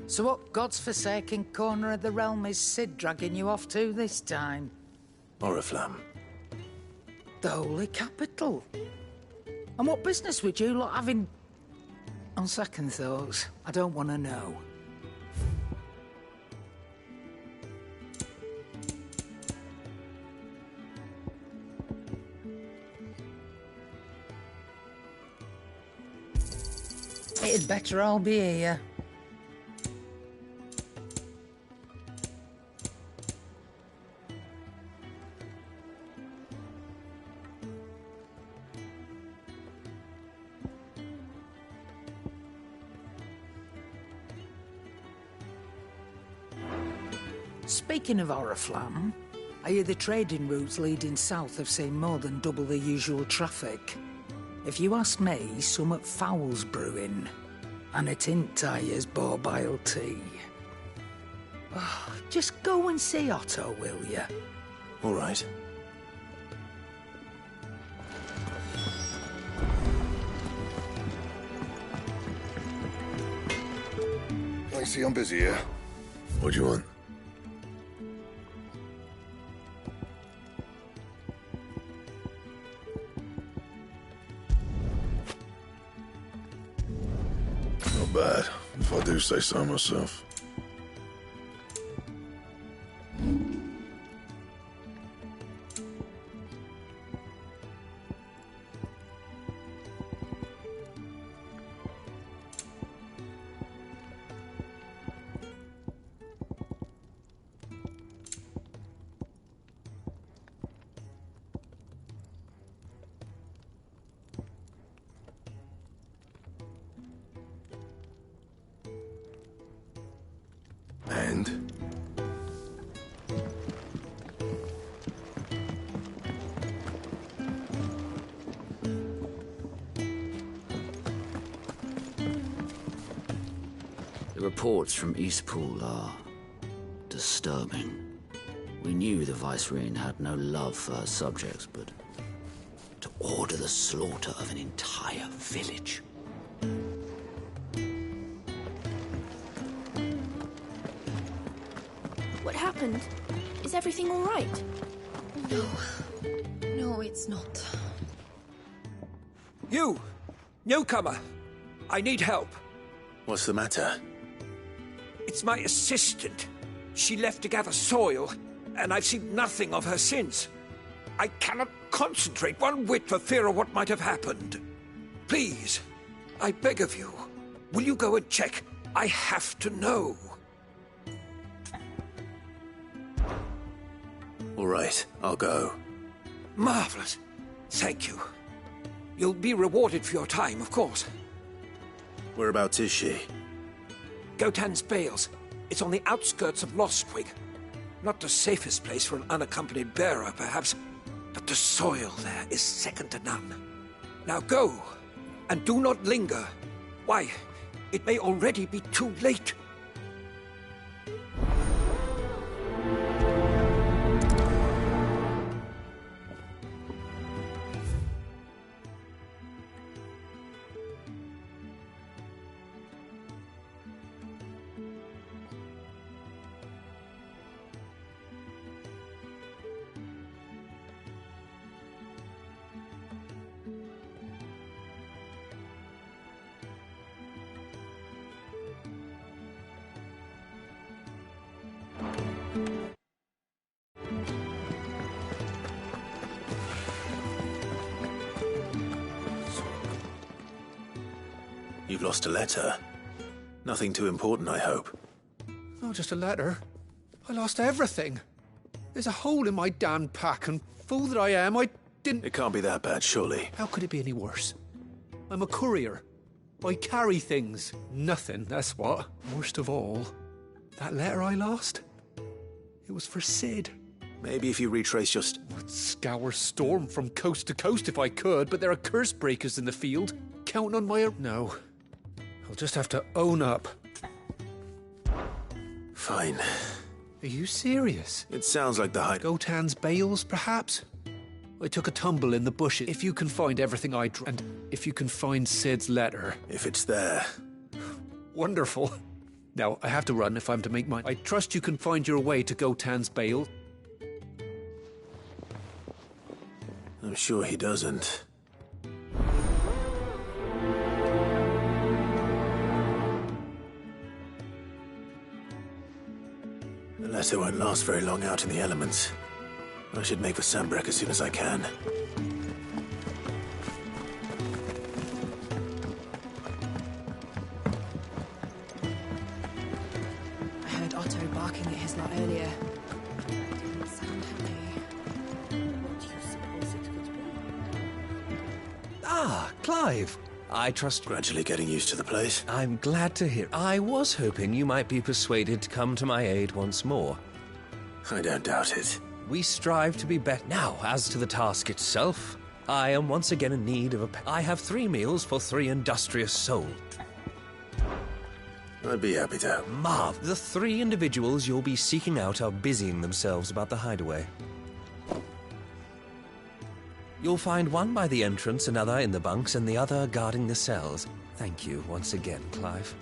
So what God's forsaken corner of the realm is Sid dragging you off to this time? Oriflamme. The Holy Capital. And what business would you lot having... On second thoughts, I don't want to know. It'd better all be here. Speaking of Oriflamme, I hear the trading routes leading south have seen more than double the usual traffic. If you ask me, summat foul's brewing. And a tint tires borbile tea. Oh, just go and see Otto, will you? All right. I see I'm busy here. What do you want? Not bad, if I do say so myself. mind. The reports from Eastpool are disturbing. We knew the Vicereine had no love for her subjects, but to order the slaughter of an entire village. What happened? Is everything all right? No. No, it's not. You! Newcomer! I need help. What's the matter? It's my assistant. She left to gather soil, and I've seen nothing of her since. I cannot concentrate one whit for fear of what might have happened. Please, I beg of you, will you go and check? I have to know. All right, I'll go. Marvelous. Thank you. You'll be rewarded for your time, of course. Whereabouts is she? Gotan's Bales. It's on the outskirts of Lostwig. Not the safest place for an unaccompanied bearer, perhaps, but the soil there is second to none. Now go, and do not linger. Why, it may already be too late. You've lost a letter. Nothing too important, I hope. Not just a letter. I lost everything. There's a hole in my damn pack, and fool that I am, I didn't... It can't be that bad, surely. How could it be any worse? I'm a courier. I carry things. Nothing, that's what. Worst of all, that letter I lost, it was for Sid. Maybe if you retrace your... I'd scour Storm from coast to coast if I could, but there are curse breakers in the field. Counting on my... No. I'll just have to own up. Fine. Are you serious? It sounds like the hide... Gotan's Bales, perhaps? I took a tumble in the bushes. If you can find everything and if you can find Sid's letter... If it's there. Wonderful. Now, I have to run if I'm to make mine. I trust you can find your way to Gotan's Bale. I'm sure he doesn't. The letter won't last very long out in the elements. I should make for Sambrek as soon as I can. I heard Otto barking at his lot earlier. It didn't sound happy. What do you suppose it could be? Ah, Clive. I trust... Gradually getting used to the place. I'm glad to hear. I was hoping you might be persuaded to come to my aid once more. I don't doubt it. We strive to be better. Now, as to the task itself, I am once again in need of a... I have 3 meals for 3 industrious souls. I'd be happy to. Marv, the 3 individuals you'll be seeking out are busying themselves about the hideaway. You'll find one by the entrance, another in the bunks, and the other guarding the cells. Thank you once again, Clive.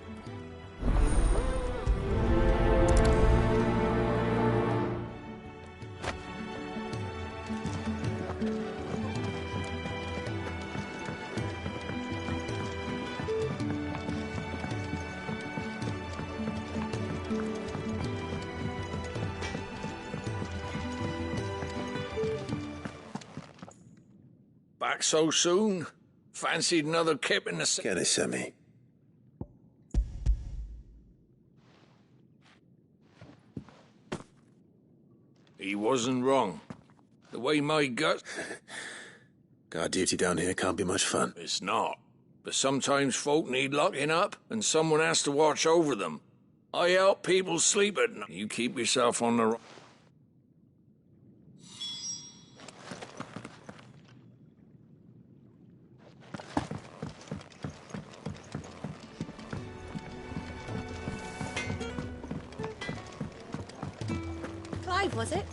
Back so soon? Fancied another kip in the... Get it, Semi. He wasn't wrong. The way my gut... Guard duty down here can't be much fun. It's not. But sometimes folk need locking up, and someone has to watch over them. I help people sleep at night. You keep yourself on the... Clive, was it?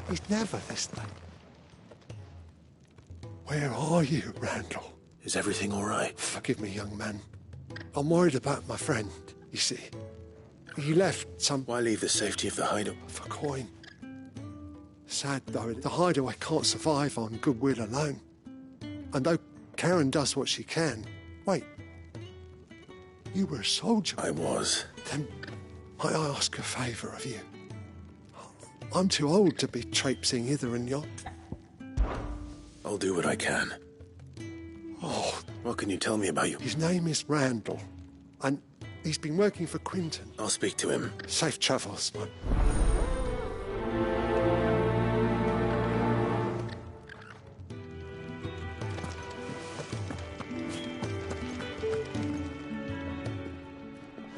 He's never this late. Where are you, Randall? Is everything all right? Forgive me, young man. I'm worried about my friend, you see. He left some... Why leave the safety of the hideaway? For coin. Sad, though, the hideaway can't survive on goodwill alone. And though Karen does what she can... Wait. You were a soldier. I was. Then might I ask a favour of you? I'm too old to be traipsing hither and yon. I'll do what I can. Oh. What can you tell me about you? His name is Randall, and he's been working for Quinton. I'll speak to him. Safe travels, man.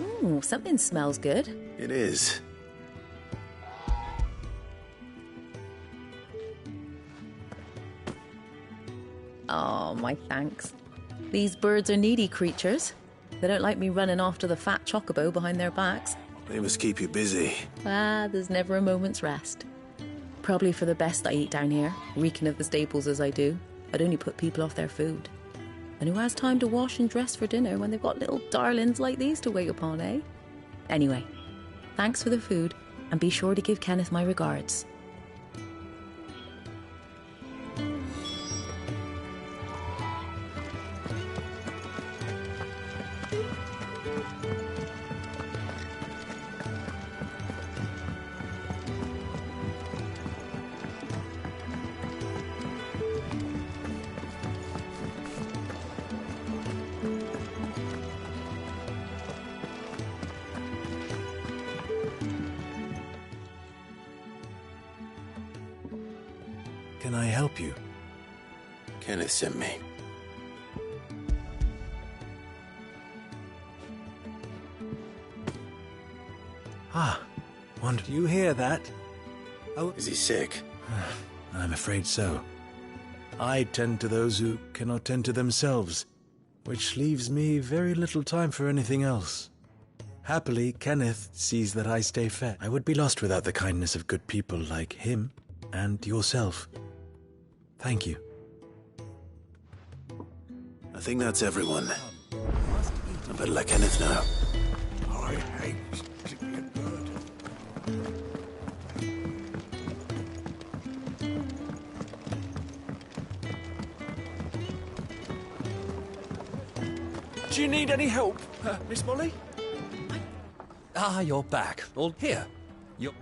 Ooh, something smells good. It is. Oh, my thanks. These birds are needy creatures. They don't like me running after the fat chocobo behind their backs. They must keep you busy. There's never a moment's rest. Probably for the best I eat down here, reeking of the staples as I do. I'd only put people off their food. And who has time to wash and dress for dinner when they've got little darlings like these to wait upon, eh? Anyway, thanks for the food, and be sure to give Kenneth my regards. Can I help you? Kenneth sent me. Wonder, do you hear that? Oh, is he sick? I'm afraid so. I tend to those who cannot tend to themselves, which leaves me very little time for anything else. Happily, Kenneth sees that I stay fed. I would be lost without the kindness of good people like him and yourself. Thank you. I think that's everyone. I better let Kenneth know. I hate to be a bird. Do you need any help, Miss Molly? You're back. All here. You're...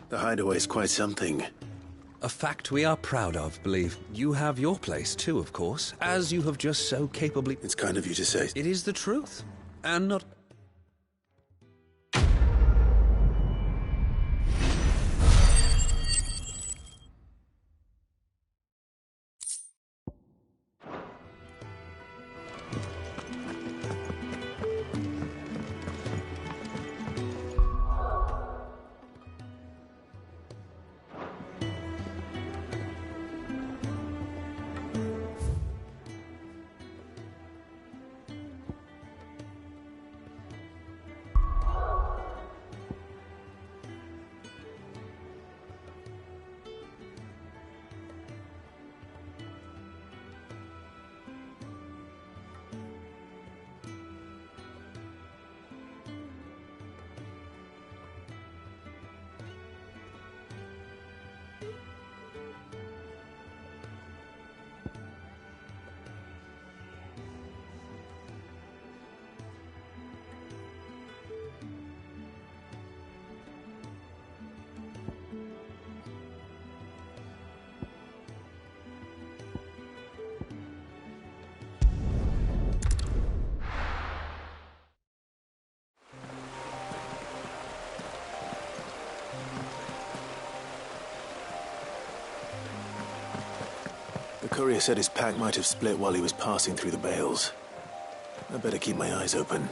The hideaway's quite something. A fact we are proud of, believe. You have your place too, of course, as you have just so capably... It's kind of you to say. It is the truth, and not... courier said his pack might have split while he was passing through the bales. I better keep my eyes open.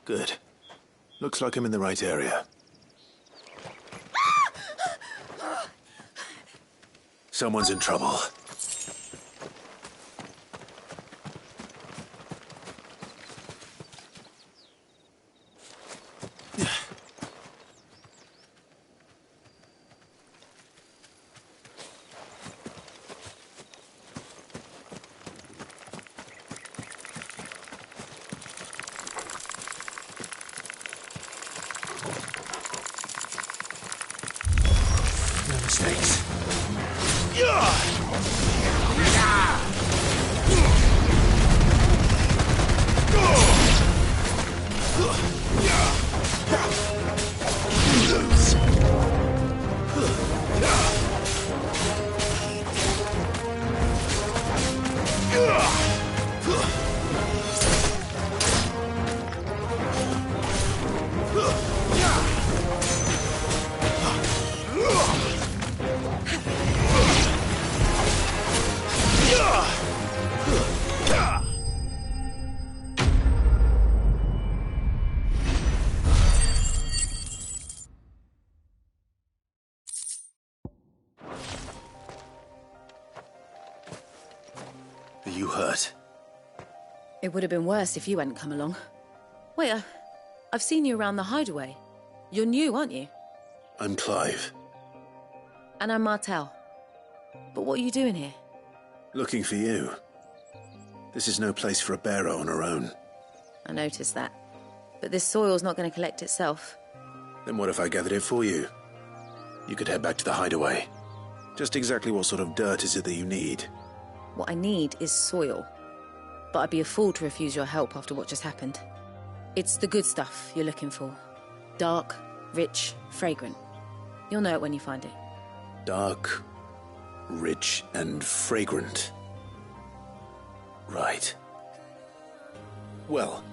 Good. Looks like I'm in the right area. Someone's in trouble. No mistakes. Are you hurt? It would have been worse if you hadn't come along. Wait, I've seen you around the hideaway. You're new, aren't you? I'm Clive. And I'm Martel. But what are you doing here? Looking for you. This is no place for a bearer on her own. I noticed that. But this soil's not going to collect itself. Then what if I gathered it for you? You could head back to the hideaway. Just exactly what sort of dirt is it that you need? What I need is soil. But I'd be a fool to refuse your help after what just happened. It's the good stuff you're looking for. Dark, rich, fragrant. You'll know it when you find it. Dark, rich, and fragrant. Right. Well,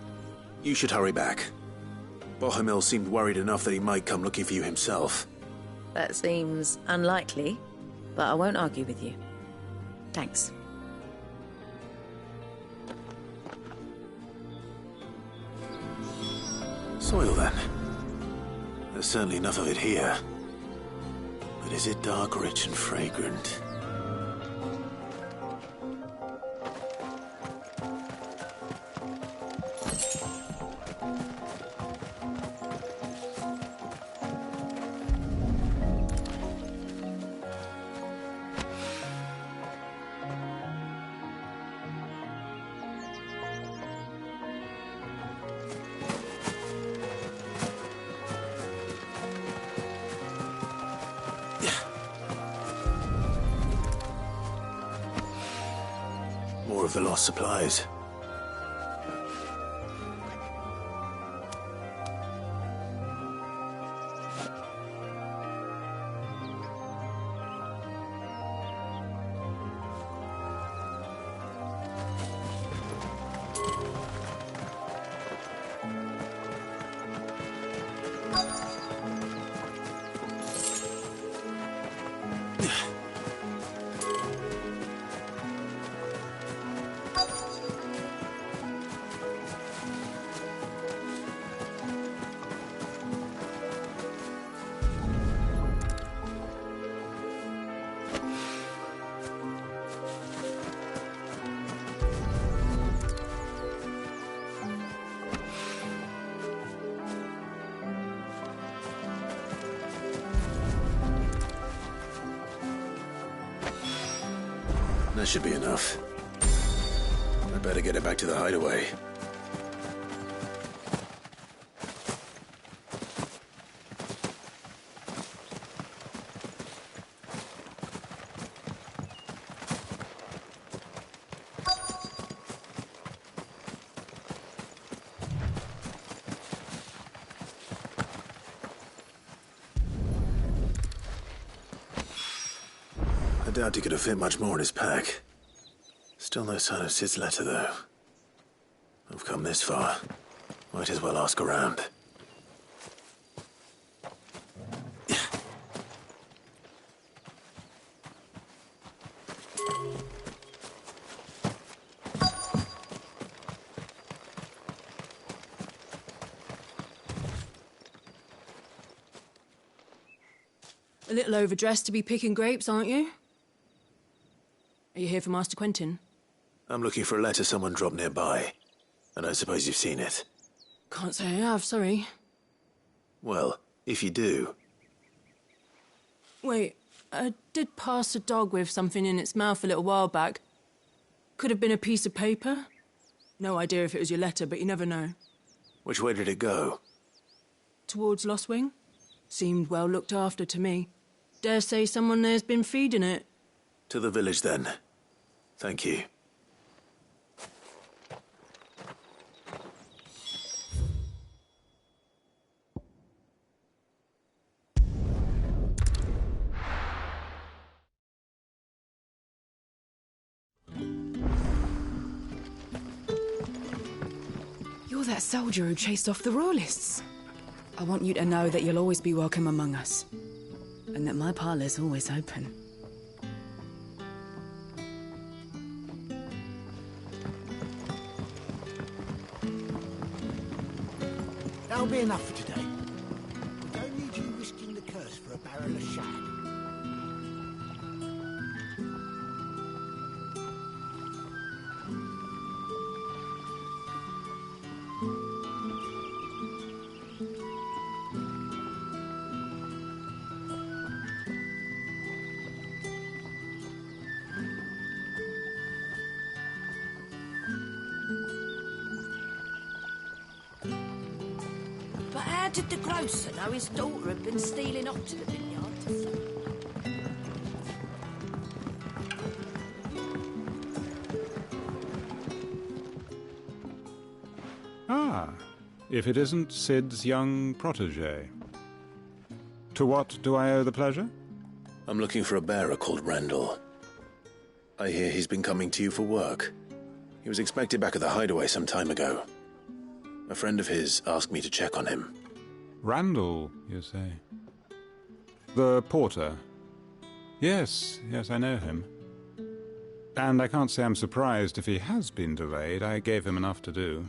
you should hurry back. Bohemil seemed worried enough that he might come looking for you himself. That seems unlikely, but I won't argue with you. Thanks. Soil, then. There's certainly enough of it here. But is it dark, rich, and fragrant? More of the lost supplies. That should be enough. I better get it back to the hideaway. I doubt he could have fit much more in his pack. Still no sign of Sid's letter, though. I've come this far. Might as well ask around. little overdressed to be picking grapes, aren't you? Are you here for Master Quentin? I'm looking for a letter someone dropped nearby, and I suppose you've seen it. Can't say I have, sorry. Well, if you do... Wait, I did pass a dog with something in its mouth a little while back. Could have been a piece of paper. No idea if it was your letter, but you never know. Which way did it go? Towards Lost Wing. Seemed well looked after to me. Dare say someone there's been feeding it. To the village, then. Thank you. You're that soldier who chased off the royalists. I want you to know that you'll always be welcome among us. And that my parlour's always open. That'll be enough for today. We don't need you risking the curse for a barrel of shag. But how did the grocer know his daughter had been stealing off to the vineyard to sell? Ah, if it isn't Sid's young protege. To what do I owe the pleasure? I'm looking for a bearer called Randall. I hear he's been coming to you for work. He was expected back at the hideaway some time ago. A friend of his asked me to check on him. Randall, you say? The porter? Yes, I know him. And I can't say I'm surprised if he has been delayed. I gave him enough to do.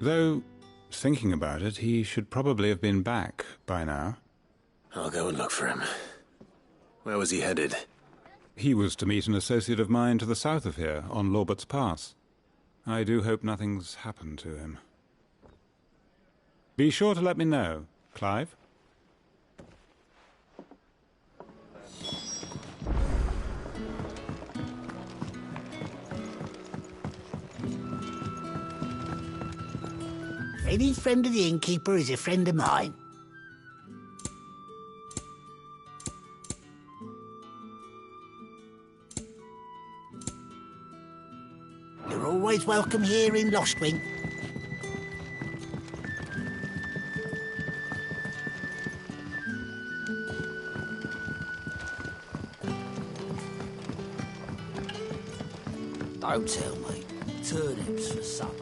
Though, thinking about it, he should probably have been back by now. I'll go and look for him. Where was he headed? He was to meet an associate of mine to the south of here, on Lorbert's Pass. I do hope nothing's happened to him. Be sure to let me know, Clive. Any friend of the innkeeper is a friend of mine. You're always welcome here in Lost Wing. Don't tell me. Turnips for supper.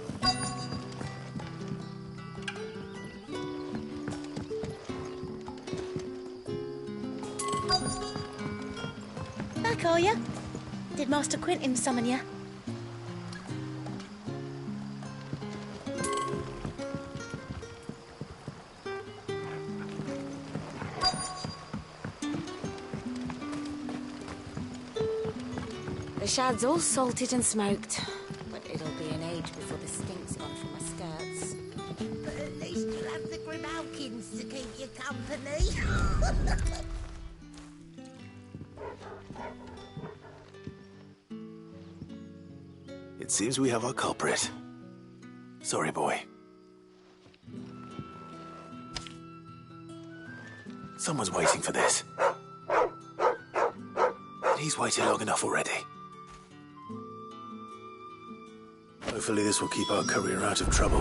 Back, are you? Did Master Quentin summon you? The shad's all salted and smoked, but it'll be an age before the stink's gone from my skirts. But at least you'll have the Grimalkins to keep you company. It seems we have our culprit. Sorry, boy. Someone's waiting for this. And he's waited long enough already. Hopefully this will keep our courier out of trouble.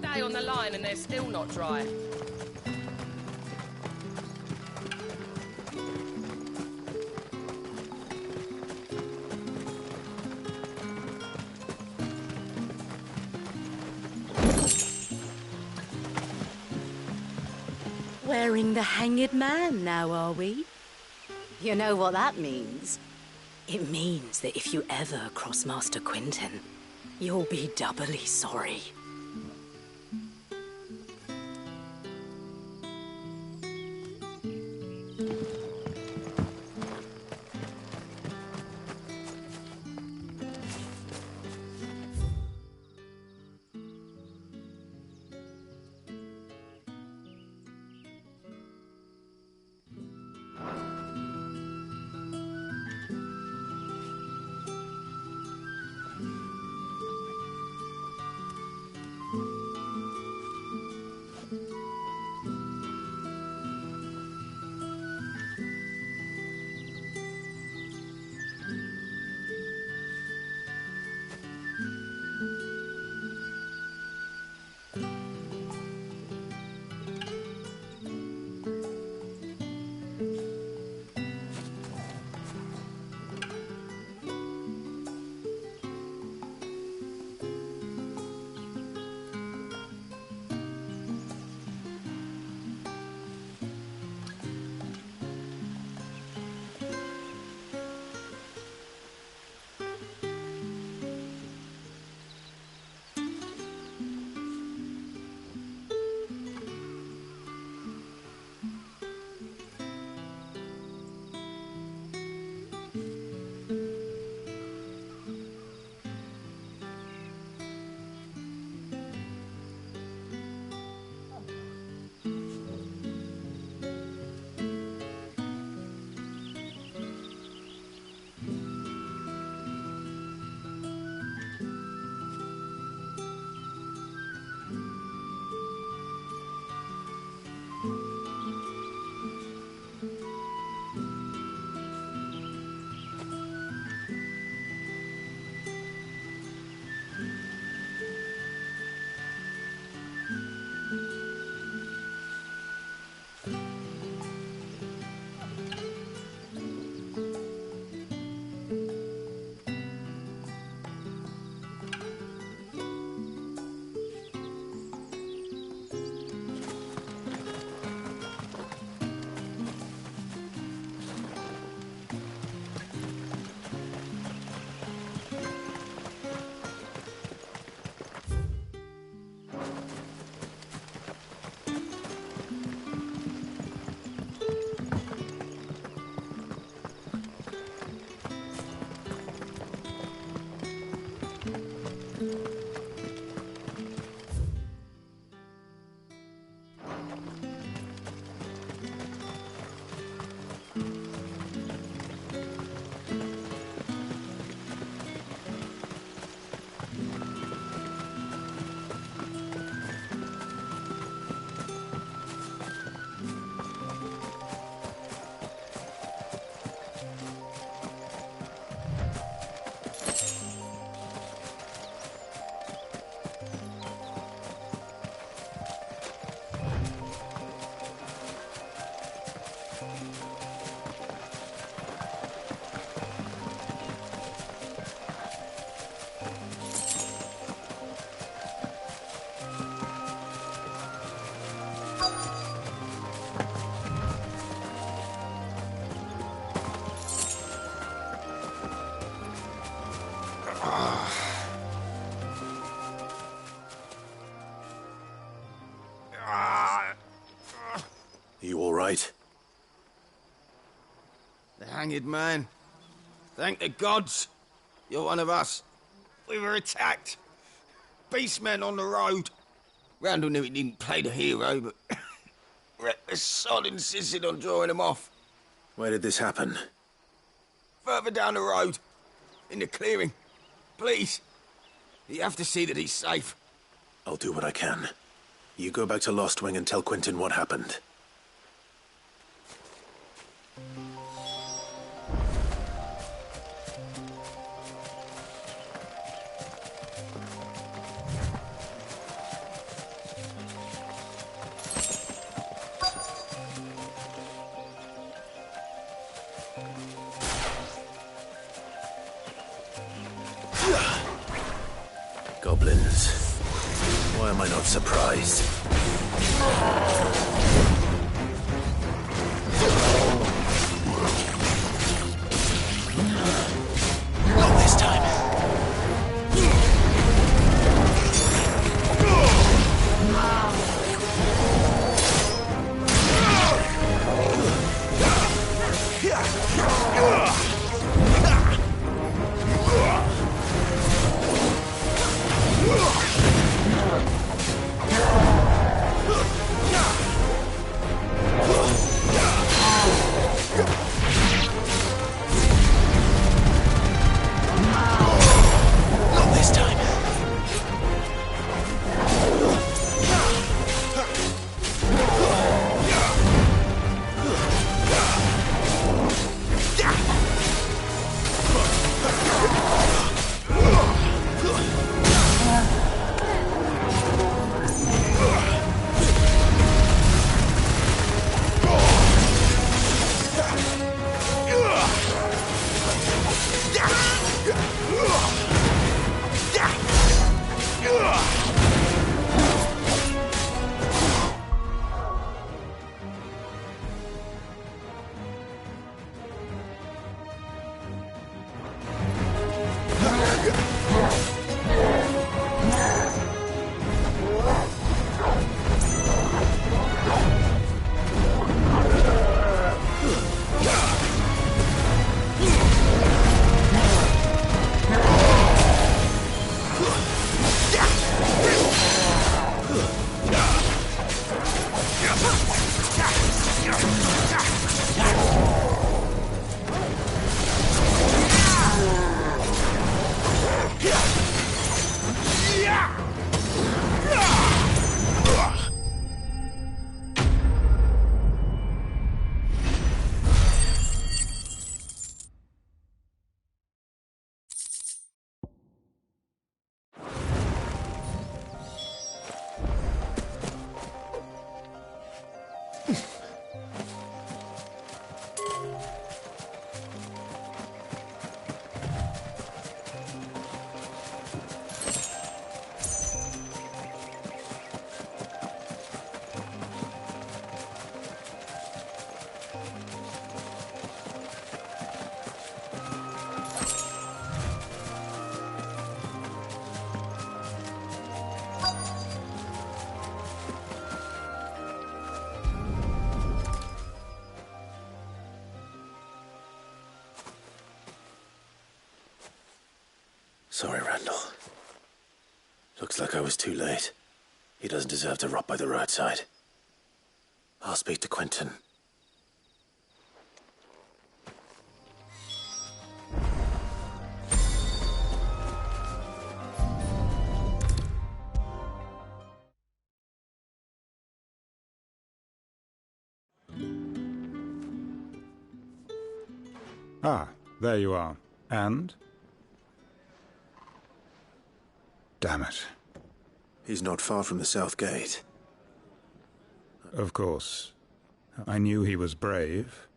Day on the line and they're still not dry. Wearing the hanged man now, are we? You know what that means? It means that if you ever cross Master Quentin, you'll be doubly sorry. You all right? The hanged man. Thank the gods. You're one of us. We were attacked. Beastmen on the road. Randall knew he didn't play the hero, but the sod insisted on drawing him off. Where did this happen? Further down the road. In the clearing. Please. You have to see that he's safe. I'll do what I can. You go back to Lost Wing and tell Quentin what happened. Goblins. Why am I not surprised? Not this time. Sorry, Randall. Looks like I was too late. He doesn't deserve to rot by the roadside. I'll speak to Quentin. Ah, there you are. And? Damn it. He's not far from the south gate. Of course. I knew he was brave,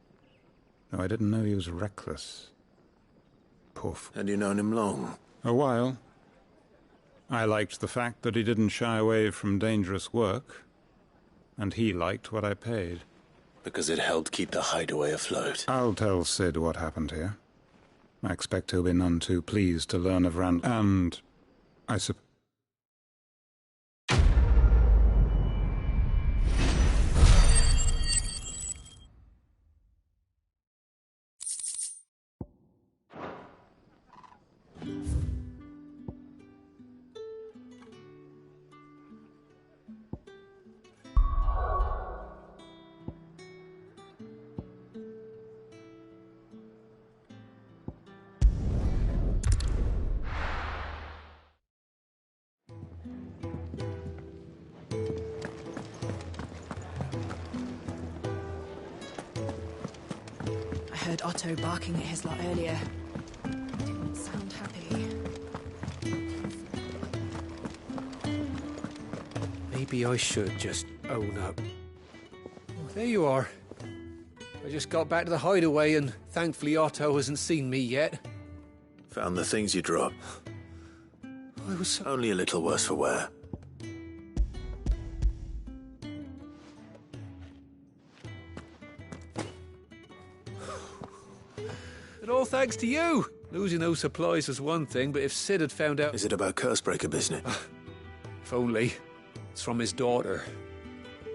though I didn't know he was reckless. Poor fool. And you known him long? A while. I liked the fact that he didn't shy away from dangerous work, and he liked what I paid. Because it helped keep the hideaway afloat. I'll tell Sid what happened here. I expect he'll be none too pleased to learn of Rand, and I suppose. I heard Otto barking at his lot earlier. Didn't sound happy. Maybe I should just own up. Oh, there you are. I just got back to the hideaway and thankfully Otto hasn't seen me yet. Found the things you dropped. I was so... Only a little worse for wear. And all thanks to you. Losing those supplies was one thing, but if Sid had found out... Is it about Cursebreaker business? If only. It's from his daughter.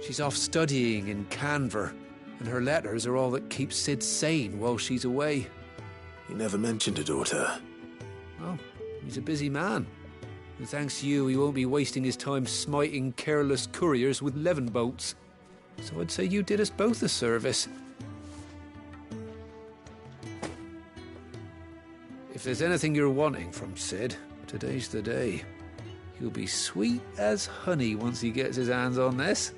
She's off studying in Canver. And her letters are all that keep Sid sane while she's away. He never mentioned a daughter. Well, he's a busy man. And thanks to you, he won't be wasting his time smiting careless couriers with levin bolts. So I'd say you did us both a service. If there's anything you're wanting from Sid, today's the day. He'll be sweet as honey once he gets his hands on this.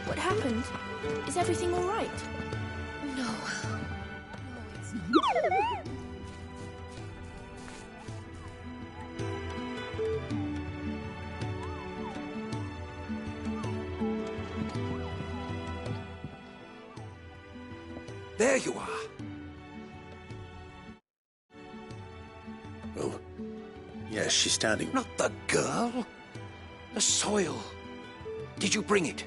What happened? Is everything all right? No. There you are. Oh, yes, she's standing. Not the girl. The soil. Did you bring it?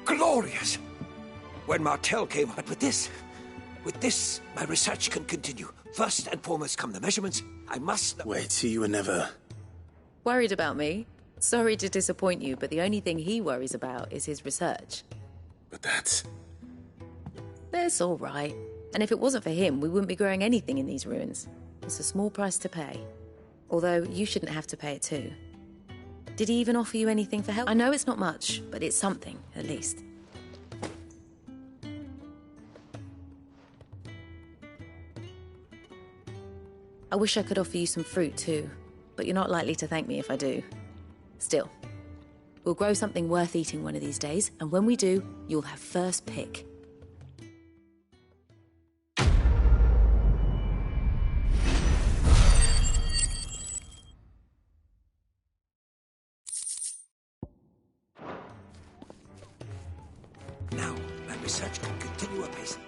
Glorious! When Martel came up with this, my research can continue. First and foremost come the measurements. I must... Wait, so you were never... Worried about me? Sorry to disappoint you, but the only thing he worries about is his research. But that's... That's all right. And if it wasn't for him, we wouldn't be growing anything in these ruins. It's a small price to pay. Although, you shouldn't have to pay it too. Did he even offer you anything for help? I know it's not much, but it's something, at least. I wish I could offer you some fruit too, but you're not likely to thank me if I do. Still, we'll grow something worth eating one of these days, and when we do, you'll have first pick. Now, my research can continue apace.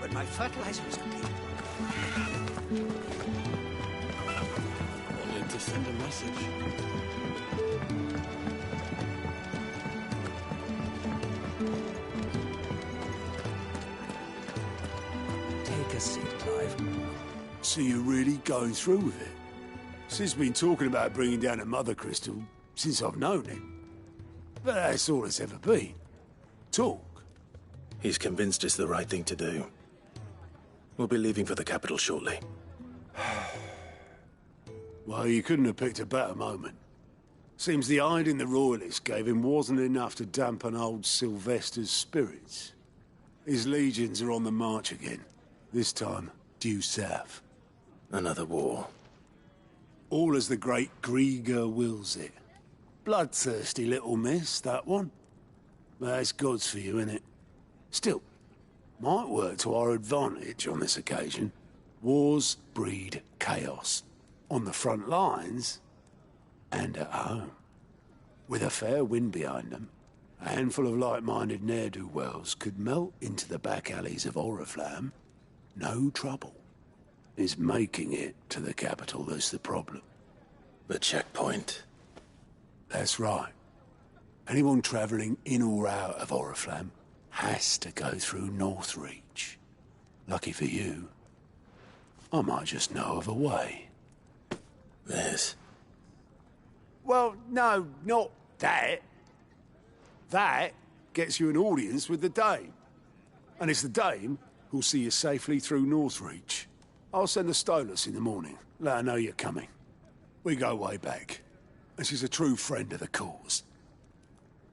When my fertilizer is complete. Wanted to send a message. Take a seat, Clive. So you're really going through with it? Sid's been talking about bringing down a mother crystal since I've known him. But that's all it's ever been. Talk. He's convinced it's the right thing to do. We'll be leaving for the capital shortly. Well, you couldn't have picked a better moment. Seems the hiding the Royalists gave him wasn't enough to dampen old Sylvester's spirits. His legions are on the march again. This time, due south. Another war. All as the great Grieger wills it. Bloodthirsty little miss, that one. That's God's for you, innit? Still, might work to our advantage on this occasion. Wars breed chaos. On the front lines, and at home. With a fair wind behind them, a handful of like-minded ne'er-do-wells could melt into the back alleys of Oriflamme. No trouble. It's making it to the capital that's the problem. The checkpoint. That's right. Anyone travelling in or out of Oriflamme has to go through Northreach. Lucky for you, I might just know of a way. This? Well, no, not that. That gets you an audience with the Dame. And it's the Dame who'll see you safely through Northreach. I'll send the Stolas in the morning. Let her know you're coming. We go way back. And she's a true friend of the cause.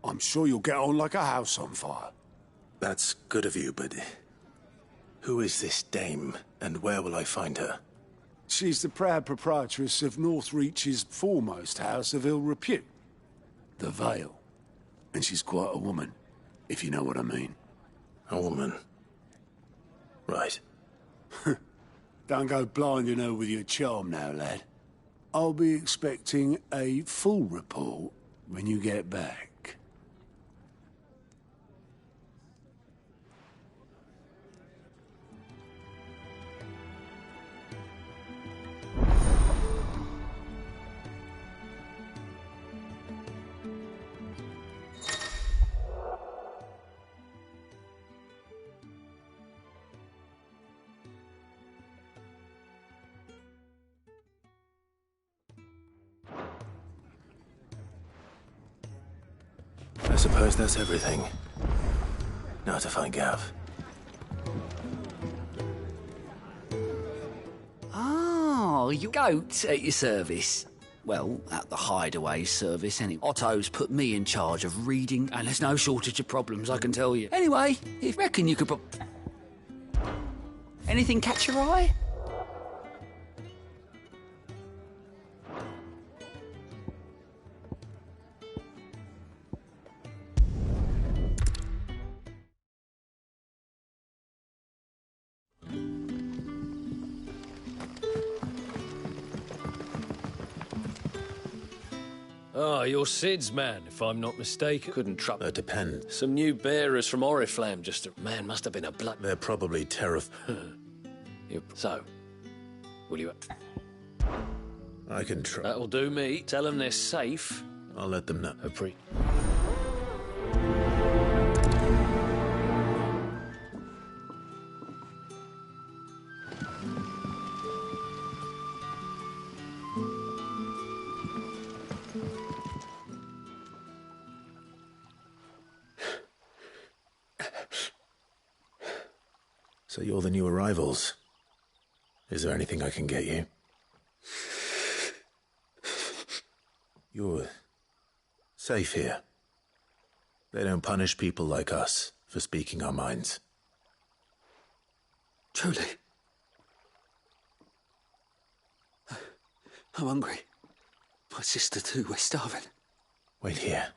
I'm sure you'll get on like a house on fire. That's good of you, but... who is this dame, and where will I find her? She's the proud proprietress of Northreach's foremost house of ill repute, the Vale. And she's quite a woman, if you know what I mean. A woman? Right. Don't go blinding her with your charm now, lad. I'll be expecting a full report when you get back. I suppose that's everything. Now to find Gav. Oh, you goat at your service. Well, at the hideaway service, anyway. Otto's put me in charge of reading, and there's no shortage of problems, I can tell you. Anyway, if you reckon you could anything catch your eye? Ah, you're Sid's man, if I'm not mistaken. Couldn't trouble. That depends. Some new bearers from Oriflamme, just a... Man, must have been a blood... They're probably So, will you... I can try. That'll do me. Tell them they're safe. I'll let them know. So you're the new arrivals. Is there anything I can get you? You're safe here. They don't punish people like us for speaking our minds. Truly. I'm hungry. My sister too, we're starving. Wait here.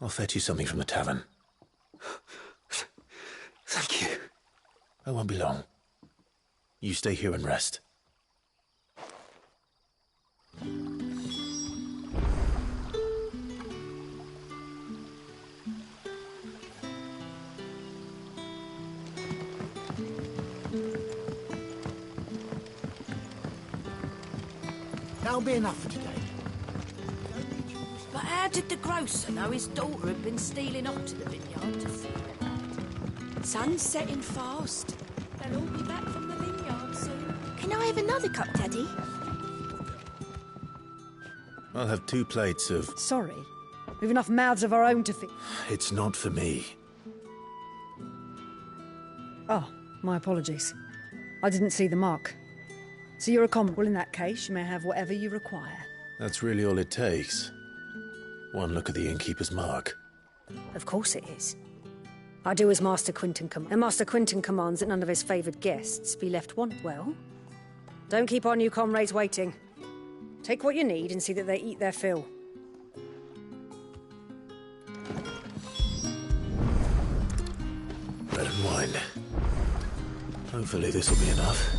I'll fetch you something from the tavern. Thank you. I won't be long. You stay here and rest. That'll be enough for today. But how did the grocer know his daughter had been stealing off to the vineyard to see the lad? Sun's setting fast. They'll all be back from the vineyard soon. Can I have another cup, Teddy? I'll have 2 plates of... Sorry. We've enough mouths of our own to feed. It's not for me. Oh, my apologies. I didn't see the mark. So you're a common. Well, in that case, you may have whatever you require. That's really all it takes. One look at the innkeeper's mark. Of course it is. I do as Master Quinton commands. And Master Quinton commands that none of his favoured guests be left wanting. Well, don't keep our new comrades waiting. Take what you need and see that they eat their fill. Bread and wine. Hopefully this will be enough.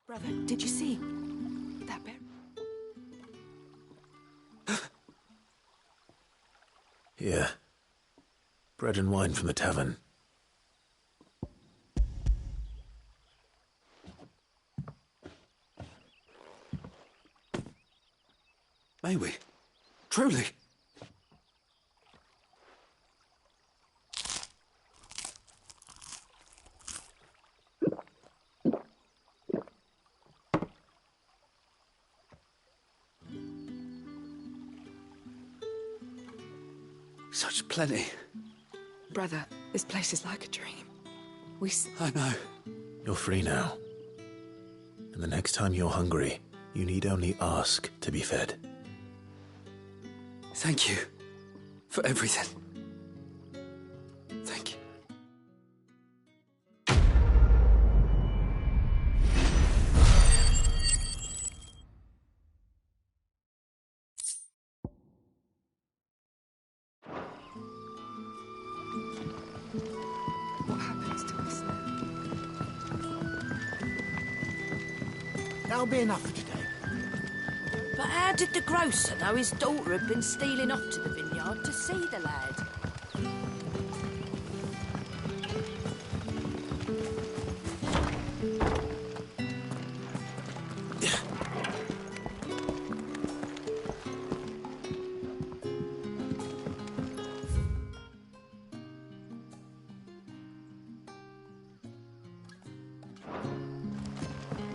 Brother, did you see that bear? Here. Bread and wine from the tavern. May we? Truly? Such plenty. Brother, this place is like a dream. I know. You're free now. And the next time you're hungry, you need only ask to be fed. Thank you for everything. Thank you. What happens to us now? That'll be enough for today. But how did the grocer know his daughter had been stealing off to the vineyard to see the lad?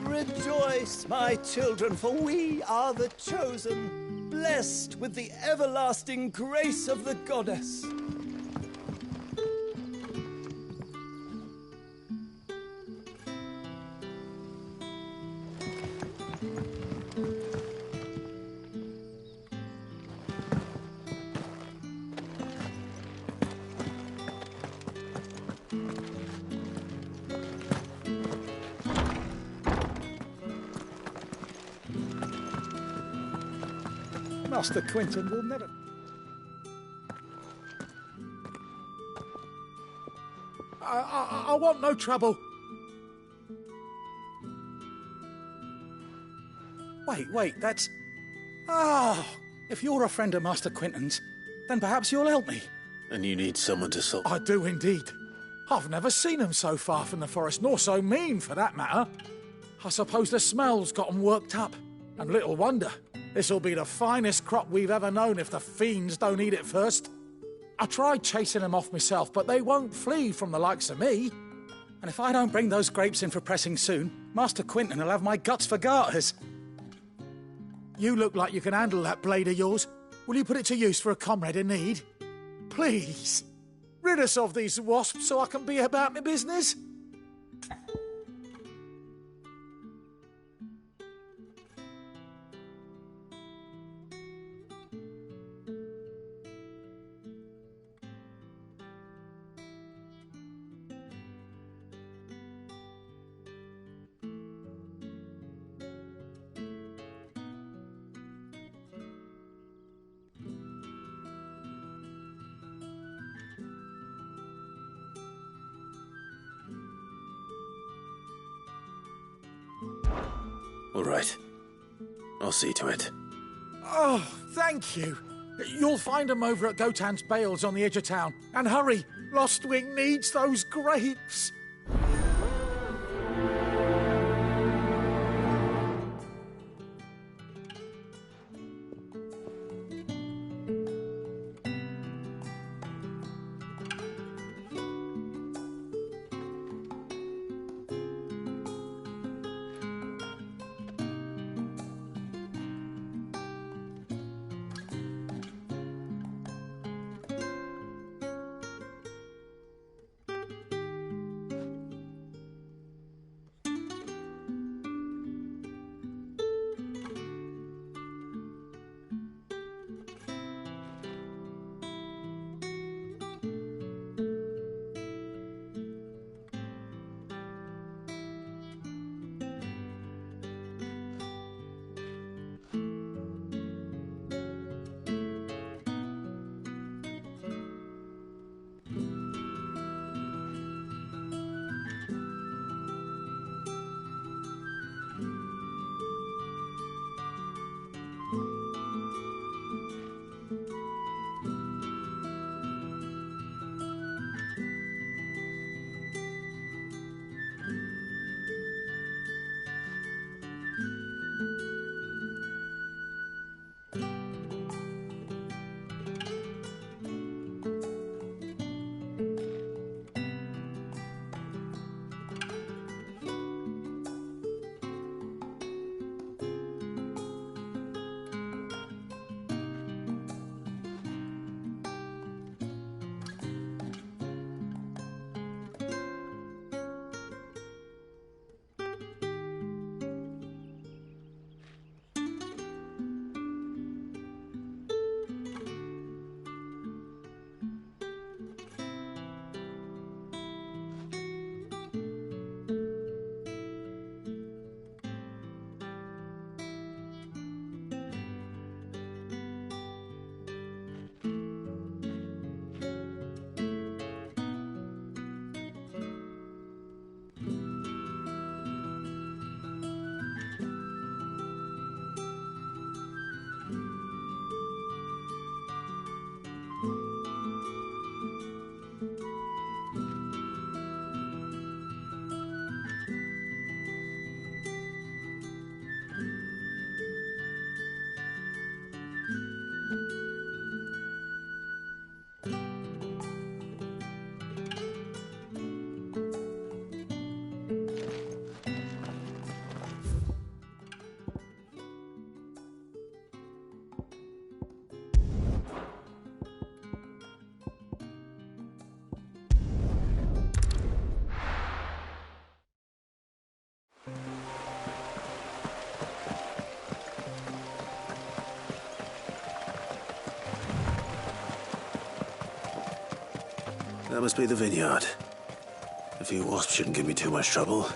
Rejoice, my children, for we are the chosen, blessed with the everlasting grace of the goddess. Master Quinton will never... I want no trouble. Wait, that's... Ah, if you're a friend of Master Quinton's, then perhaps you'll help me. And you need someone to solve... I do indeed. I've never seen them so far from the forest, nor so mean, for that matter. I suppose the smell's got 'em worked up. And little wonder. This'll be the finest crop we've ever known if the fiends don't eat it first. I tried chasing them off myself, but they won't flee from the likes of me. And if I don't bring those grapes in for pressing soon, Master Quinton will have my guts for garters. You look like you can handle that blade of yours. Will you put it to use for a comrade in need? Please, rid us of these wasps so I can be about my business. All right. I'll see to it. Oh, thank you. You'll find them over at Gotan's Bales on the edge of town. And hurry, Lostwing needs those grapes. That must be the vineyard. A few wasps shouldn't give me too much trouble.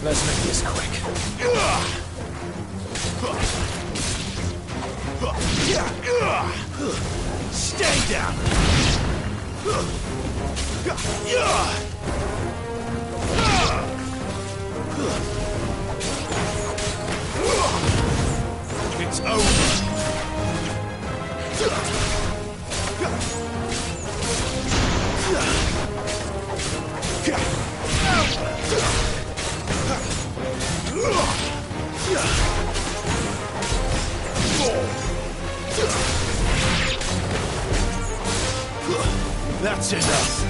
Let's make this quick. Stay down! It's over! That's enough.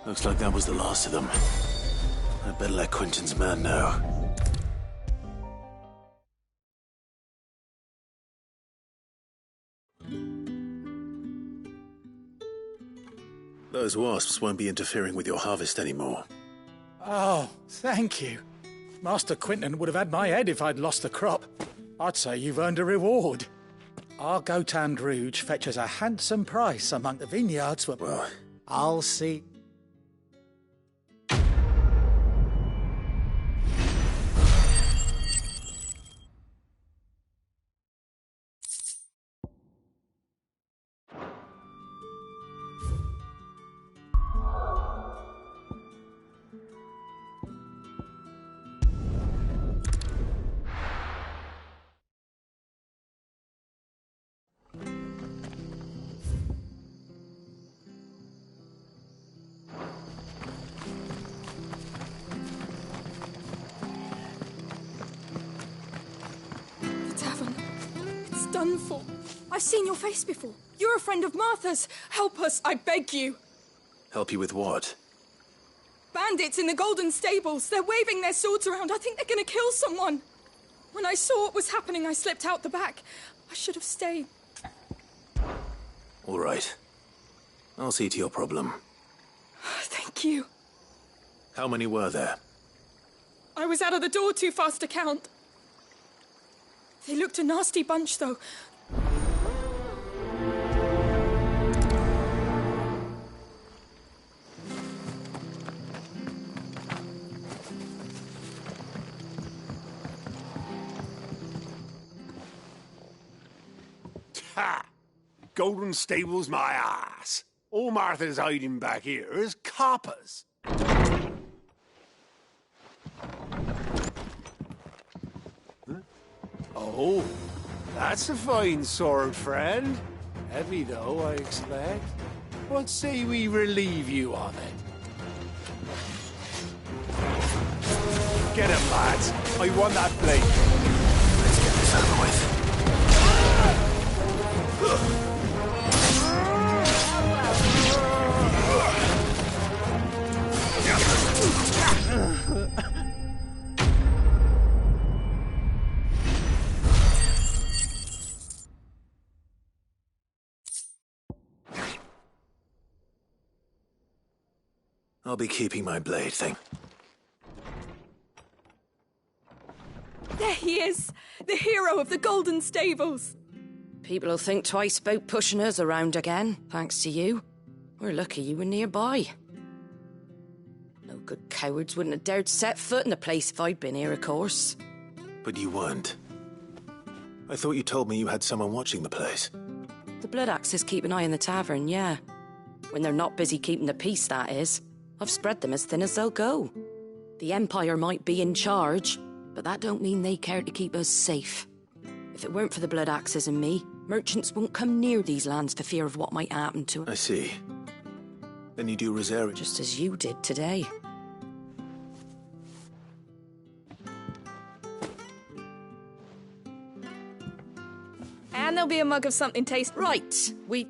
Looks like that was the last of them. I'd better let Quentin's man know. Those wasps won't be interfering with your harvest anymore. Oh, thank you. Master Quinton would have had my head if I'd lost the crop. I'd say you've earned a reward. Our Gotand Rouge fetches a handsome price among the vineyards. Well, I'll see. Done for. I've seen your face before. You're a friend of Martha's. Help us, I beg you. Help you with what? Bandits in the Golden Stables. They're waving their swords around. I think they're going to kill someone. When I saw what was happening, I slipped out the back. I should have stayed. All right. I'll see to your problem. Thank you. How many were there? I was out of the door too fast to count. They looked a nasty bunch, though. Ha! Golden Stables, my ass. All Martha's hiding back here is coppers. Oh, that's a fine sword, friend. Heavy, though, I expect. What say we relieve you on it? Get him, lads. I want that blade. Let's get this over with. I'll be keeping my blade thing. There he is, the hero of the Golden Stables. People will think twice about pushing us around again, thanks to you. We're lucky you were nearby. No good cowards wouldn't have dared set foot in the place if I'd been here, of course. But you weren't. I thought you told me you had someone watching the place. The Blood Axes keep an eye on the tavern, yeah. When they're not busy keeping the peace, that is. I've spread them as thin as they'll go. The Empire might be in charge, but that don't mean they care to keep us safe. If it weren't for the Blood Axes and me, Merchants won't come near these lands for fear of what might happen to them. I see. Then you do Rosario. Just as you did today. And there'll be a mug of something tasty. Right, we